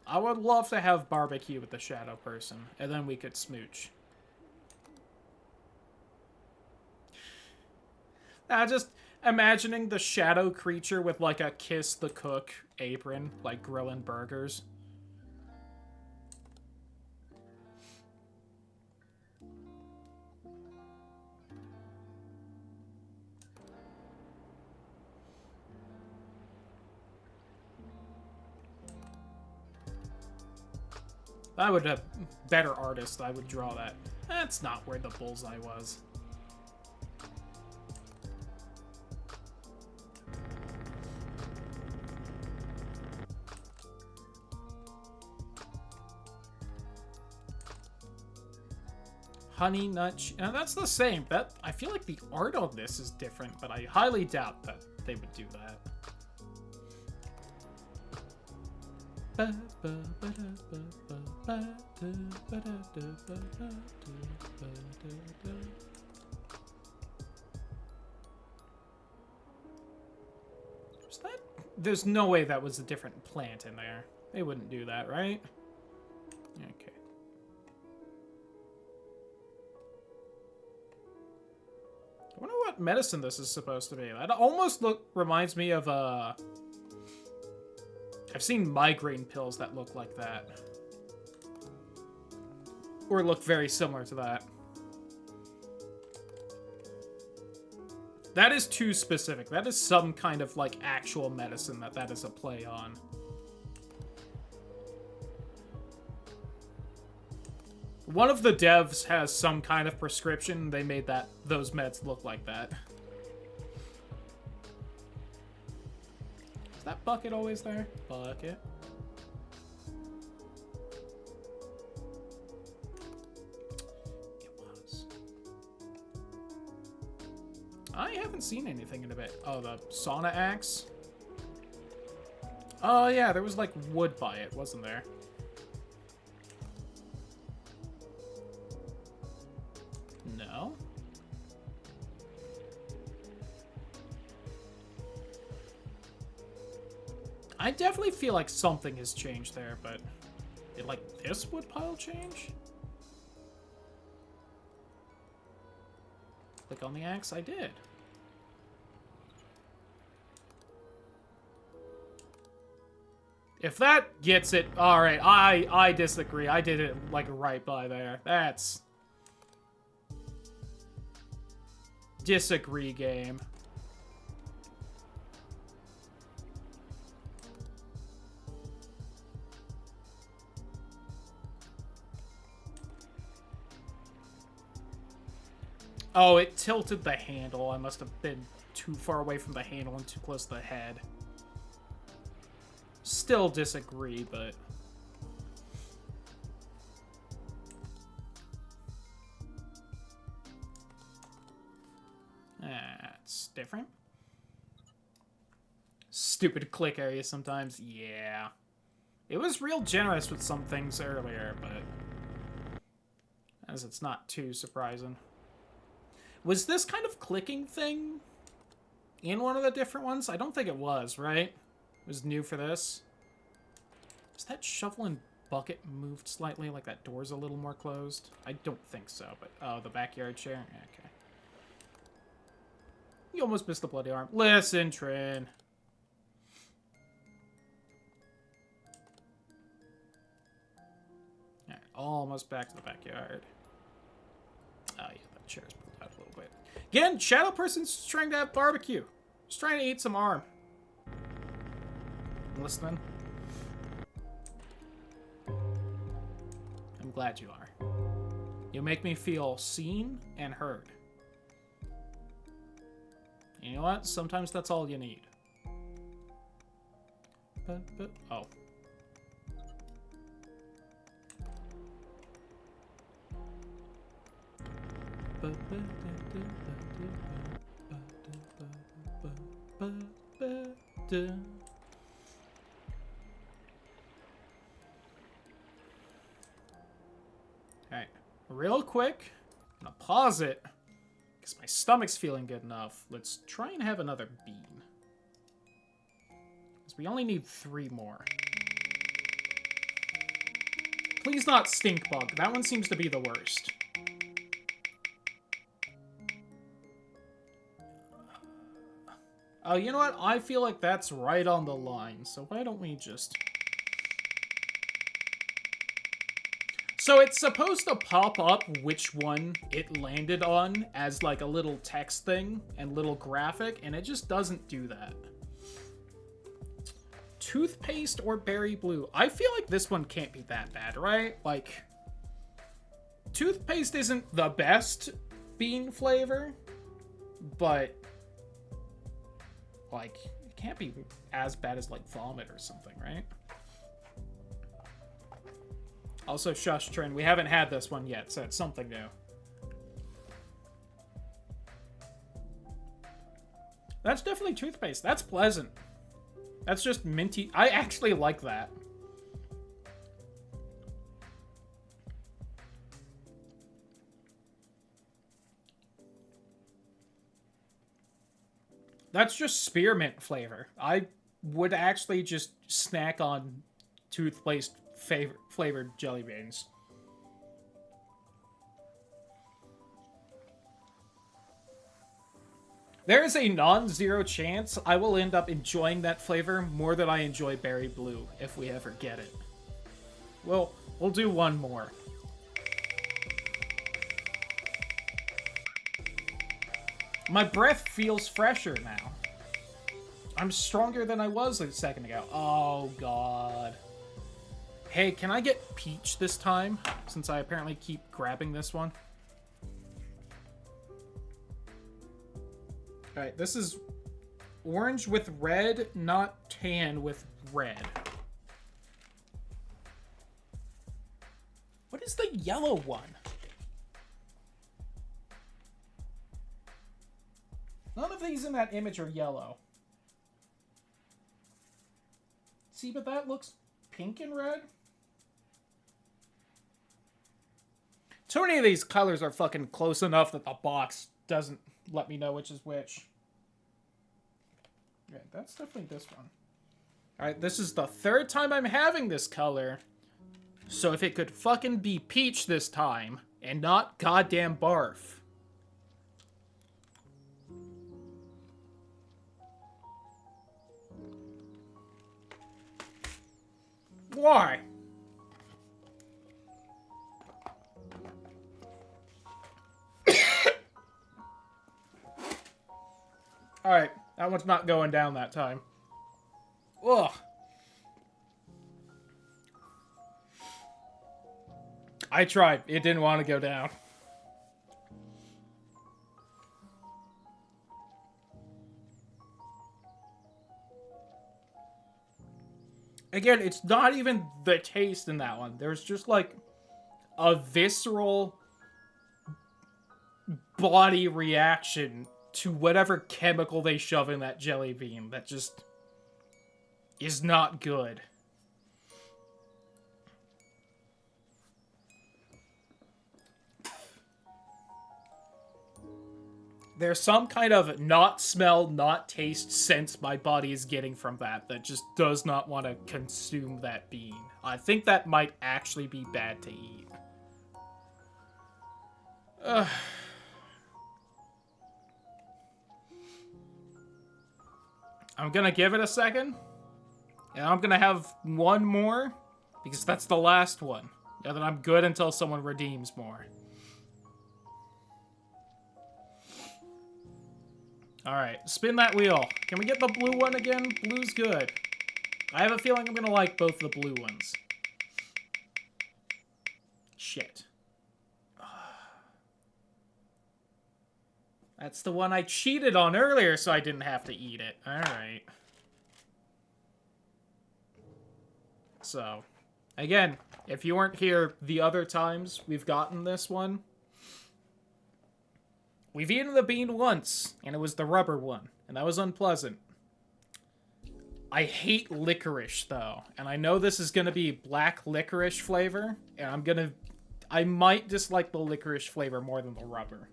I would love to have barbecue with the shadow person, and then we could smooch. Just imagining the shadow creature with, like, a Kiss the Cook apron, like grilling burgers. I would have better artist. I would draw that. That's not where the bullseye was. Honey Nut. Now that's the same. I feel like the art on this is different, but I highly doubt that they would do that. Was that? There's no way that was a different plant in there. They wouldn't do that, right? Okay. I wonder what medicine this is supposed to be. That almost reminds me of I've seen migraine pills that look like that. Or look very similar to that. That is too specific. That is some kind of, like, actual medicine that is a play on. One of the devs has some kind of prescription. They made those meds look like that. Is that bucket always there? Bucket. It was. I haven't seen anything in a bit. Oh, the sauna axe. Oh, yeah, there was, like, wood by it, wasn't there? No? I definitely feel like something has changed there, but did, like, this wood pile change? Click on the axe, I did. If that gets it, alright, I disagree. I did it, like, right by there. That's... disagree game. Oh, it tilted the handle. I must have been too far away from the handle and too close to the head. Still disagree, but... That's different. Stupid click area sometimes. Yeah. It was real generous with some things earlier, but... as it's not too surprising. Was this kind of clicking thing in one of the different ones? I don't think it was, right? It was new for this. Is that shovel and bucket moved slightly? Like that door's a little more closed? I don't think so, but... oh, the backyard chair? Okay. You almost missed the bloody arm. Listen, Trin. Alright, almost back to the backyard. Oh, yeah, that chair's pulled out a little bit. Again, Shadow Person's trying to have barbecue. Just trying to eat some arm. Listening? I'm glad you are. You make me feel seen and heard. You know what? Sometimes that's all you need. Oh. Alright, real quick, I'm gonna pause it, because my stomach's feeling good enough. Let's try and have another bean. Because we only need 3 more. Please not stink bug. That one seems to be the worst. Oh, you know what? I feel like that's right on the line, so why don't we just... So it's supposed to pop up which one it landed on as like a little text thing and little graphic, and it just doesn't do that. Toothpaste or berry blue? I feel like this one can't be that bad, right? Like, toothpaste isn't the best bean flavor, but, like, it can't be as bad as, like, vomit or something, right? Also, shush, Trin, we haven't had this one yet, so it's something new. That's definitely toothpaste. That's pleasant. That's just minty. I actually like that. That's just spearmint flavor. I would actually just snack on toothpaste flavored jelly beans. There is a non-zero chance I will end up enjoying that flavor more than I enjoy berry blue if we ever get it. Well, we'll do one more. My breath feels fresher now. I'm stronger than I was a second ago. Oh, God. Hey, can I get peach this time? Since I apparently keep grabbing this one. Alright, this is orange with red, not tan with red. What is the yellow one? these in that image are yellow. See, but that looks pink and red. Too many of these colors are fucking close enough that the box doesn't let me know which is which. Yeah, that's definitely this one. Alright, this is the third time I'm having this color. So if it could fucking be peach this time, and not goddamn barf. Why? Alright, that one's not going down that time. Ugh. I tried. It didn't want to go down. Again, it's not even the taste in that one. There's just like a visceral body reaction to whatever chemical they shove in that jelly bean that just is not good. There's some kind of not smell, not taste sense my body is getting from that just does not want to consume that bean. I think that might actually be bad to eat. I'm gonna give it a second. And I'm gonna have one more, because that's the last one. And then I'm good until someone redeems more. Alright, spin that wheel. Can we get the blue one again? Blue's good. I have a feeling I'm gonna like both the blue ones. Shit. That's the one I cheated on earlier so I didn't have to eat it. Alright. So, again, if you weren't here the other times we've gotten this one, we've eaten the bean once, and it was the rubber one, and that was unpleasant. I hate licorice, though, and I know this is gonna be black licorice flavor, and I might dislike the licorice flavor more than the rubber.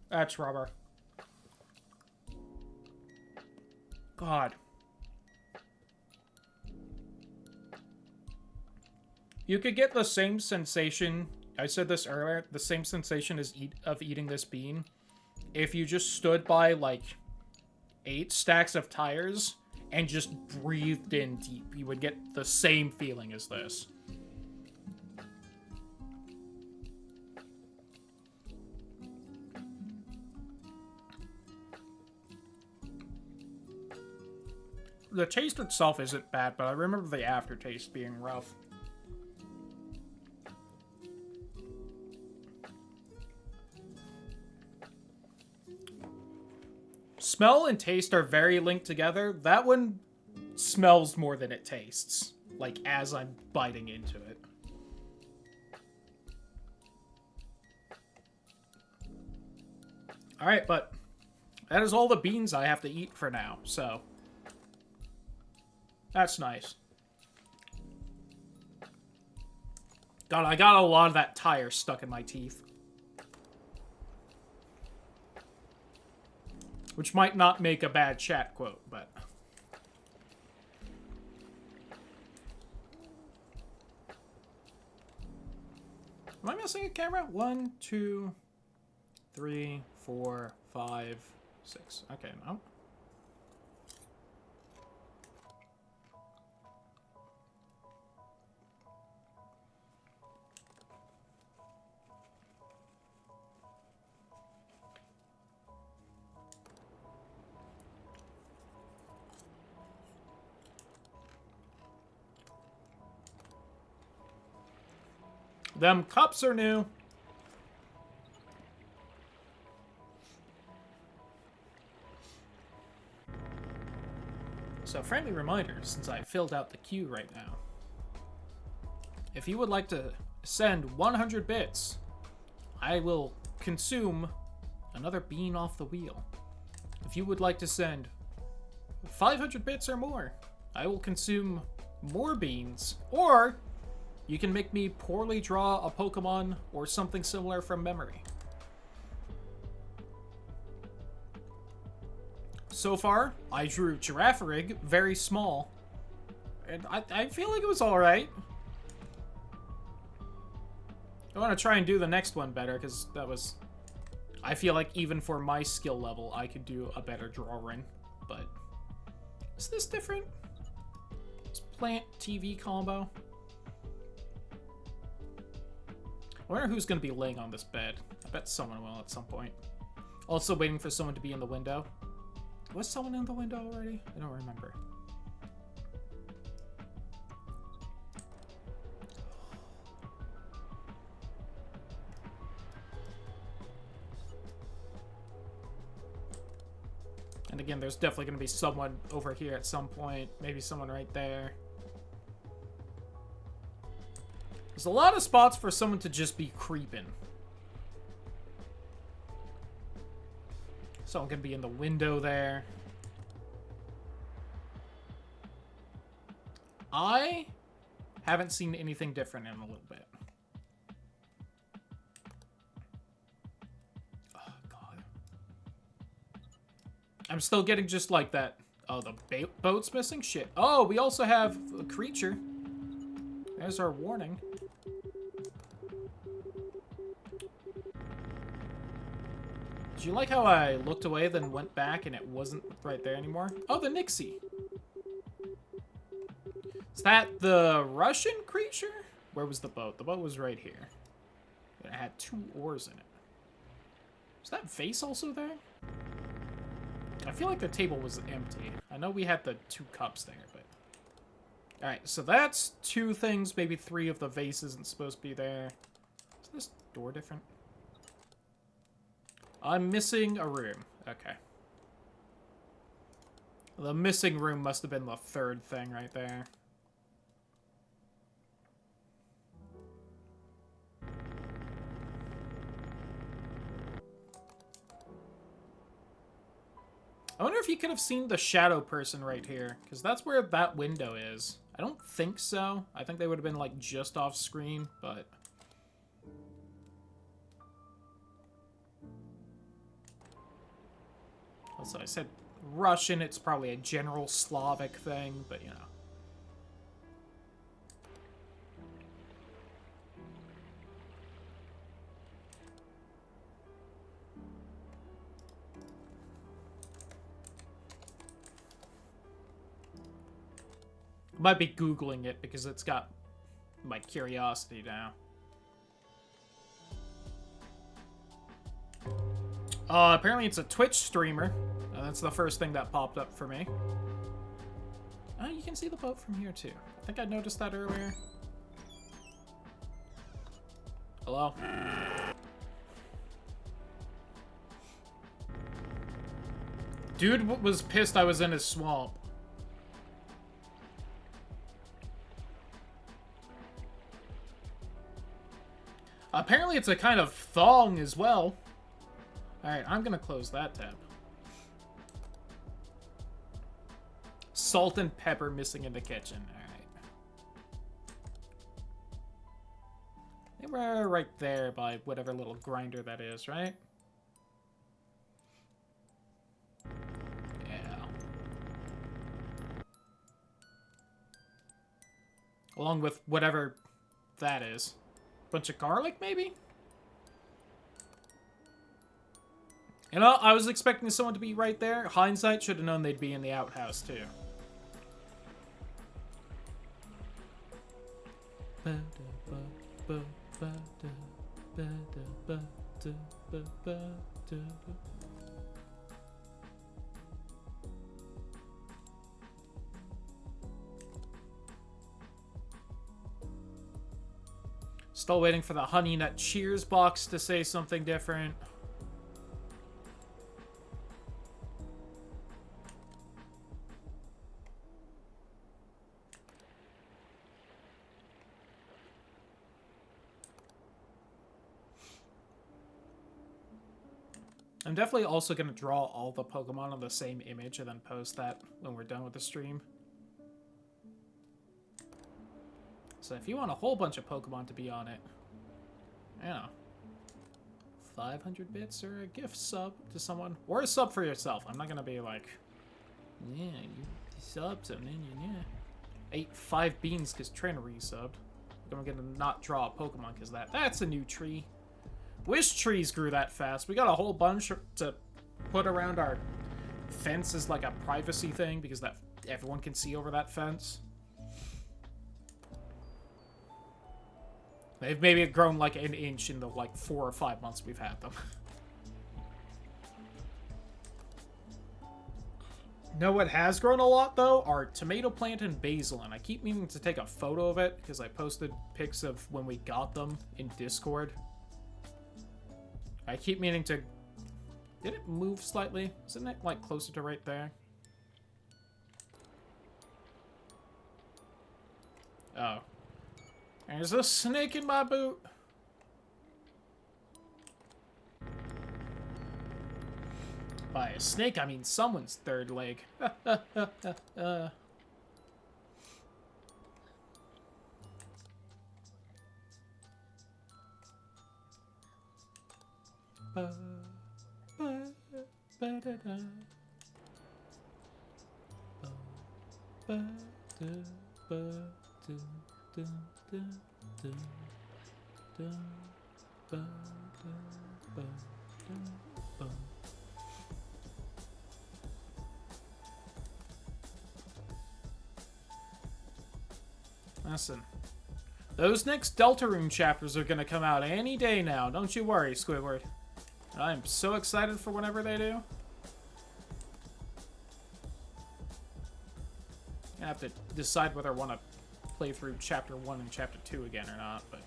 That's rubber. God. You could get the same sensation, I said this earlier, the same sensation of eating this bean if you just stood by, like, 8 stacks of tires and just breathed in deep. You would get the same feeling as this. The taste itself isn't bad, but I remember the aftertaste being rough. Smell and taste are very linked together. That one smells more than it tastes, like, as I'm biting into it. Alright, but that is all the beans I have to eat for now, so that's nice. God, I got a lot of that tire stuck in my teeth. Which might not make a bad chat quote, but... Am I missing a camera? 1, 2, 3, 4, 5, 6. Okay, no. Them cups are new. So, friendly reminder, since I filled out the queue right now. If you would like to send 100 bits I will consume another bean off the wheel. If you would like to send 500 bits or more, I will consume more beans. Or you can make me poorly draw a Pokemon or something similar from memory. So far, I drew Girafarig, very small. And I feel like it was alright. I want to try and do the next one better, because that was... I feel like even for my skill level, I could do a better drawing. But... is this different? This plant TV combo? I wonder who's going to be laying on this bed. I bet someone will at some point. Also waiting for someone to be in the window. Was someone in the window already? I don't remember. And again, there's definitely going to be someone over here at some point. Maybe someone right there. There's a lot of spots for someone to just be creeping. Someone can be in the window there. I haven't seen anything different in a little bit. Oh, God. I'm still getting just like that. Oh, the boat's missing? Shit. Oh, we also have a creature. There's our warning. Did you like how I looked away, then went back, and it wasn't right there anymore? Oh, the Nixie. Is that the Russian creature? Where was the boat? The boat was right here. It had 2 oars in it. Is that vase also there? I feel like the table was empty. I know we had the 2 cups there, but... Alright, so that's 2 things, maybe 3 of the vase isn't supposed to be there. Is this door different? I'm missing a room. Okay. The missing room must have been the 3rd thing right there. I wonder if you could have seen the shadow person right here, because that's where that window is. I don't think so. I think they would have been, like, just off screen, but... Also, I said Russian, it's probably a general Slavic thing, but, you know. Might be Googling it because it's got my curiosity now. Apparently it's a Twitch streamer. That's the first thing that popped up for me. Oh, you can see the boat from here too. I think I noticed that earlier. Hello? Dude was pissed I was in his swamp. Apparently it's a kind of thong as well. Alright, I'm gonna close that tab. Salt and pepper missing in the kitchen. Alright. They were right there by whatever little grinder that is, right? Yeah. Along with whatever that is. Bunch of garlic, maybe? You know, I was expecting someone to be right there. Hindsight, should have known they'd be in the outhouse, too. Still waiting for the Honey Nut Cheers box to say something different. I'm definitely also going to draw all the Pokemon on the same image and then post that when we're done with the stream. So if you want a whole bunch of Pokemon to be on it, yeah, 500 bits or a gift sub to someone. Or a sub for yourself. I'm not going to be like, yeah, you subs and then yeah. Ate 5 beans because Trainer resubbed. I'm going to not draw a Pokemon because that's a new tree. Wish trees grew that fast. We got a whole bunch to put around our fence as like a privacy thing because that everyone can see over that fence. They've maybe grown like an inch in the like 4 or 5 months we've had them. Know what has grown a lot though are tomato plant and basil, and I keep meaning to take a photo of it because I posted pics of when we got them in Discord. I keep meaning to... Did it move slightly? Isn't it, like, closer to right there? Oh. There's a snake in my boot! By a snake, I mean someone's third leg. Listen, those next Deltarune chapters are gonna come out any day now. Don't you worry, Squidward. I'm so excited for whenever they do. I have to decide whether I want to play through Chapter 1 and Chapter 2 again or not, but...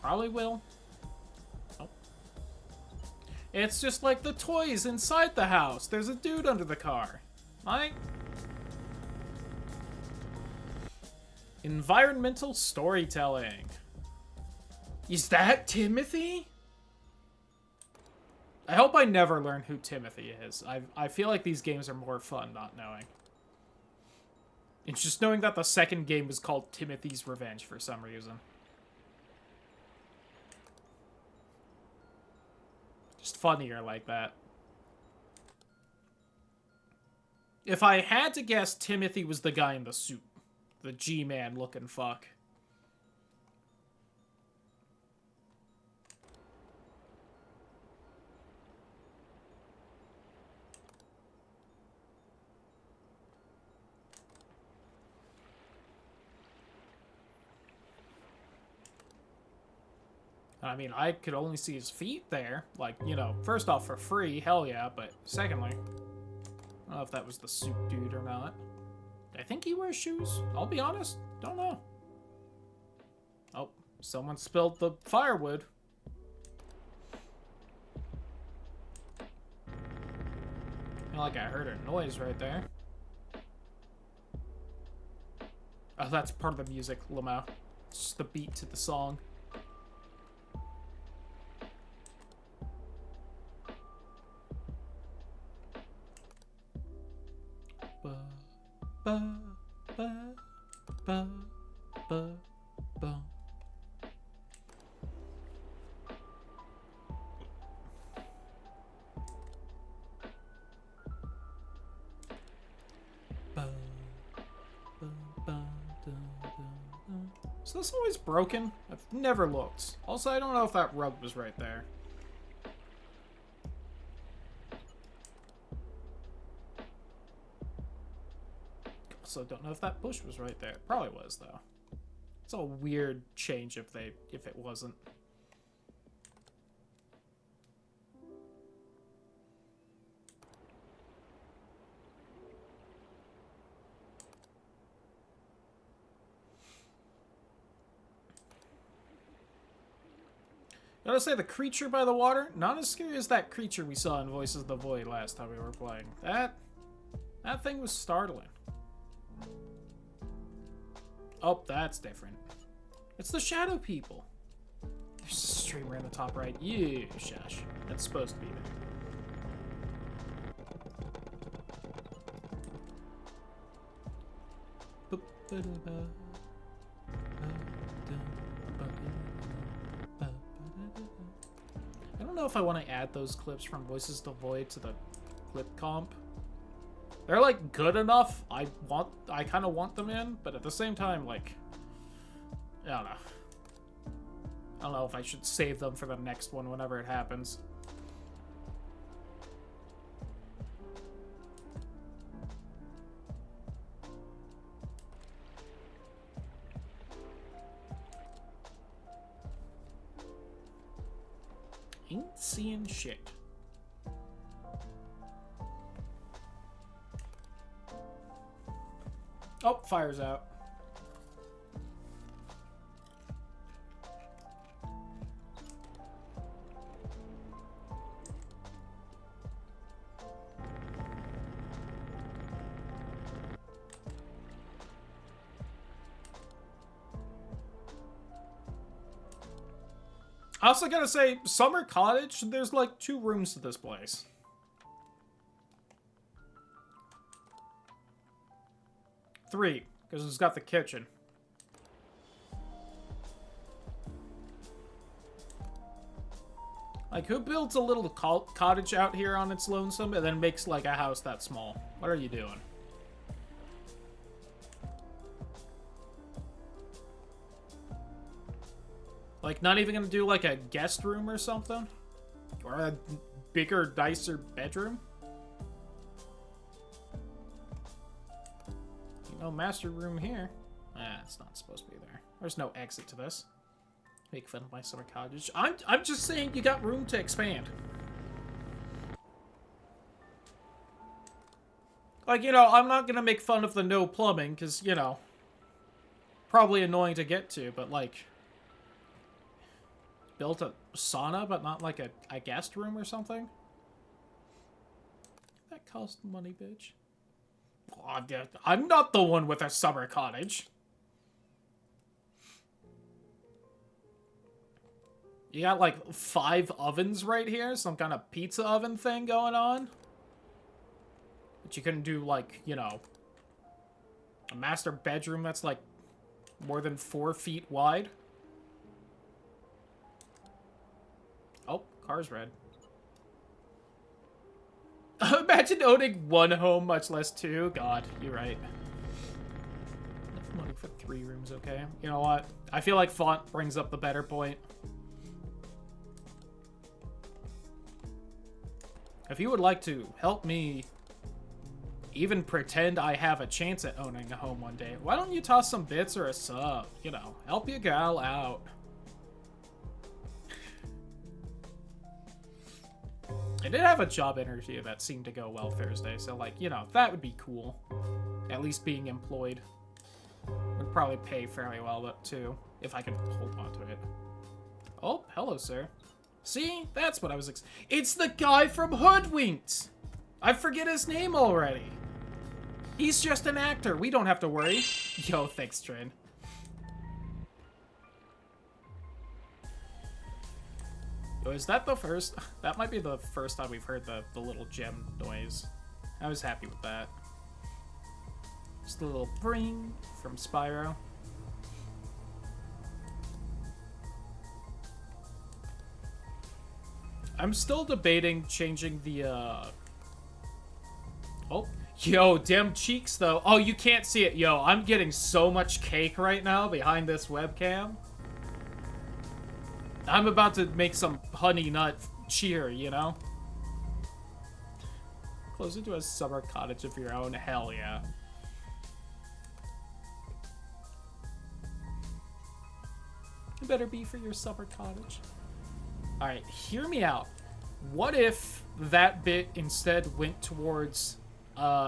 Probably will. Oh. It's just like the toys inside the house. There's a dude under the car. Like... Environmental storytelling. Is that Timothy? I hope I never learn who Timothy is. I feel like these games are more fun not knowing. It's just knowing that the second game was called Timothy's Revenge for some reason. Just funnier like that. If I had to guess, Timothy was the guy in the suit. The G-Man looking fuck. I mean, I could only see his feet there. Like, you know, first off, for free, hell yeah. But secondly, I don't know if that was the suit dude or not. I think he wears shoes. I'll be honest. Don't know. Oh, someone spilled the firewood. I feel like I heard a noise right there. Oh, that's part of the music, Lamau. It's just the beat to the song. Is this always broken? I've never looked. Also, I don't know if that rug was right there. Also, don't know if that bush was right there. Probably was, though. It's a weird change if it wasn't. Gotta say, the creature by the water, not as scary as that creature we saw in Voices of the Void last time we were playing. That thing was startling. Oh, that's different. It's the Shadow People. There's a streamer in the top right. You shush. That's supposed to be there. I don't know if I want to add those clips from Voices to Void to the clip comp. They're like good enough. I kind of want them in, but at the same time, like, I don't know. I don't know if I should save them for the next one whenever it happens. Ain't seeing shit. Oh, fire's out. I also gotta say, Summer Cottage, there's like 2 rooms to this place. Three, because it's got the kitchen. Like, who builds a little cottage out here on its lonesome and then makes like a house that small? What are you doing? Like, not even gonna do, like, a guest room or something? Or a bigger, nicer bedroom? No master room here. Ah, it's not supposed to be there. There's no exit to this. Make fun of my summer cottage. I'm just saying you got room to expand. Like, you know, I'm not gonna make fun of the no plumbing, because, you know, probably annoying to get to, but, like, built a sauna, but not like a guest room or something? That cost money, bitch. Oh, I'm not the one with a summer cottage. You got like 5 ovens right here, some kind of pizza oven thing going on. But you couldn't do like, you know, a master bedroom that's like more than 4 feet wide. Oh, car's red. Imagine owning 1 home, much less 2. God, you're right. Enough money for 3 rooms, okay? You know what? I feel like font brings up the better point. If you would like to help me even pretend I have a chance at owning a home one day, why don't you toss some bits or a sub? You know, help your gal out. I did have a job interview that seemed to go well Thursday, so, like, you know, that would be cool. At least being employed. Would probably pay fairly well, too, if I could hold on to it. Oh, hello, sir. See? That's what I was It's the guy from Hoodwinked! I forget his name already. He's just an actor. We don't have to worry. Yo, thanks, Trin. Is that the first? That might be the first time we've heard the little gem noise. I was happy with that. Just a little bring from Spyro. I'm still debating changing the, Oh, yo, damn cheeks, though. Oh, you can't see it. Yo, I'm getting so much cake right now behind this webcam. I'm about to make some honey nut cheer, you know? Closer to a summer cottage of your own, hell yeah. It better be for your summer cottage. Alright, hear me out. What if that bit instead went towards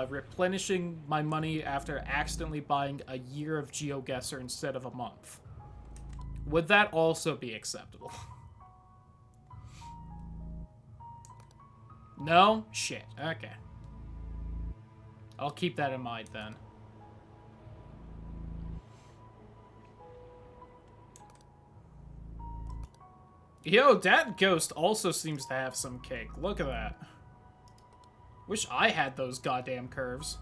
replenishing my money after accidentally buying a year of GeoGuessr instead of a month? Would that also be acceptable? No? Shit. Okay. I'll keep that in mind then. Yo, that ghost also seems to have some cake. Look at that. Wish I had those goddamn curves.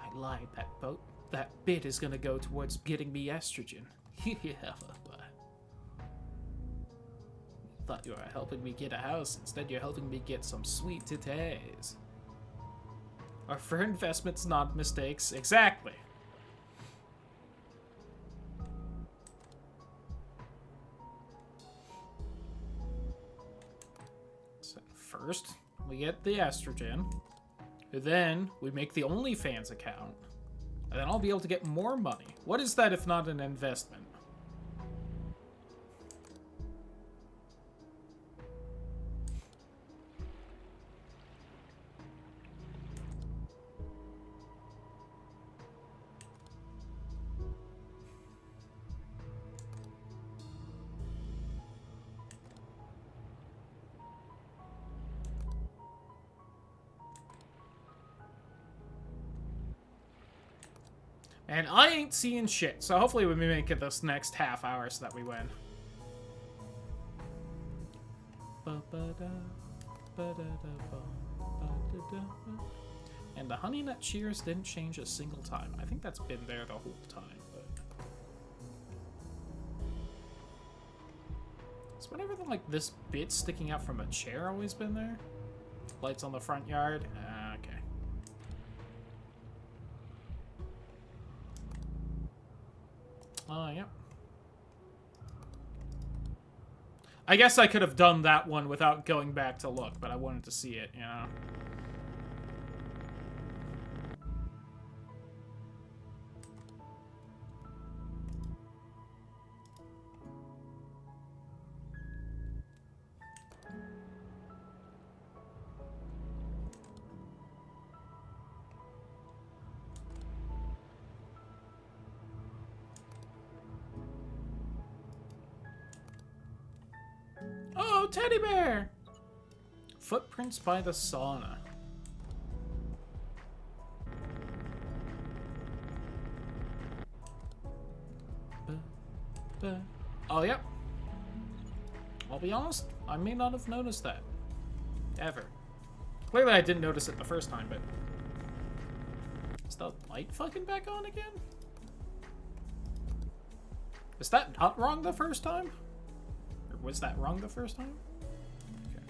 I lied. That bit is gonna go towards getting me estrogen. Thought you were helping me get a house. Instead, you're helping me get some sweet titties. Are for investments not mistakes? Exactly. So first, we get the estrogen. Then, we make the OnlyFans account. And then I'll be able to get more money. What is that if not an investment? And I ain't seeing shit, so hopefully we make it this next half hour so that we win. And the Honey Nut Cheers didn't change a single time. I think that's been there the whole time, but... Has whenever like this bit sticking out from a chair always been there? Lights on the front yard? Okay. Oh, yeah. I guess I could have done that one without going back to look, but I wanted to see it, you know? Oh, teddy bear! Footprints by the sauna. Oh, yep. I'll be honest, I may not have noticed that. Ever. Clearly I didn't notice it the first time, but... Is the light fucking back on again? Is that not wrong the first time? Or was that wrong the first time? Okay.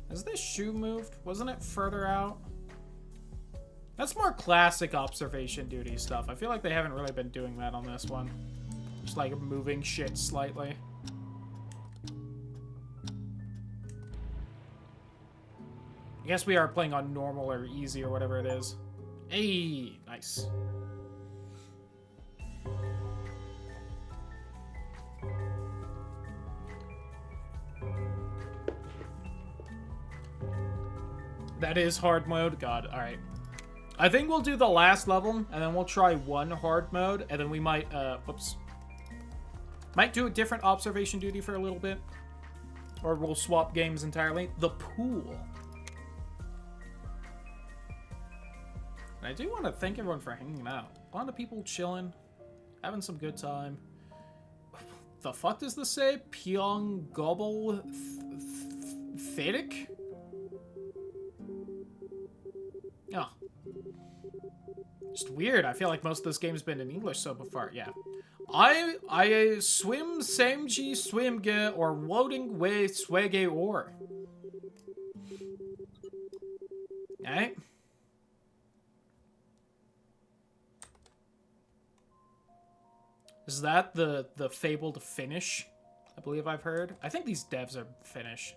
Has this shoe moved? Wasn't it further out? That's more classic observation duty stuff. I feel like they haven't really been doing that on this one. Just like moving shit slightly. I guess we are playing on normal or easy or whatever it is. Hey, nice. That is hard mode? God, alright. I think we'll do the last level, and then we'll try one hard mode, and then we might, whoops. Might do a different observation duty for a little bit. Or we'll swap games entirely. The pool. And I do want to thank everyone for hanging out. A lot of people chilling, having some good time. The fuck does this say? Pyong Gobble Thetic? Oh. Just weird. I feel like most of this game's been in English so far. Yeah. I swim samji swimge or woading way swege or. Alright. Is that the fabled Finnish? I believe I've heard. I think these devs are Finnish.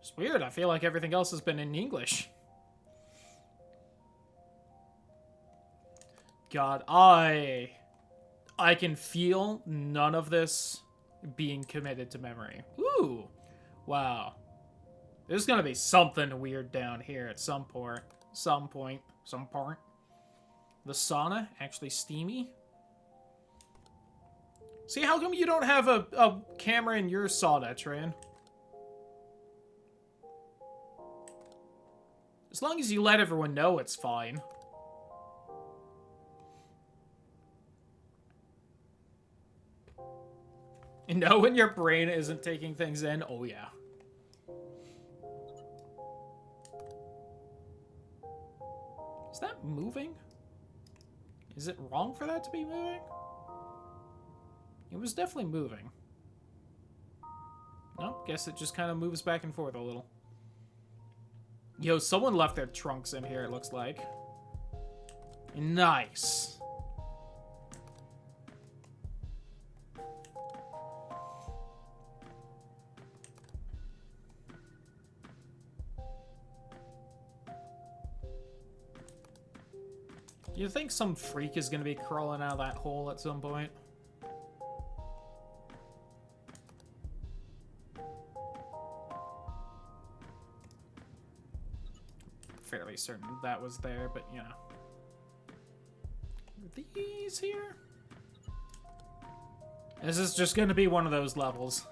It's weird. I feel like everything else has been in English. God, I can feel none of this being committed to memory. Ooh. Wow. There's gonna be something weird down here at some point. Some point. The sauna, actually steamy. See, how come you don't have a camera in your Sawda train? As long as you let everyone know, it's fine. You know when your brain isn't taking things in? Oh, yeah. Is that moving? Is it wrong for that to be moving? It was definitely moving. Nope, guess it just kind of moves back and forth a little. Yo, someone left their trunks in here, it looks like. Nice. You think some freak is going to be crawling out of that hole at some point? Fairly certain that was there, but you know. Are these here? This is just going to be one of those levels.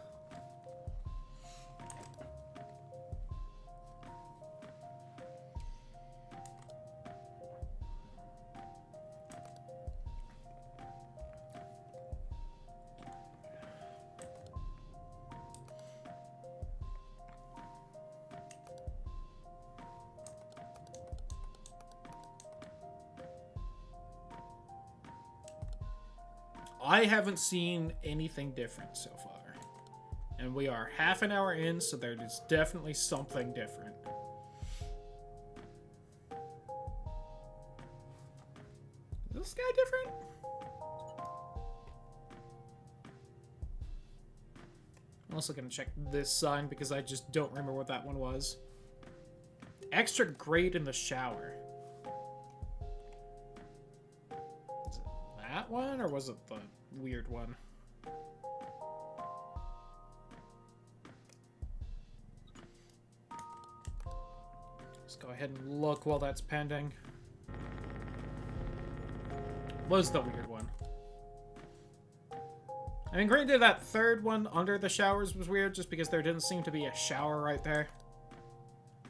I haven't seen anything different so far. And we are half an hour in, so there is definitely something different. Is this guy different? I'm also gonna check this sign because I just don't remember what that one was. Extra grate in the shower. Is it that one, or was it the weird one? Let's go ahead and look while that's pending. Was the weird one. I mean, granted, that third one under the showers was weird just because there didn't seem to be a shower right there.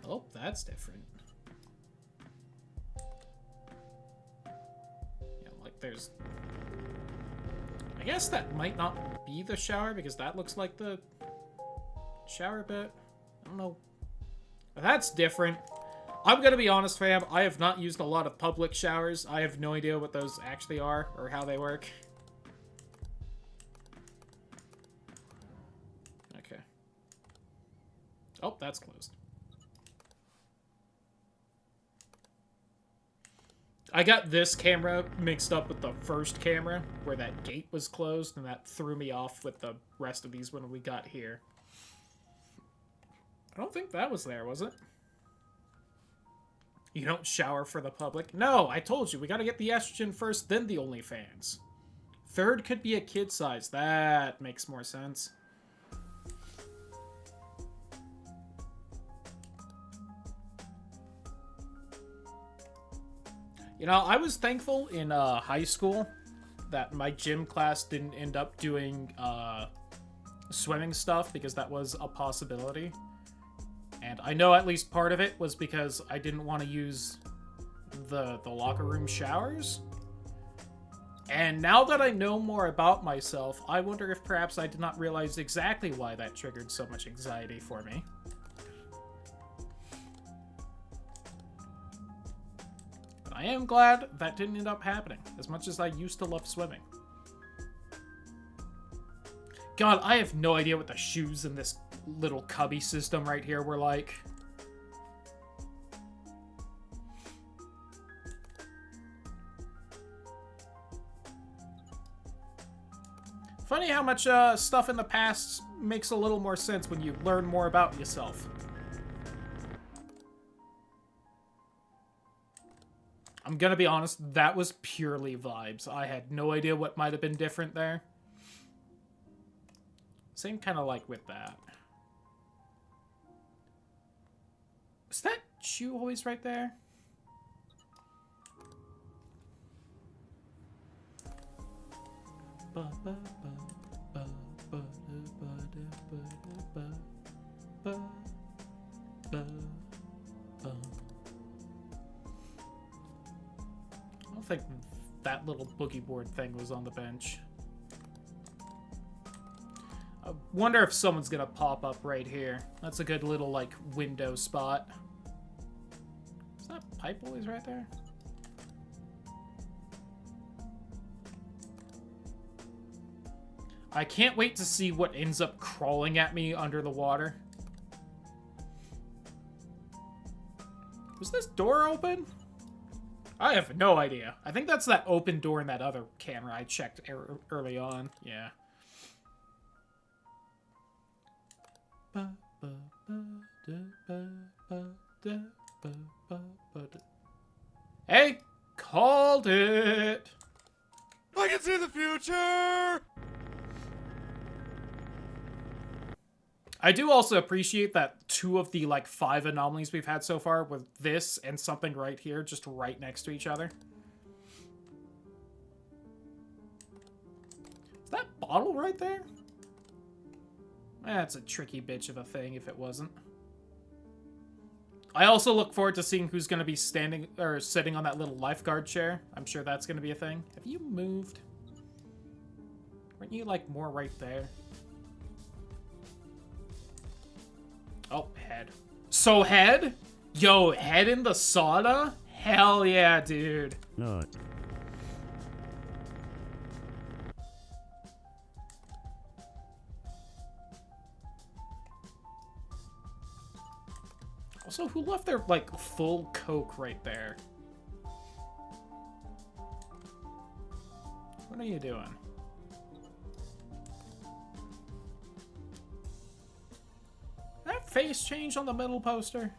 Oh, that's different. Yeah, like there's... I guess that might not be the shower because that looks like the shower bit. I don't know. But that's different. I'm gonna be honest, fam. I have not used a lot of public showers. I have no idea what those actually are or how they work. Okay. Oh, that's closed. I got this camera mixed up with the first camera, where that gate was closed, and that threw me off with the rest of these when we got here. I don't think that was there, was it? You don't shower for the public? No, I told you, we gotta get the estrogen first, then the OnlyFans. Third could be a kid size. That makes more sense. You know, I was thankful in high school that my gym class didn't end up doing swimming stuff because that was a possibility. And I know at least part of it was because I didn't want to use the locker room showers. And now that I know more about myself, I wonder if perhaps I did not realize exactly why that triggered so much anxiety for me. But I am glad that didn't end up happening, as much as I used to love swimming. God, I have no idea what the shoes in this little cubby system right here were like. Funny how much stuff in the past makes a little more sense when you learn more about yourself. I'm gonna be honest, that was purely vibes. I had no idea what might have been different there. Same kind of like with that. Is that shoe always right there? don't think that little boogie board thing was on the bench. I wonder if someone's gonna pop up right here. That's a good little, like, window spot. Is that pipe always right there? I can't wait to see what ends up crawling at me under the water. Was this door open? I have no idea. I think that's that open door in that other camera I checked early on. Yeah. Hey! Called it! I can see the future! I do also appreciate that 2 of the, like, 5 anomalies we've had so far with this and something right here, just right next to each other. Is that bottle right there? That's a tricky bitch of a thing if it wasn't. I also look forward to seeing who's going to be standing or sitting on that little lifeguard chair. I'm sure that's going to be a thing. Have you moved? Weren't you, like, more right there? Oh, head. So head? Yo, head in the sauna? Hell yeah, dude. No. Also, who left their, like, full Coke right there? What are you doing? That face change on the middle poster?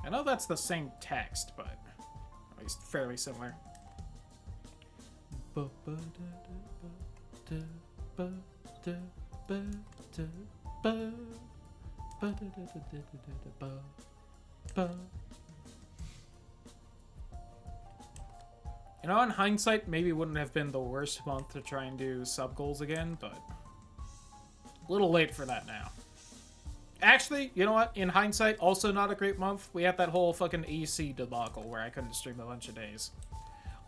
I know that's the same text, but at least fairly similar. You know, in hindsight, maybe wouldn't have been the worst month to try and do sub goals again, but a little late for that now. Actually, you know what? In hindsight, also not a great month. We had that whole fucking AC debacle where I couldn't stream a bunch of days.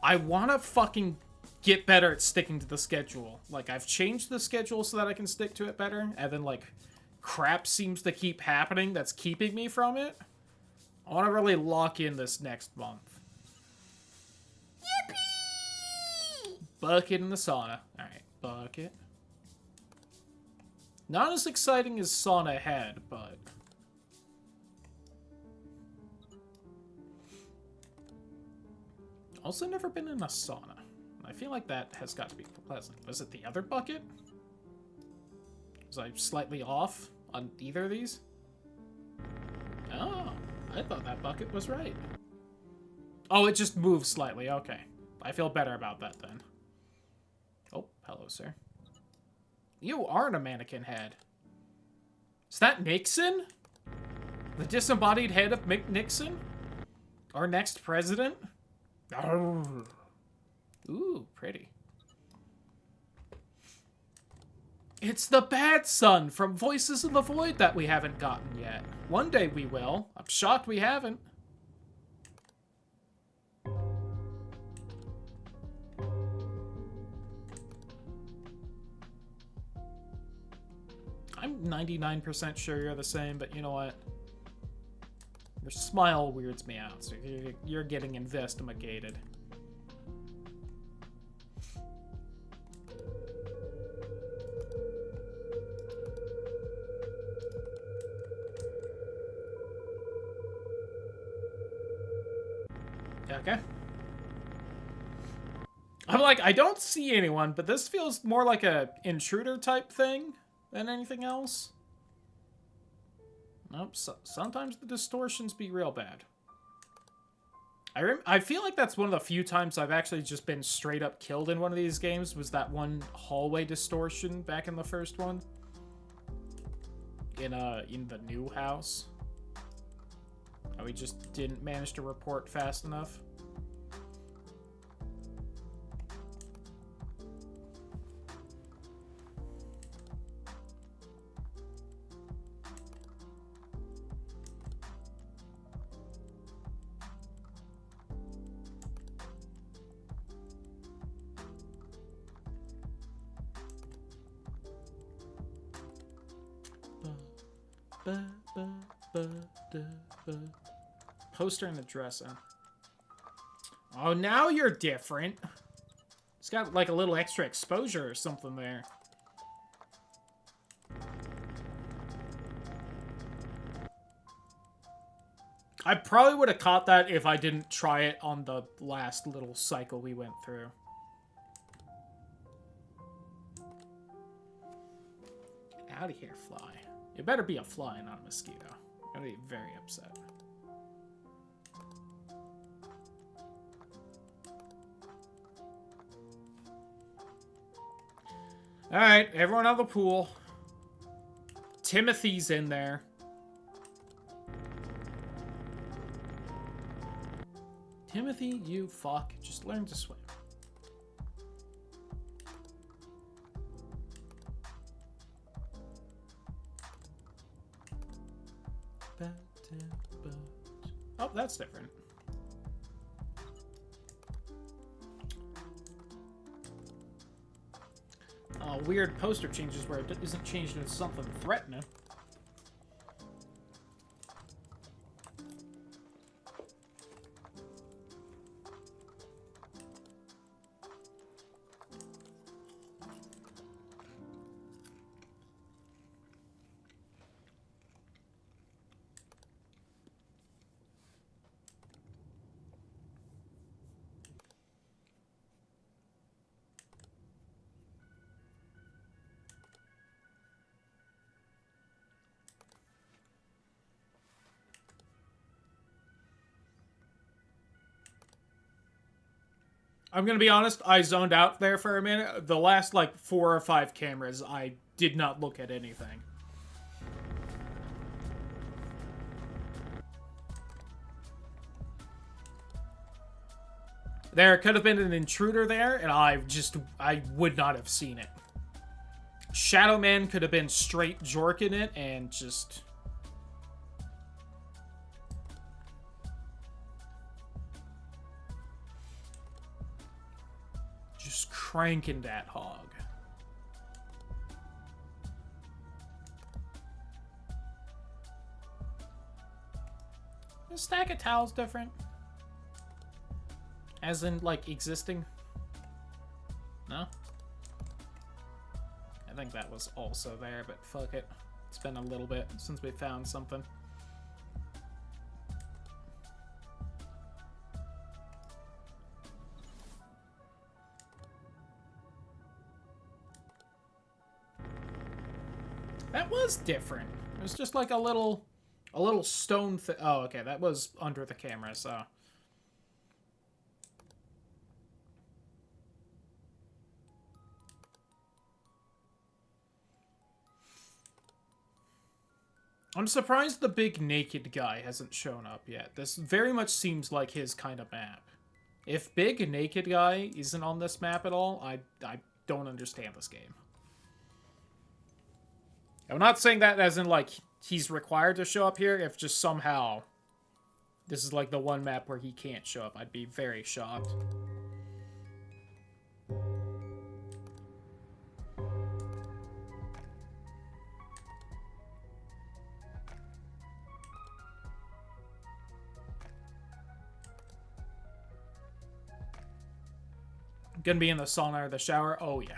I want to fucking get better at sticking to the schedule. Like, I've changed the schedule so that I can stick to it better, and then, like, crap seems to keep happening that's keeping me from it. I want to really lock in this next month. Yippee! Bucket in the sauna. Alright, bucket. Not as exciting as sauna head, but... Also never been in a sauna. I feel like that has got to be pleasant. Was it the other bucket? Was I slightly off on either of these? Oh, I thought that bucket was right. Oh, it just moves slightly. Okay. I feel better about that then. Oh, hello, sir. You aren't a mannequin head. Is that Nixon? The disembodied head of Mick Nixon? Our next president? Oh. Ooh, pretty. It's the bad son from Voices in the Void that we haven't gotten yet. One day we will. I'm shocked we haven't. I'm 99% sure you're the same, but you know what? Your smile weirds me out, so you're getting investigated. Okay. I'm like, I don't see anyone, but this feels more like a intruder type thing than anything else. Nope, sometimes the distortions be real bad. I feel like that's one of the few times I've actually just been straight up killed in one of these games, was that one hallway distortion back in the first one. In the new house. Oh, we just didn't manage to report fast enough. Poster in the dresser. Oh, now you're different. It's got like a little extra exposure or something there. I probably would have caught that if I didn't try it on the last little cycle we went through. Get out of here, fly. It better be a fly, not a mosquito. I'm gonna be very upset. Alright, everyone out of the pool. Timothy's in there. Timothy, you fuck. Just learn to swim. Oh, that's different. Weird poster changes where it isn't changed into something threatening. I'm gonna be honest, I zoned out there for a minute. The last, like, 4 or 5 cameras, I did not look at anything. There could have been an intruder there, and I would not have seen it. Shadow Man could have been straight jorking it, and just... cranking that hog. A stack of towels different? As in, like, existing? No? I think that was also there, but fuck it. It's been a little bit since we found something. That was different. It was just like a little stone thing. Oh, okay, that was under the camera, so. I'm surprised the big naked guy hasn't shown up yet. This very much seems like his kind of map. If big naked guy isn't on this map at all, I don't understand this game. I'm not saying that as in, like, he's required to show up here. If just somehow this is, like, the one map where he can't show up, I'd be very shocked. Gonna be in the sauna or the shower? Oh, yeah.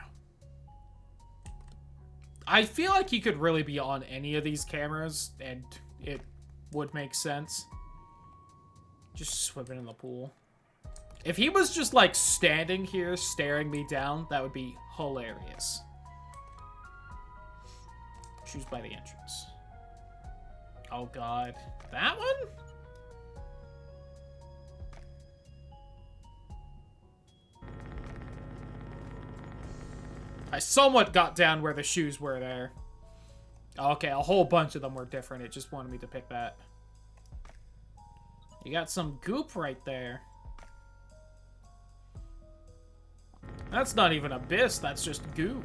I feel like he could really be on any of these cameras, and it would make sense. Just swimming in the pool. If he was just, like, standing here staring me down, that would be hilarious. Choose by the entrance. Oh, God. That one? I somewhat got down where the shoes were there. Okay, a whole bunch of them were different. It just wanted me to pick that. You got some goop right there. That's not even abyss, that's just goo.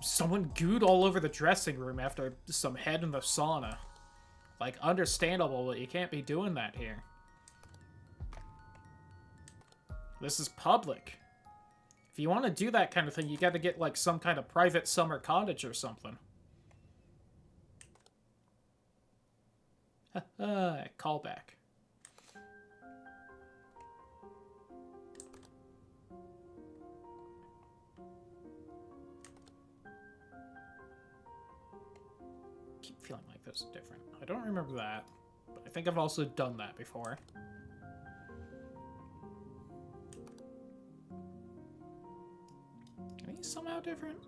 Someone gooed all over the dressing room after some head in the sauna. Like, understandable, but you can't be doing that here. This is public. If you want to do that kind of thing, you gotta get, like, some kind of private summer cottage or something. Callback. Keep feeling like this is different. I don't remember that, but I think I've also done that before. Are these somehow different?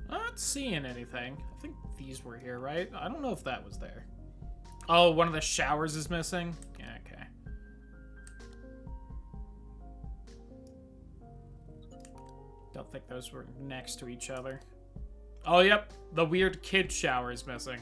Not seeing anything. I think these were here, right? I don't know if that was there. Oh, one of the showers is missing? Yeah, okay. Don't think those were next to each other. Oh, yep. The weird kid shower is missing.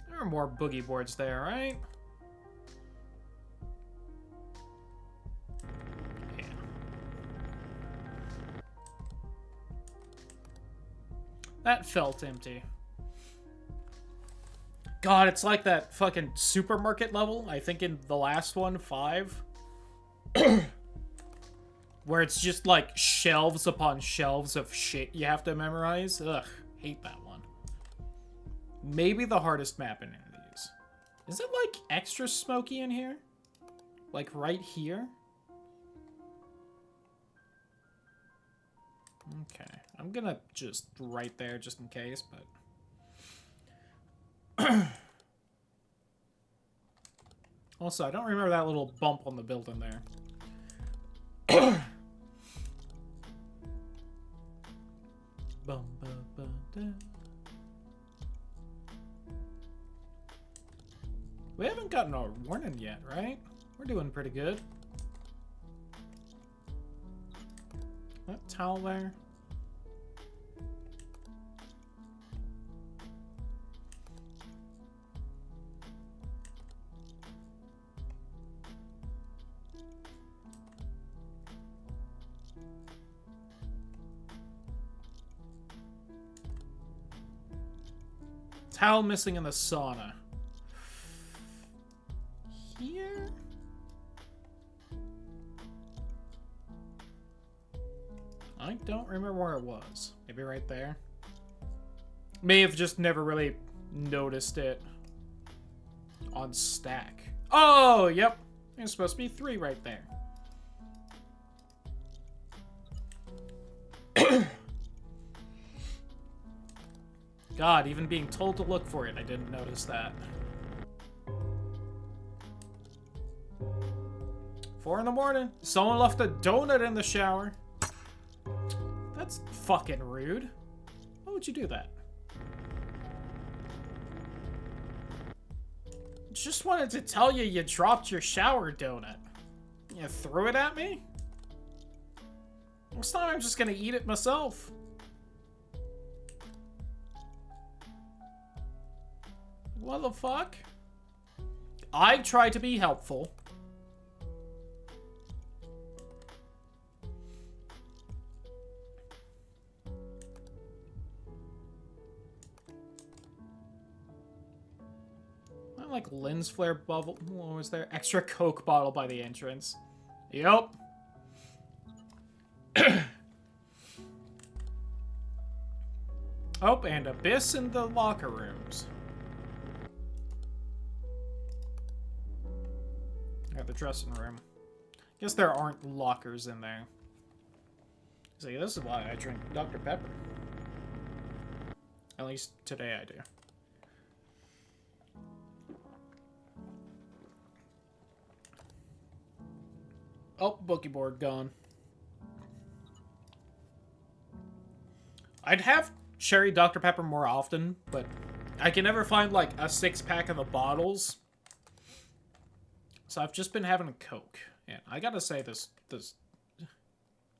There are more boogie boards there, right? Yeah. That felt empty. God, it's like that fucking supermarket level, I think in the last one, 5. Where it's just like shelves upon shelves of shit you have to memorize. Ugh, hate that one. Maybe the hardest map in any of these. Is it like extra smoky in here? Like right here? Okay, I'm gonna just right there just in case, but... Also, I don't remember that little bump on the building there. Bum, ba, ba, da. We haven't gotten a warning yet, right? We're doing pretty good. That towel there. Towel missing in the sauna. Here? I don't remember where it was. Maybe right there? May have just never really noticed it on stack. Oh, yep. There's supposed to be 3 right there. God, even being told to look for it, I didn't notice that. 4 in the morning. Someone left a donut in the shower. That's fucking rude. Why would you do that? Just wanted to tell you you dropped your shower donut. You threw it at me? Next time I'm just gonna eat it myself. What the fuck? I tried to be helpful. I like lens flare bubble. What was there? Extra Coke bottle by the entrance. Yep. Oh, and Abyss in the locker rooms. Yeah, the dressing room. Guess there aren't lockers in there. See, this is why I drink Dr. Pepper. At least today I do. Oh, bookie board gone. I'd have cherry Dr. Pepper more often, but I can never find, like, a 6-pack of the bottles. So I've just been having a Coke. And I gotta say, this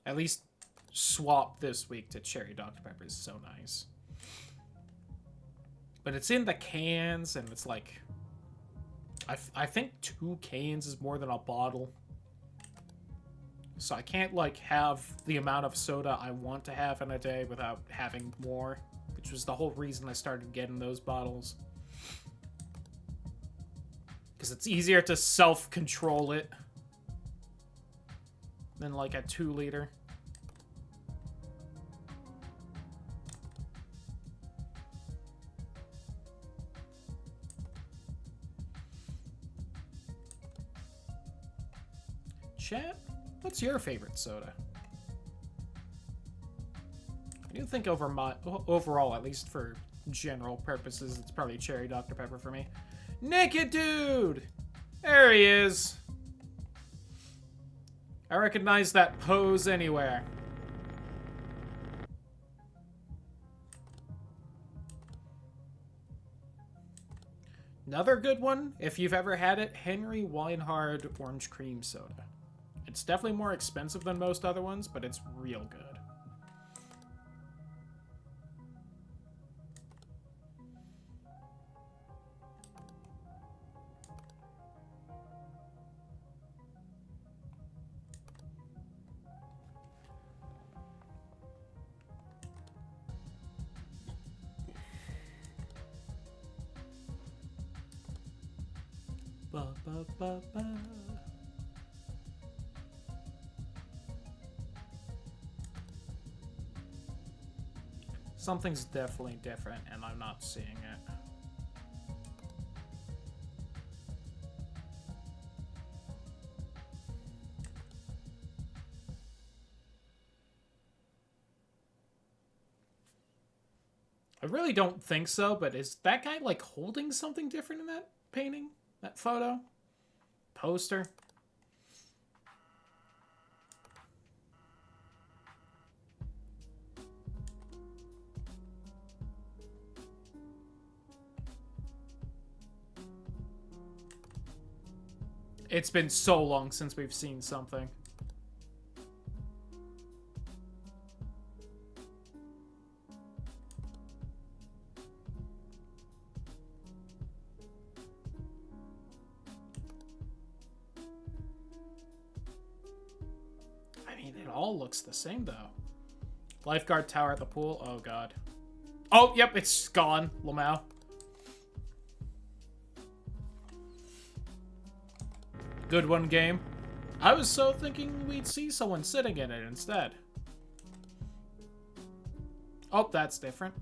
at least swap this week to cherry Dr. Pepper is so nice. But it's in the cans, and it's like... I think 2 cans is more than a bottle. So I can't, like, have the amount of soda I want to have in a day without having more. Which was the whole reason I started getting those bottles. Because it's easier to self-control it than, like, a 2-liter. Chat, what's your favorite soda? I do think overall, at least for general purposes, it's probably cherry Dr. Pepper for me. Naked Dude! There he is! I recognize that pose anywhere. Another good one, if you've ever had it, Henry Weinhard Orange Cream Soda. It's definitely more expensive than most other ones, but it's real good. Ba, ba, ba, ba. Something's definitely different, and I'm not seeing it. I really don't think so, but is that guy, like, holding something different in that painting? That photo? Poster? It's been so long since we've seen something. I mean, it all looks the same, though. Lifeguard tower at the pool? Oh, God. Oh, yep, it's gone, Lamau. Good one, game. I was so thinking we'd see someone sitting in it instead. Oh, that's different.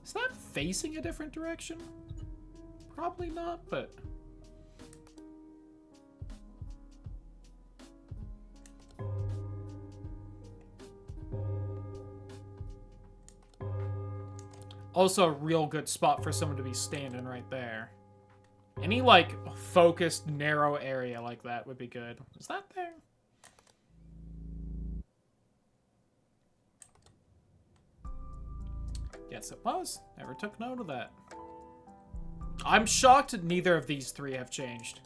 Is that facing a different direction? Probably not, but... Also a real good spot for someone to be standing right there. Any, like, focused, narrow area like that would be good. Is that there? Yes, it was. Never took note of that. I'm shocked neither of these three have changed.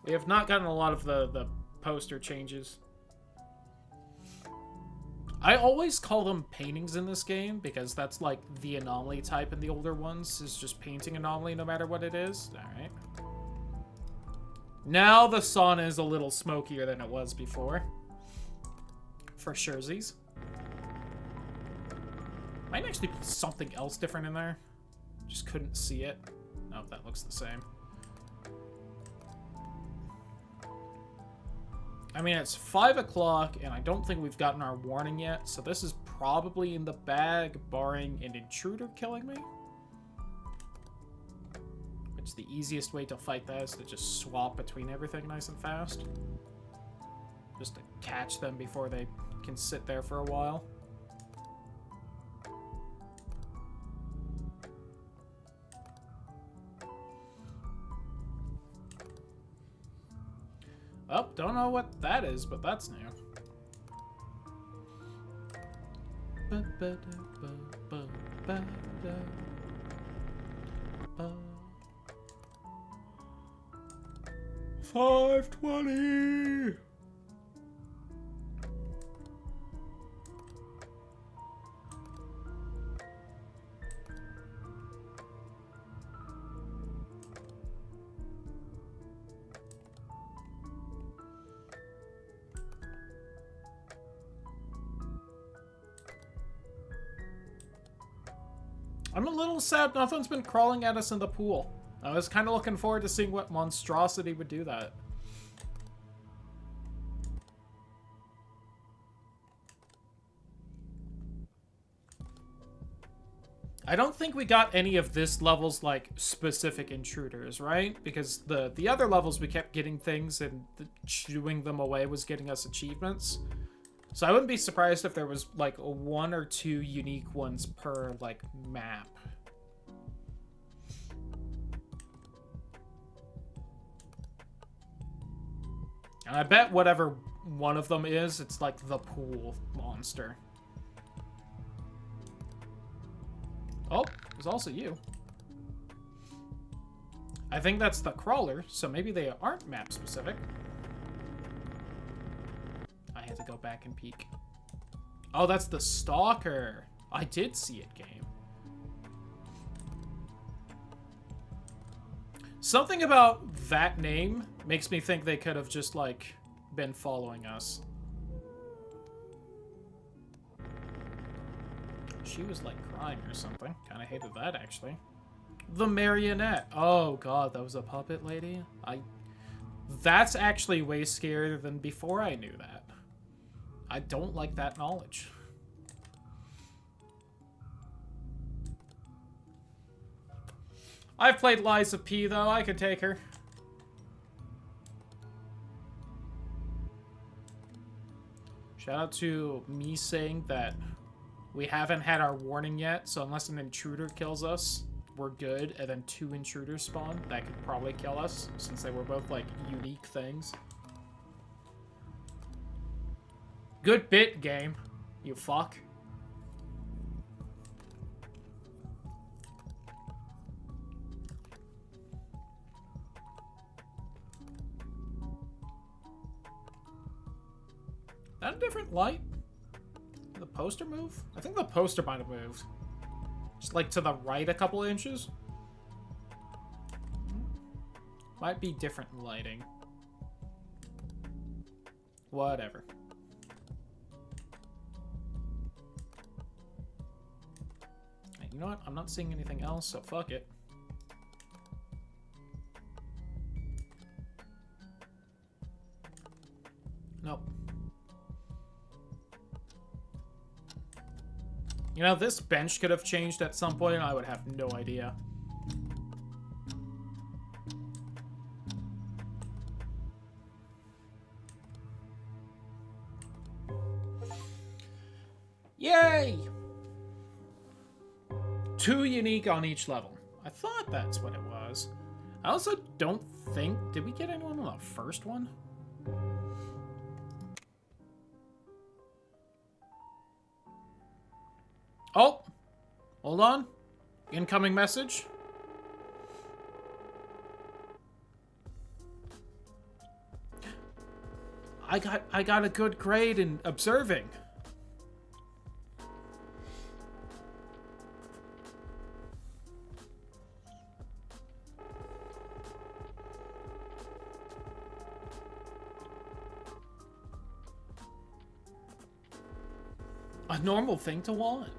We have not gotten a lot of the poster changes. I always call them paintings in this game because that's like the anomaly type in the older ones, is just painting anomaly no matter what it is. Alright. Now the sauna is a little smokier than it was before. For surezies. Might actually be something else different in there. Just couldn't see it. No, that looks the same. I mean, it's 5 o'clock, and I don't think we've gotten our warning yet, so this is probably in the bag, barring an intruder killing me. Which the easiest way to fight that is to just swap between everything nice and fast. Just to catch them before they can sit there for a while. Don't know what that is, but that's new. 520. I'm a little sad nothing's been crawling at us in the pool. I was kind of looking forward to seeing what monstrosity would do that. I don't think we got any of this level's, like, specific intruders, right? Because the other levels we kept getting things and chewing them away was getting us achievements. So I wouldn't be surprised if there was, like, 1 or 2 unique ones per, like, map. And I bet whatever one of them is, it's, like, the pool monster. Oh, there's also you. I think that's the crawler, so maybe they aren't map-specific. I had to go back and peek. Oh, that's the stalker. I did see it, game. Something about that name makes me think they could have just, like, been following us. She was, like, crying or something. Kind of hated that, actually. The marionette. Oh, God, that was a puppet lady? That's actually way scarier than before I knew that. I don't like that knowledge. I've played Liza P, though. I could take her. Shout out to me saying that we haven't had our warning yet, so unless an intruder kills us, we're good. And then 2 intruders spawn. That could probably kill us, since they were both, like, unique things. Good bit, game. You fuck. That a different light? Did the poster move? I think the poster might have moved. Just like to the right a couple inches. Might be different lighting. Whatever. You know what? I'm not seeing anything else, so fuck it. Nope. You know, this bench could have changed at some point, and I would have no idea. Yay! 2 unique on each level. I thought that's what it was. I also don't think... Did we get anyone on the first one? Oh! Hold on. Incoming message. I got a good grade in observing. A normal thing to want.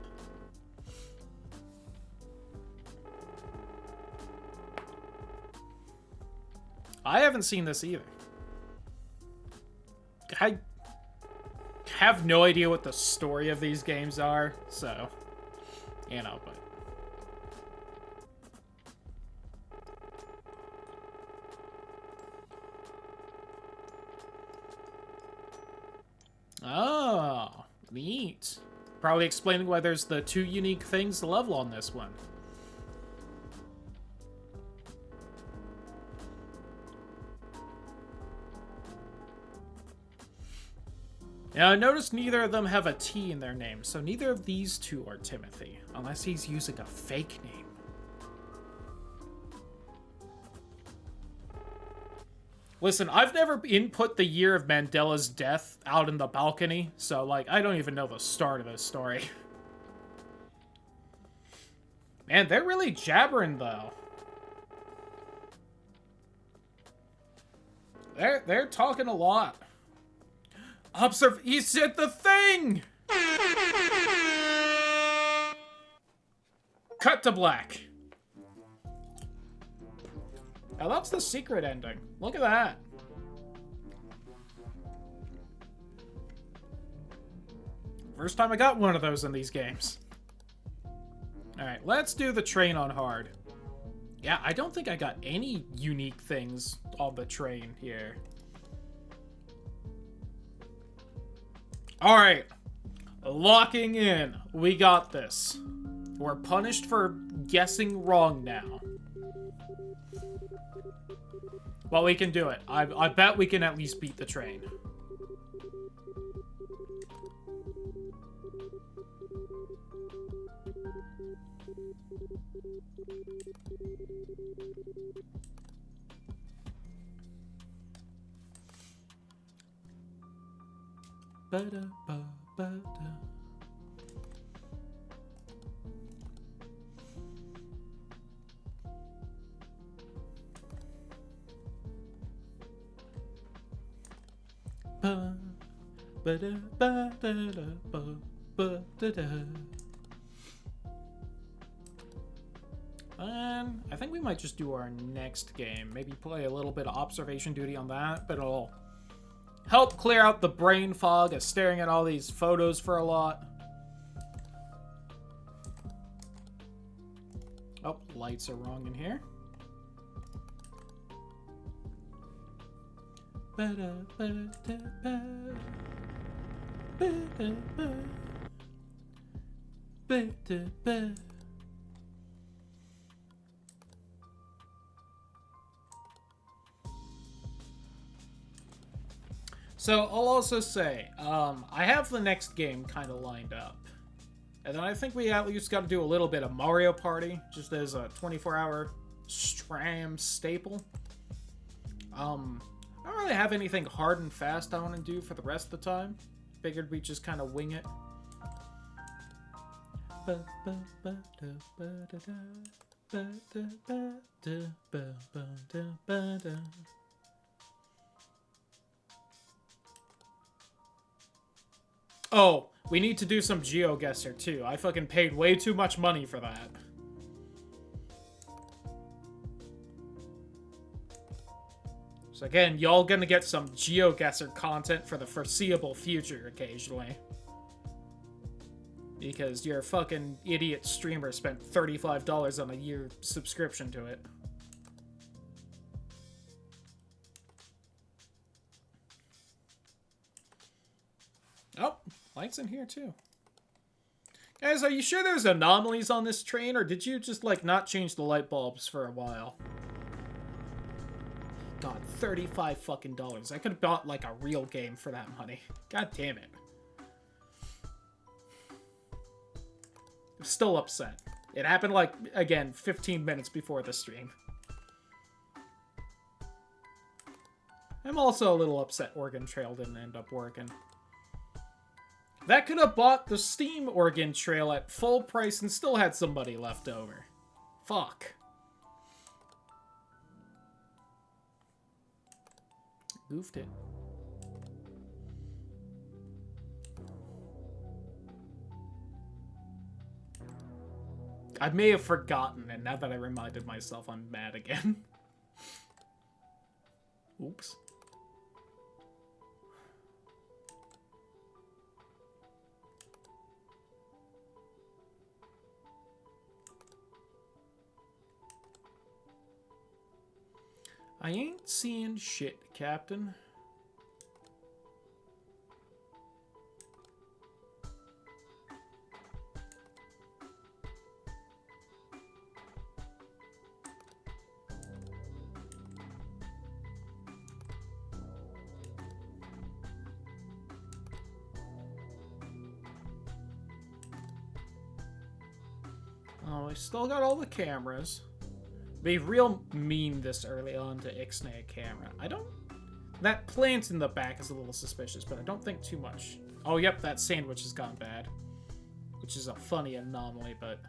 I haven't seen this either. I have no idea what the story of these games are, so, you know, but... Oh, neat. Probably explaining why there's the 2 unique things to level on this one. Now, I noticed neither of them have a T in their name, so neither of these two are Timothy, unless he's using a fake name. Listen, I've never input the year of Mandela's death out in the balcony, so, like, I don't even know the start of this story. Man, they're really jabbering, though. They're talking a lot. He said the thing! Cut to black. Now that's the secret ending. Look at that. First time I got one of those in these games. Alright, let's do the train on hard. Yeah, I don't think I got any unique things on the train here. Alright. Locking in. We got this. We're punished for guessing wrong now. But we can do it. I bet we can at least beat the train. Ba-da-ba-ba-da. And I think we might just do our next game. Maybe play a little bit of observation duty on that, but it'll help clear out the brain fog of staring at all these photos for a lot. Oh, lights are wrong in here. So, I'll also say, I have the next game kind of lined up. And then I think we at least got to do a little bit of Mario Party, just as a 24-hour Stram staple. I don't really have anything hard and fast I want to do for the rest of the time. Figured we'd just kind of wing it. Oh, we need to do some GeoGuessr too. I fucking paid way too much money for that. So again, y'all gonna get some GeoGuessr content for the foreseeable future occasionally. Because your fucking idiot streamer spent $35 on a year subscription to it. Oh, lights in here too. Guys, are you sure there's anomalies on this train, or did you just, like, not change the light bulbs for a while? God, $35 fucking dollars. I could have bought, like, a real game for that money. God damn it. I'm still upset. It happened, like, again, 15 minutes before the stream. I'm also a little upset Oregon Trail didn't end up working. That could have bought the Steam Oregon Trail at full price and still had some money left over. Fuck. Goofed it. I may have forgotten, and now that I reminded myself, I'm mad again. Oops. I ain't seeing shit, Captain. Oh, we still got all the cameras. Be real mean this early on to ixnay a camera. I don't... That plant in the back is a little suspicious, but I don't think too much. Oh, yep, that sandwich has gone bad. Which is a funny anomaly, but...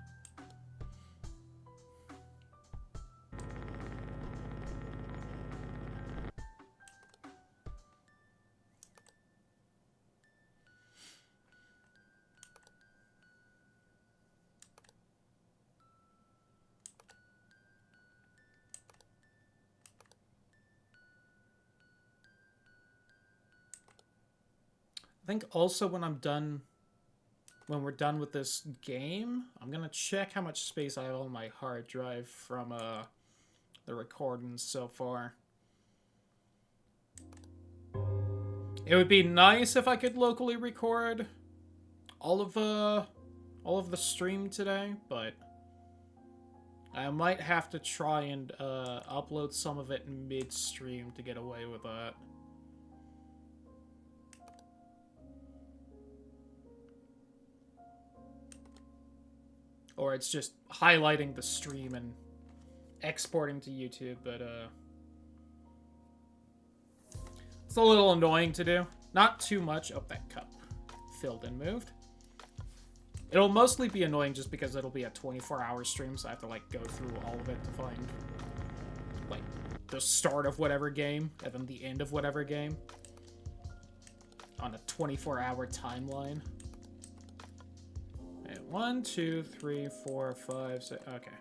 I think also when we're done with this game, I'm gonna check how much space I have on my hard drive from the recordings so far. It would be nice if I could locally record all of the stream today, but I might have to try and upload some of it mid-stream to get away with that. Or it's just highlighting the stream and exporting to YouTube, but it's a little annoying to do. Not too much. Oh, that cup filled and moved. It'll mostly be annoying just because it'll be a 24-hour stream, so I have to, like, go through all of it to find, like, the start of whatever game, and then the end of whatever game. On a 24-hour timeline. 1, 2, 3, 4, 5, 6. Okay.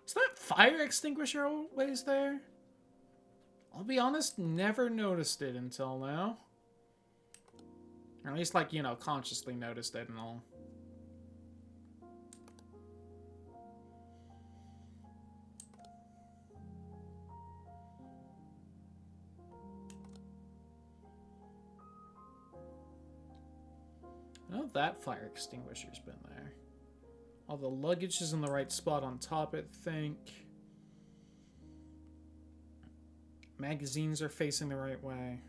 Is that fire extinguisher always there? I'll be honest, never noticed it until now. Or at least, like, you know, consciously noticed it and all. I know that fire extinguisher's been there. All the luggage is in the right spot on top, I think. Magazines are facing the right way.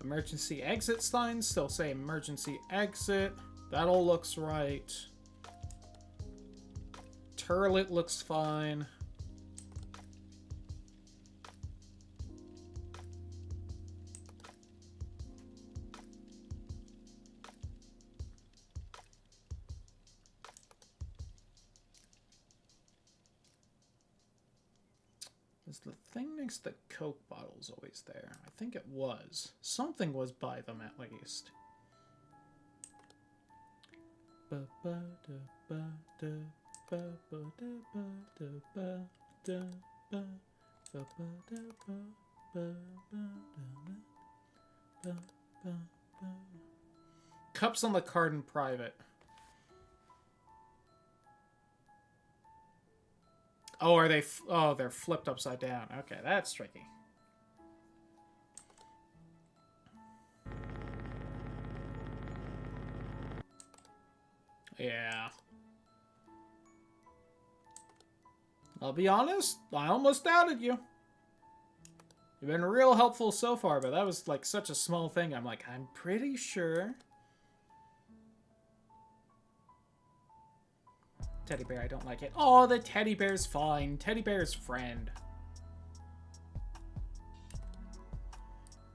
Emergency exit signs still say emergency exit. That all looks right. Turlet looks fine. Is the thing next to the Coke bottles always there? I think it was. Something was by them at least. Cups on the card in private. Oh, are they... Oh, they're flipped upside down. Okay, that's tricky. Yeah. I'll be honest, I almost doubted you. You've been real helpful so far, but that was, like, such a small thing. I'm like, I'm pretty sure. Teddy bear, I don't like it. Oh, the teddy bear's fine. Teddy bear's friend.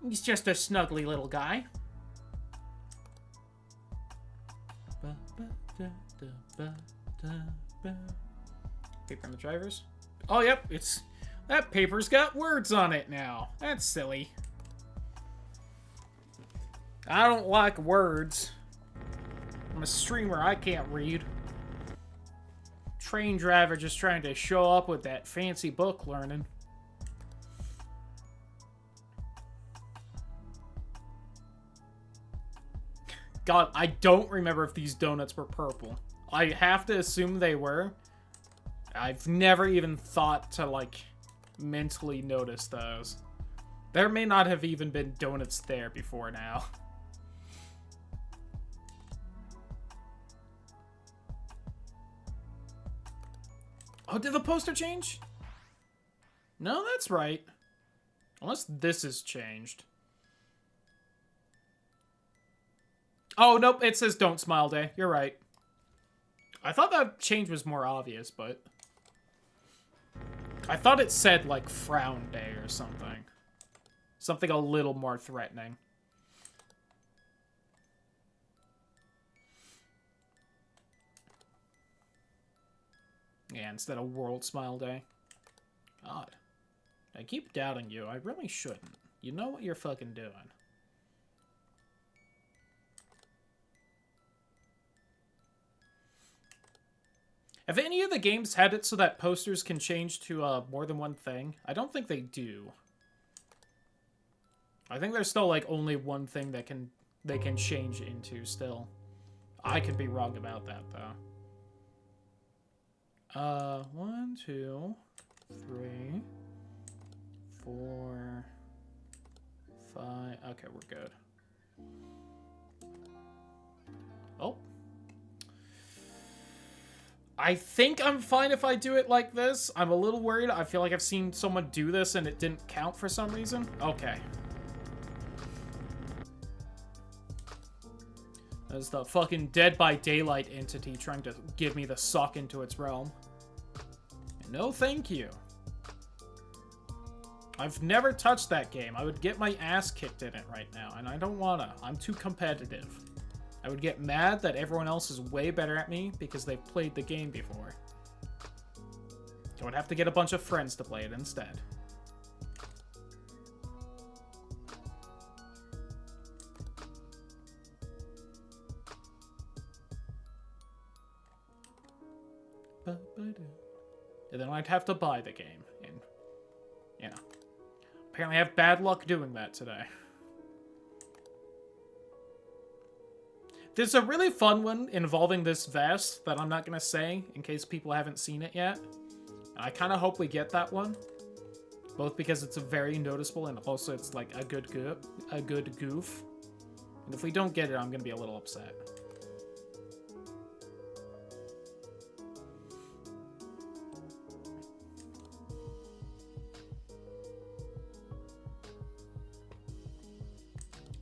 He's just a snuggly little guy. Paper on the drivers. Oh, yep, it's... That paper's got words on it now. That's silly. I don't like words. I'm a streamer, I can't read. Train driver just trying to show up with that fancy book learning. God, I don't remember if these donuts were purple. I have to assume they were. I've never even thought to, like, mentally notice those. There may not have even been donuts there before now. Oh, did the poster change? No, that's right. Unless this has changed. Oh, nope, it says Don't Smile Day. You're right. I thought that change was more obvious, but... I thought it said, like, Frown Day or something. Something a little more threatening. Yeah, instead of World Smile Day. God. I keep doubting you. I really shouldn't. You know what you're fucking doing. Have any of the games had it so that posters can change to more than one thing? I don't think they do. I think there's still like only one thing that they can change into still. I could be wrong about that though. 1, 2, 3, 4, 5. Okay, we're good. Oh. I think I'm fine if I do it like this. I'm a little worried. I feel like I've seen someone do this and it didn't count for some reason. Okay. There's the fucking Dead by Daylight entity trying to give me the suck into its realm. No thank you. I've never touched that game. I would get my ass kicked in it right now, and I don't wanna. I'm too competitive. I would get mad that everyone else is way better at me because they've played the game before. I would have to get a bunch of friends to play it instead. And then I'd have to buy the game, and, you know. Apparently I have bad luck doing that today. There's a really fun one involving this vest that I'm not going to say in case people haven't seen it yet. I kind of hope we get that one. Both because it's a very noticeable and also it's like a good goof. And if we don't get it, I'm going to be a little upset.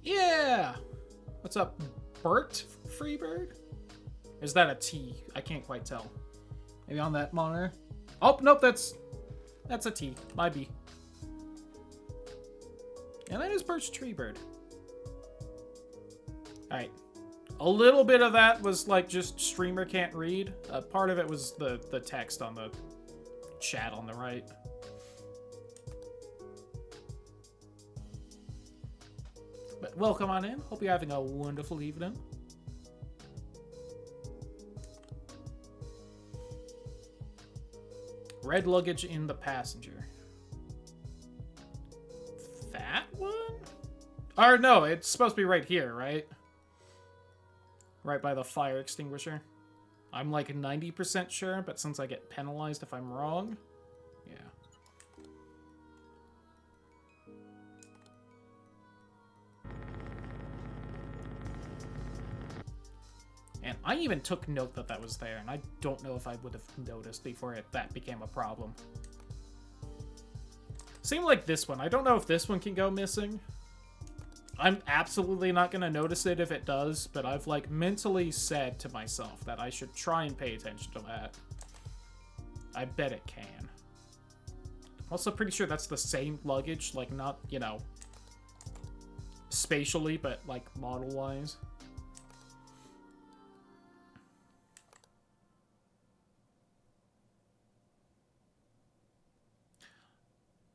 Yeah! What's up, Bert Freebird? Is that a T? I can't quite tell. Maybe on that monitor? Oh, nope, that's a T. My B. And that is Bert's Treebird. Alright. A little bit of that was like just streamer can't read. Part of it was the text on the chat on the right. But welcome on in. Hope you're having a wonderful evening. Red luggage in the passenger. That one? Or no, it's supposed to be right here, right? Right by the fire extinguisher. I'm like 90% sure, but since I get penalized if I'm wrong, yeah. And I even took note that that was there, and I don't know if I would have noticed before that became a problem. Same like this one. I don't know if this one can go missing. I'm absolutely not going to notice it if it does, but I've like mentally said to myself that I should try and pay attention to that. I bet it can. I'm also pretty sure that's the same luggage, like not, you know, spatially, but like model-wise.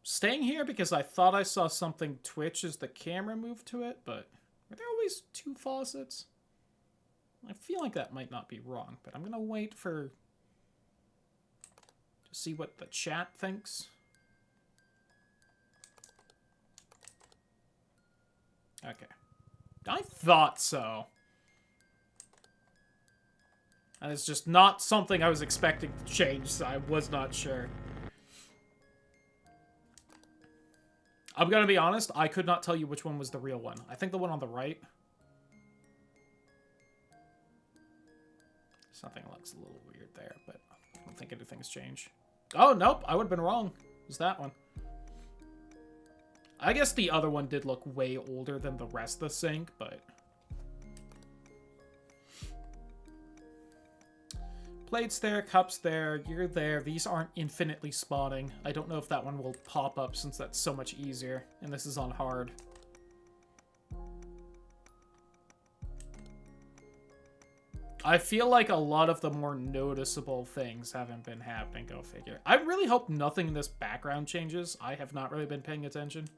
Staying here because I thought I saw something twitch as the camera moved to it, but were there always two faucets? I feel like that might not be wrong, but I'm gonna wait to see what the chat thinks. Okay. I thought so. And it's just not something I was expecting to change, so I was not sure. I'm gonna be honest, I could not tell you which one was the real one. I think the one on the right. Something looks a little weird there, but I don't think anything's changed. Oh, nope. I would have been wrong. It was that one. I guess the other one did look way older than the rest of the sink, but... Plates there, cups there, you're there. These aren't infinitely spawning. I don't know if that one will pop up since that's so much easier, and this is on hard. I feel like a lot of the more noticeable things haven't been happening, go figure. I really hope nothing in this background changes. I have not really been paying attention.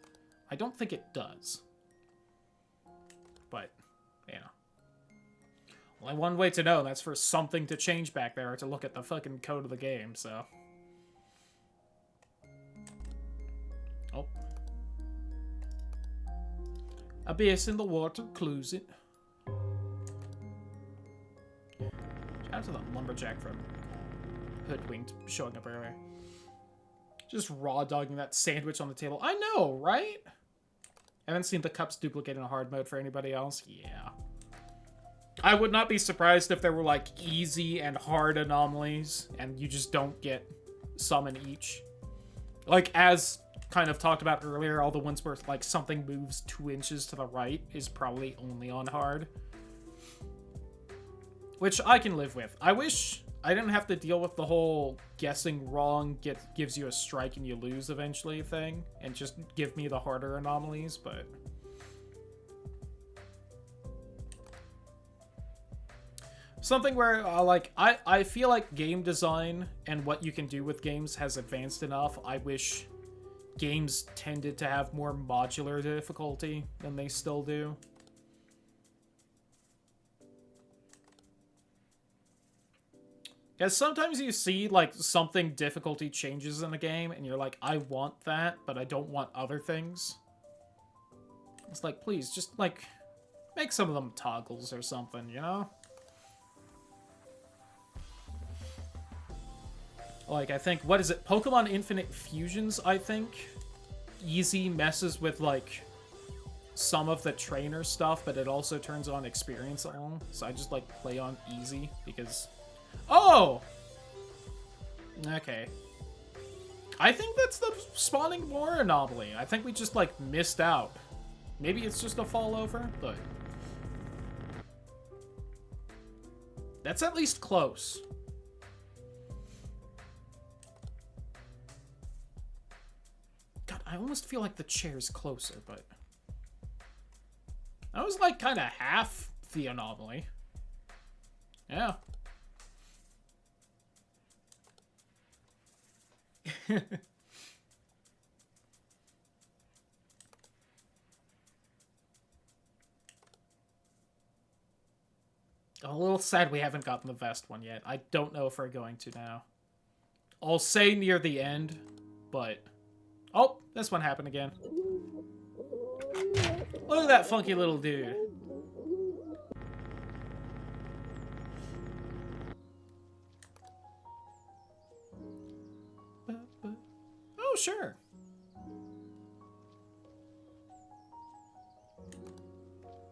I don't think it does. But, yeah. Only one way to know, and that's for something to change back there, or to look at the fucking code of the game, so... Oh. Abyss in the water, clues it. Shout out to the lumberjack from Hoodwinked showing up earlier. Just raw dogging that sandwich on the table. I know, right? I haven't seen the cups duplicate in a hard mode for anybody else. Yeah. I would not be surprised if there were, like, easy and hard anomalies, and you just don't get some in each. Like, as kind of talked about earlier, all the ones where, like, something moves 2 inches to the right is probably only on hard. Which I can live with. I wish I didn't have to deal with the whole guessing wrong gives you a strike and you lose eventually thing, and just give me the harder anomalies, but... Something where, like, I feel like game design and what you can do with games has advanced enough. I wish games tended to have more modular difficulty than they still do. Because sometimes you see, like, something difficulty changes in a game, and you're like, I want that, but I don't want other things. It's like, please, just, like, make some of them toggles or something, you know? Like, I think, what is it? Pokemon Infinite Fusions, I think. Easy messes with, like, some of the trainer stuff, but it also turns on experience all. So I just, like, play on easy, because... Oh! Okay. I think that's the spawning more anomaly. I think we just, like, missed out. Maybe it's just a fall over, but... That's at least close. God, I almost feel like the chair's closer, but... That was, like, kind of half the anomaly. Yeah. A little sad we haven't gotten the vest one yet. I don't know if we're going to now. I'll say near the end, but... Oh, this one happened again. Look at that funky little dude. Oh, sure.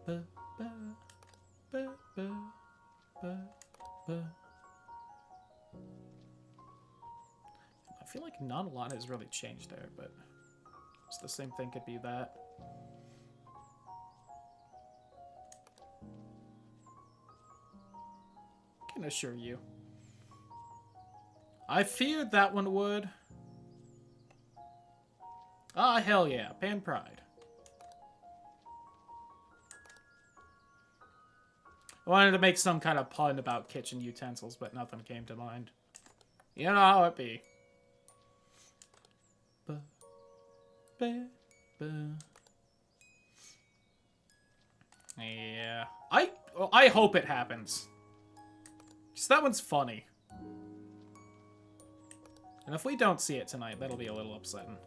I feel like not a lot has really changed there, but it's the same thing could be that. I can assure you. I feared that one would. Ah, hell yeah. Pan Pride. I wanted to make some kind of pun about kitchen utensils, but nothing came to mind. You know how it be. Yeah. I hope it happens. Because that one's funny. And if we don't see it tonight, that'll be a little upsetting.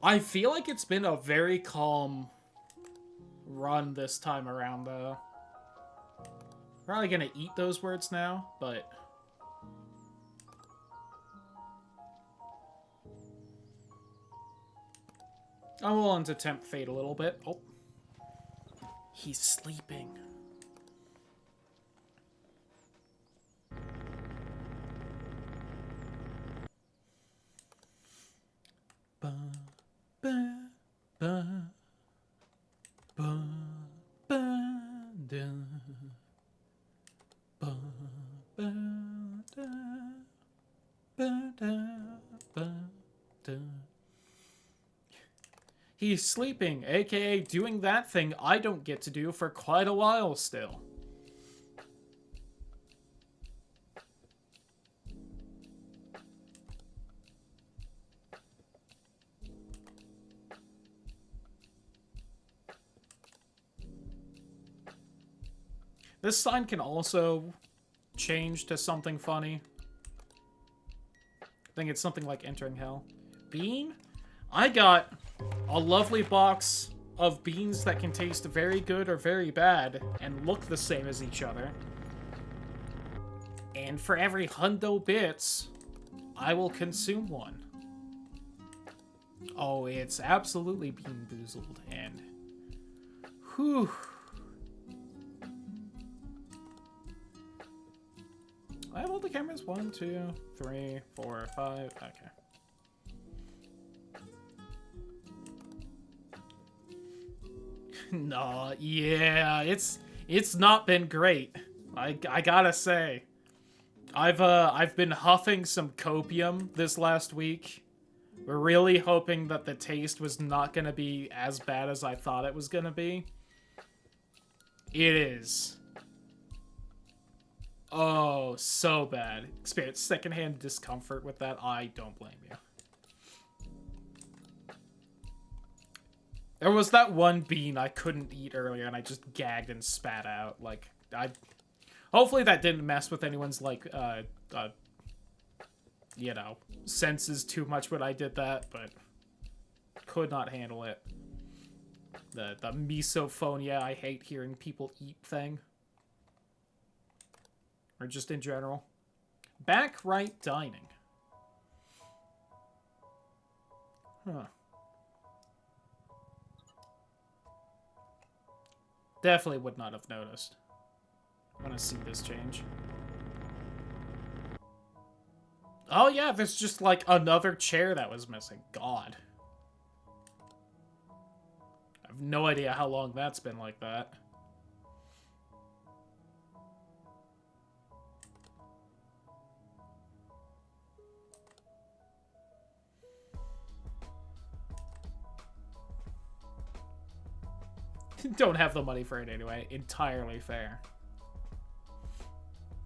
I feel like it's been a very calm run this time around, though. Probably gonna eat those words now, but... I'm willing to tempt fate a little bit. Oh. He's sleeping. Ba, ba, da. Ba, ba, da. Ba, da, ba, da. He's sleeping, aka doing that thing I don't get to do for quite a while still. This sign can also change to something funny. I think it's something like entering hell. Bean? I got a lovely box of beans that can taste very good or very bad and look the same as each other. And for every hundo bits, I will consume one. Oh, it's absolutely Bean Boozled, and whew. I have all the cameras. 1, 2, 3, 4, 5. Okay. No, yeah, it's not been great. I gotta say, I've been huffing some copium this last week. We're really hoping that the taste was not gonna be as bad as I thought it was gonna be. It is. Oh, so bad. Experience secondhand discomfort with that. I don't blame you. There was that one bean I couldn't eat earlier, and I just gagged and spat out. Like, hopefully that didn't mess with anyone's, like, you know, senses too much when I did that, but could not handle it. The misophonia I hate hearing people eat thing. Or just in general. Back right dining. Huh. Definitely would not have noticed. I want to see this change. Oh yeah, there's just like another chair that was missing. God. I have no idea how long that's been like that. Don't have the money for it anyway. Entirely fair.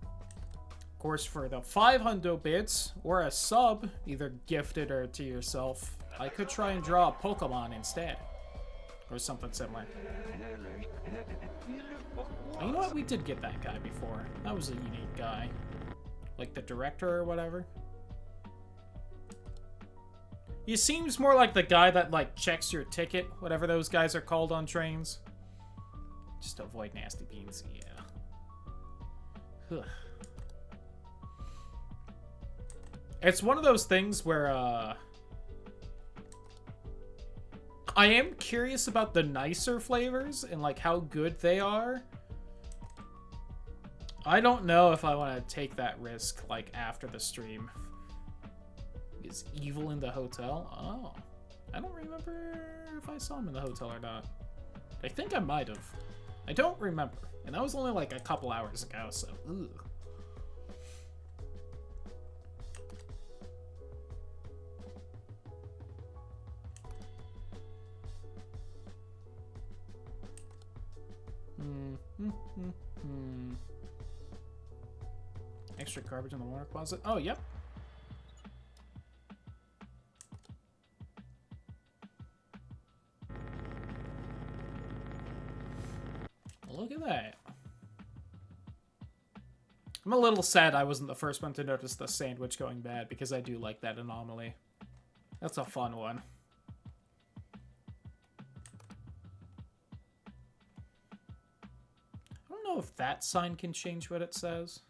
Of course, for the 500 bits, or a sub, either gifted or to yourself, I could try and draw a Pokemon instead. Or something similar. You know what? We did get that guy before. That was a unique guy. Like the director or whatever. He seems more like the guy that, like, checks your ticket, whatever those guys are called on trains. Just to avoid nasty beans, yeah. Ugh. It's one of those things where, I am curious about the nicer flavors and, like, how good they are. I don't know if I want to take that risk, like, after the stream. Is Evil in the hotel? Oh. I don't remember if I saw him in the hotel or not. I think I might have. I don't remember. And that was only like a couple hours ago, so... Ugh. Extra garbage in the water closet? Oh, yep. Look at that. I'm a little sad I wasn't the first one to notice the sandwich going bad, because I do like that anomaly. That's a fun one. I don't know if that sign can change what it says.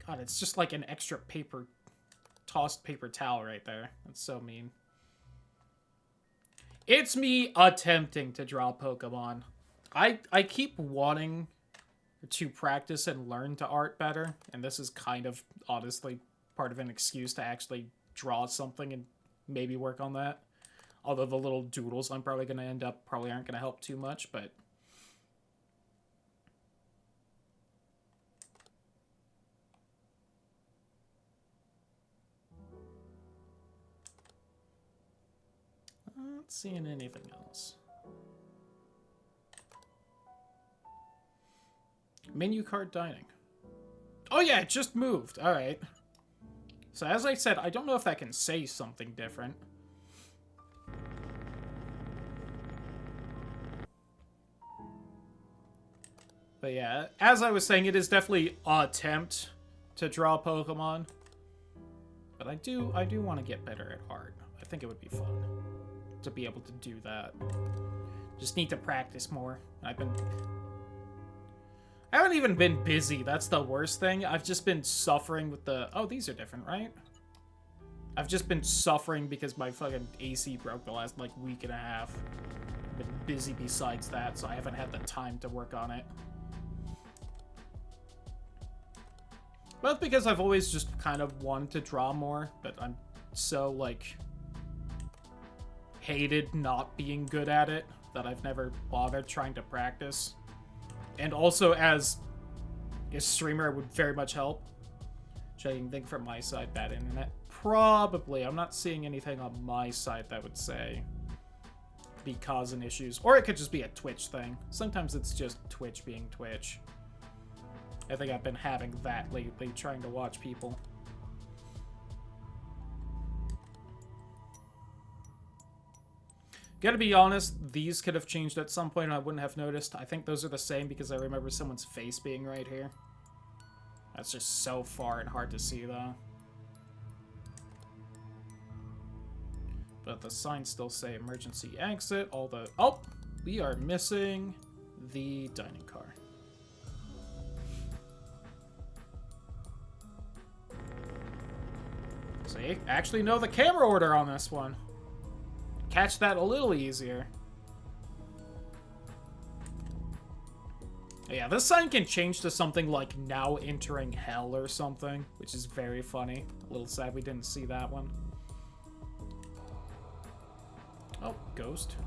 God, it's just like an extra paper, tossed paper towel right there. That's so mean. It's me attempting to draw Pokemon. I keep wanting to practice and learn to art better, and this is kind of, honestly, part of an excuse to actually draw something and maybe work on that. Although the little doodles I'm probably going to end up probably aren't going to help too much, but... Not seeing anything else. Menu card dining. Oh yeah, it just moved. Alright. So as I said, I don't know if that can say something different. But yeah, as I was saying, it is definitely an attempt to draw Pokemon. But I do want to get better at art. I think it would be fun to be able to do that. Just need to practice more. I haven't even been busy. That's the worst thing. I've just been suffering with the... Oh, these are different, right? I've just been suffering because my fucking AC broke the last, like, week and a half. I've been busy besides that, so I haven't had the time to work on it. Both because I've always just kind of wanted to draw more, but I'm so, like, hated not being good at it that I've never bothered trying to practice. And also, as a streamer, it would very much help. Checking thing from my side, bad internet. Probably. I'm not seeing anything on my side that would say be causing issues. Or it could just be a Twitch thing. Sometimes it's just Twitch being Twitch. I think I've been having that lately, trying to watch people. Gotta be honest, these could have changed at some point and I wouldn't have noticed. I think those are the same because I remember someone's face being right here. That's just so far and hard to see, though. But the signs still say emergency exit. All the... Oh! We are missing the dining car. See? Actually know the camera order on this one. Catch that a little easier. Yeah, this sign can change to something like now entering hell or something, which is very funny. A little sad we didn't see that one. Oh, ghost.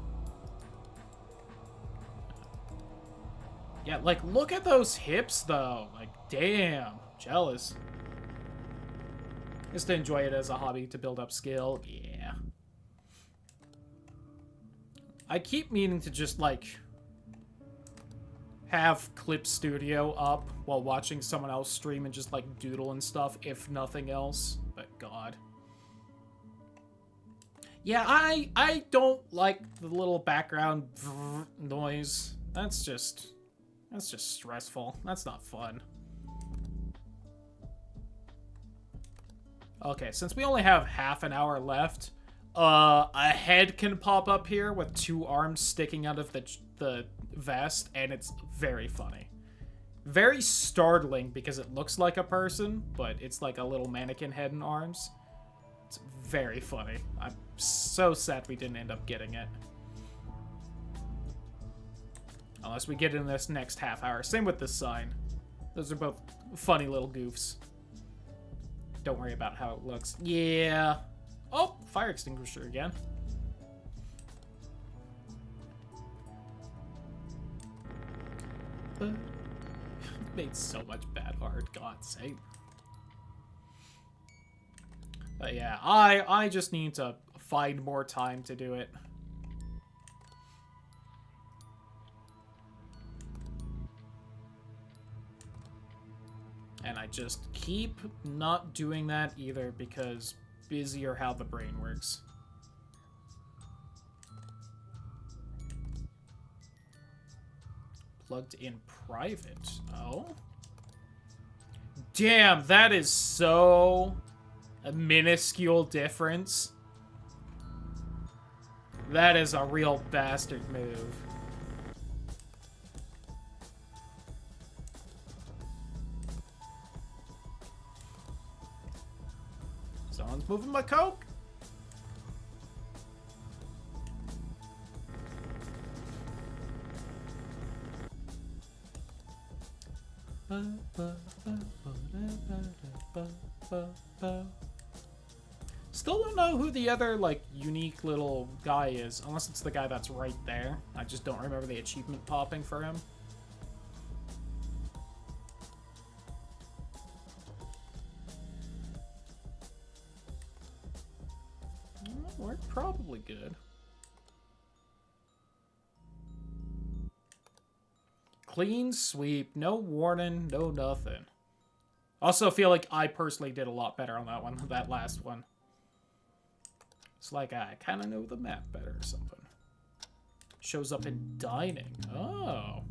Yeah, like, look at those hips, though. Like, damn. Jealous. Just to enjoy it as a hobby to build up skill. Yeah. I keep meaning to just, like, have Clip Studio up while watching someone else stream and just, like, doodle and stuff, if nothing else. But, God. Yeah, I don't like the little background noise. That's just stressful. That's not fun. Okay, since we only have half an hour left, a head can pop up here with 2 arms sticking out of the vest, and it's very funny. Very startling because it looks like a person, but it's like a little mannequin head and arms. It's very funny. I'm so sad we didn't end up getting it. Unless we get in this next half hour. Same with this sign. Those are both funny little goofs. Don't worry about how it looks. Yeah. Oh, fire extinguisher again. Made so much bad art, God's sake. But yeah, I just need to find more time to do it. And I just keep not doing that either because busy or how the brain works. Plugged in private. Oh? Damn, that is so a minuscule difference. That is a real bastard move. Someone's moving my coke. Still don't know who the other, like, unique little guy is, unless it's the guy that's right there. I just don't remember the achievement popping for him. We're probably good. Clean sweep, no warning, no nothing. Also feel like I personally did a lot better on that one, that last one. It's like I kind of know the map better or something. Shows up in dining. Oh.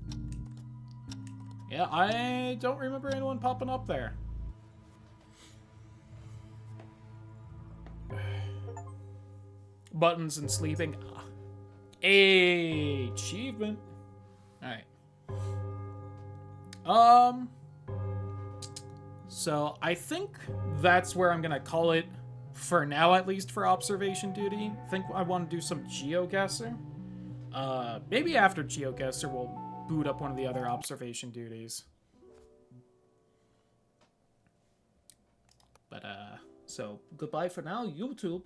Yeah, I don't remember anyone popping up there. Buttons and sleeping. Ah. Achievement. Alright. So I think that's where I'm gonna call it for now, at least for observation duty. I think I want to do some GeoGuessr. Maybe after GeoGuessr we'll boot up one of the other observation duties. But, so goodbye for now, YouTube.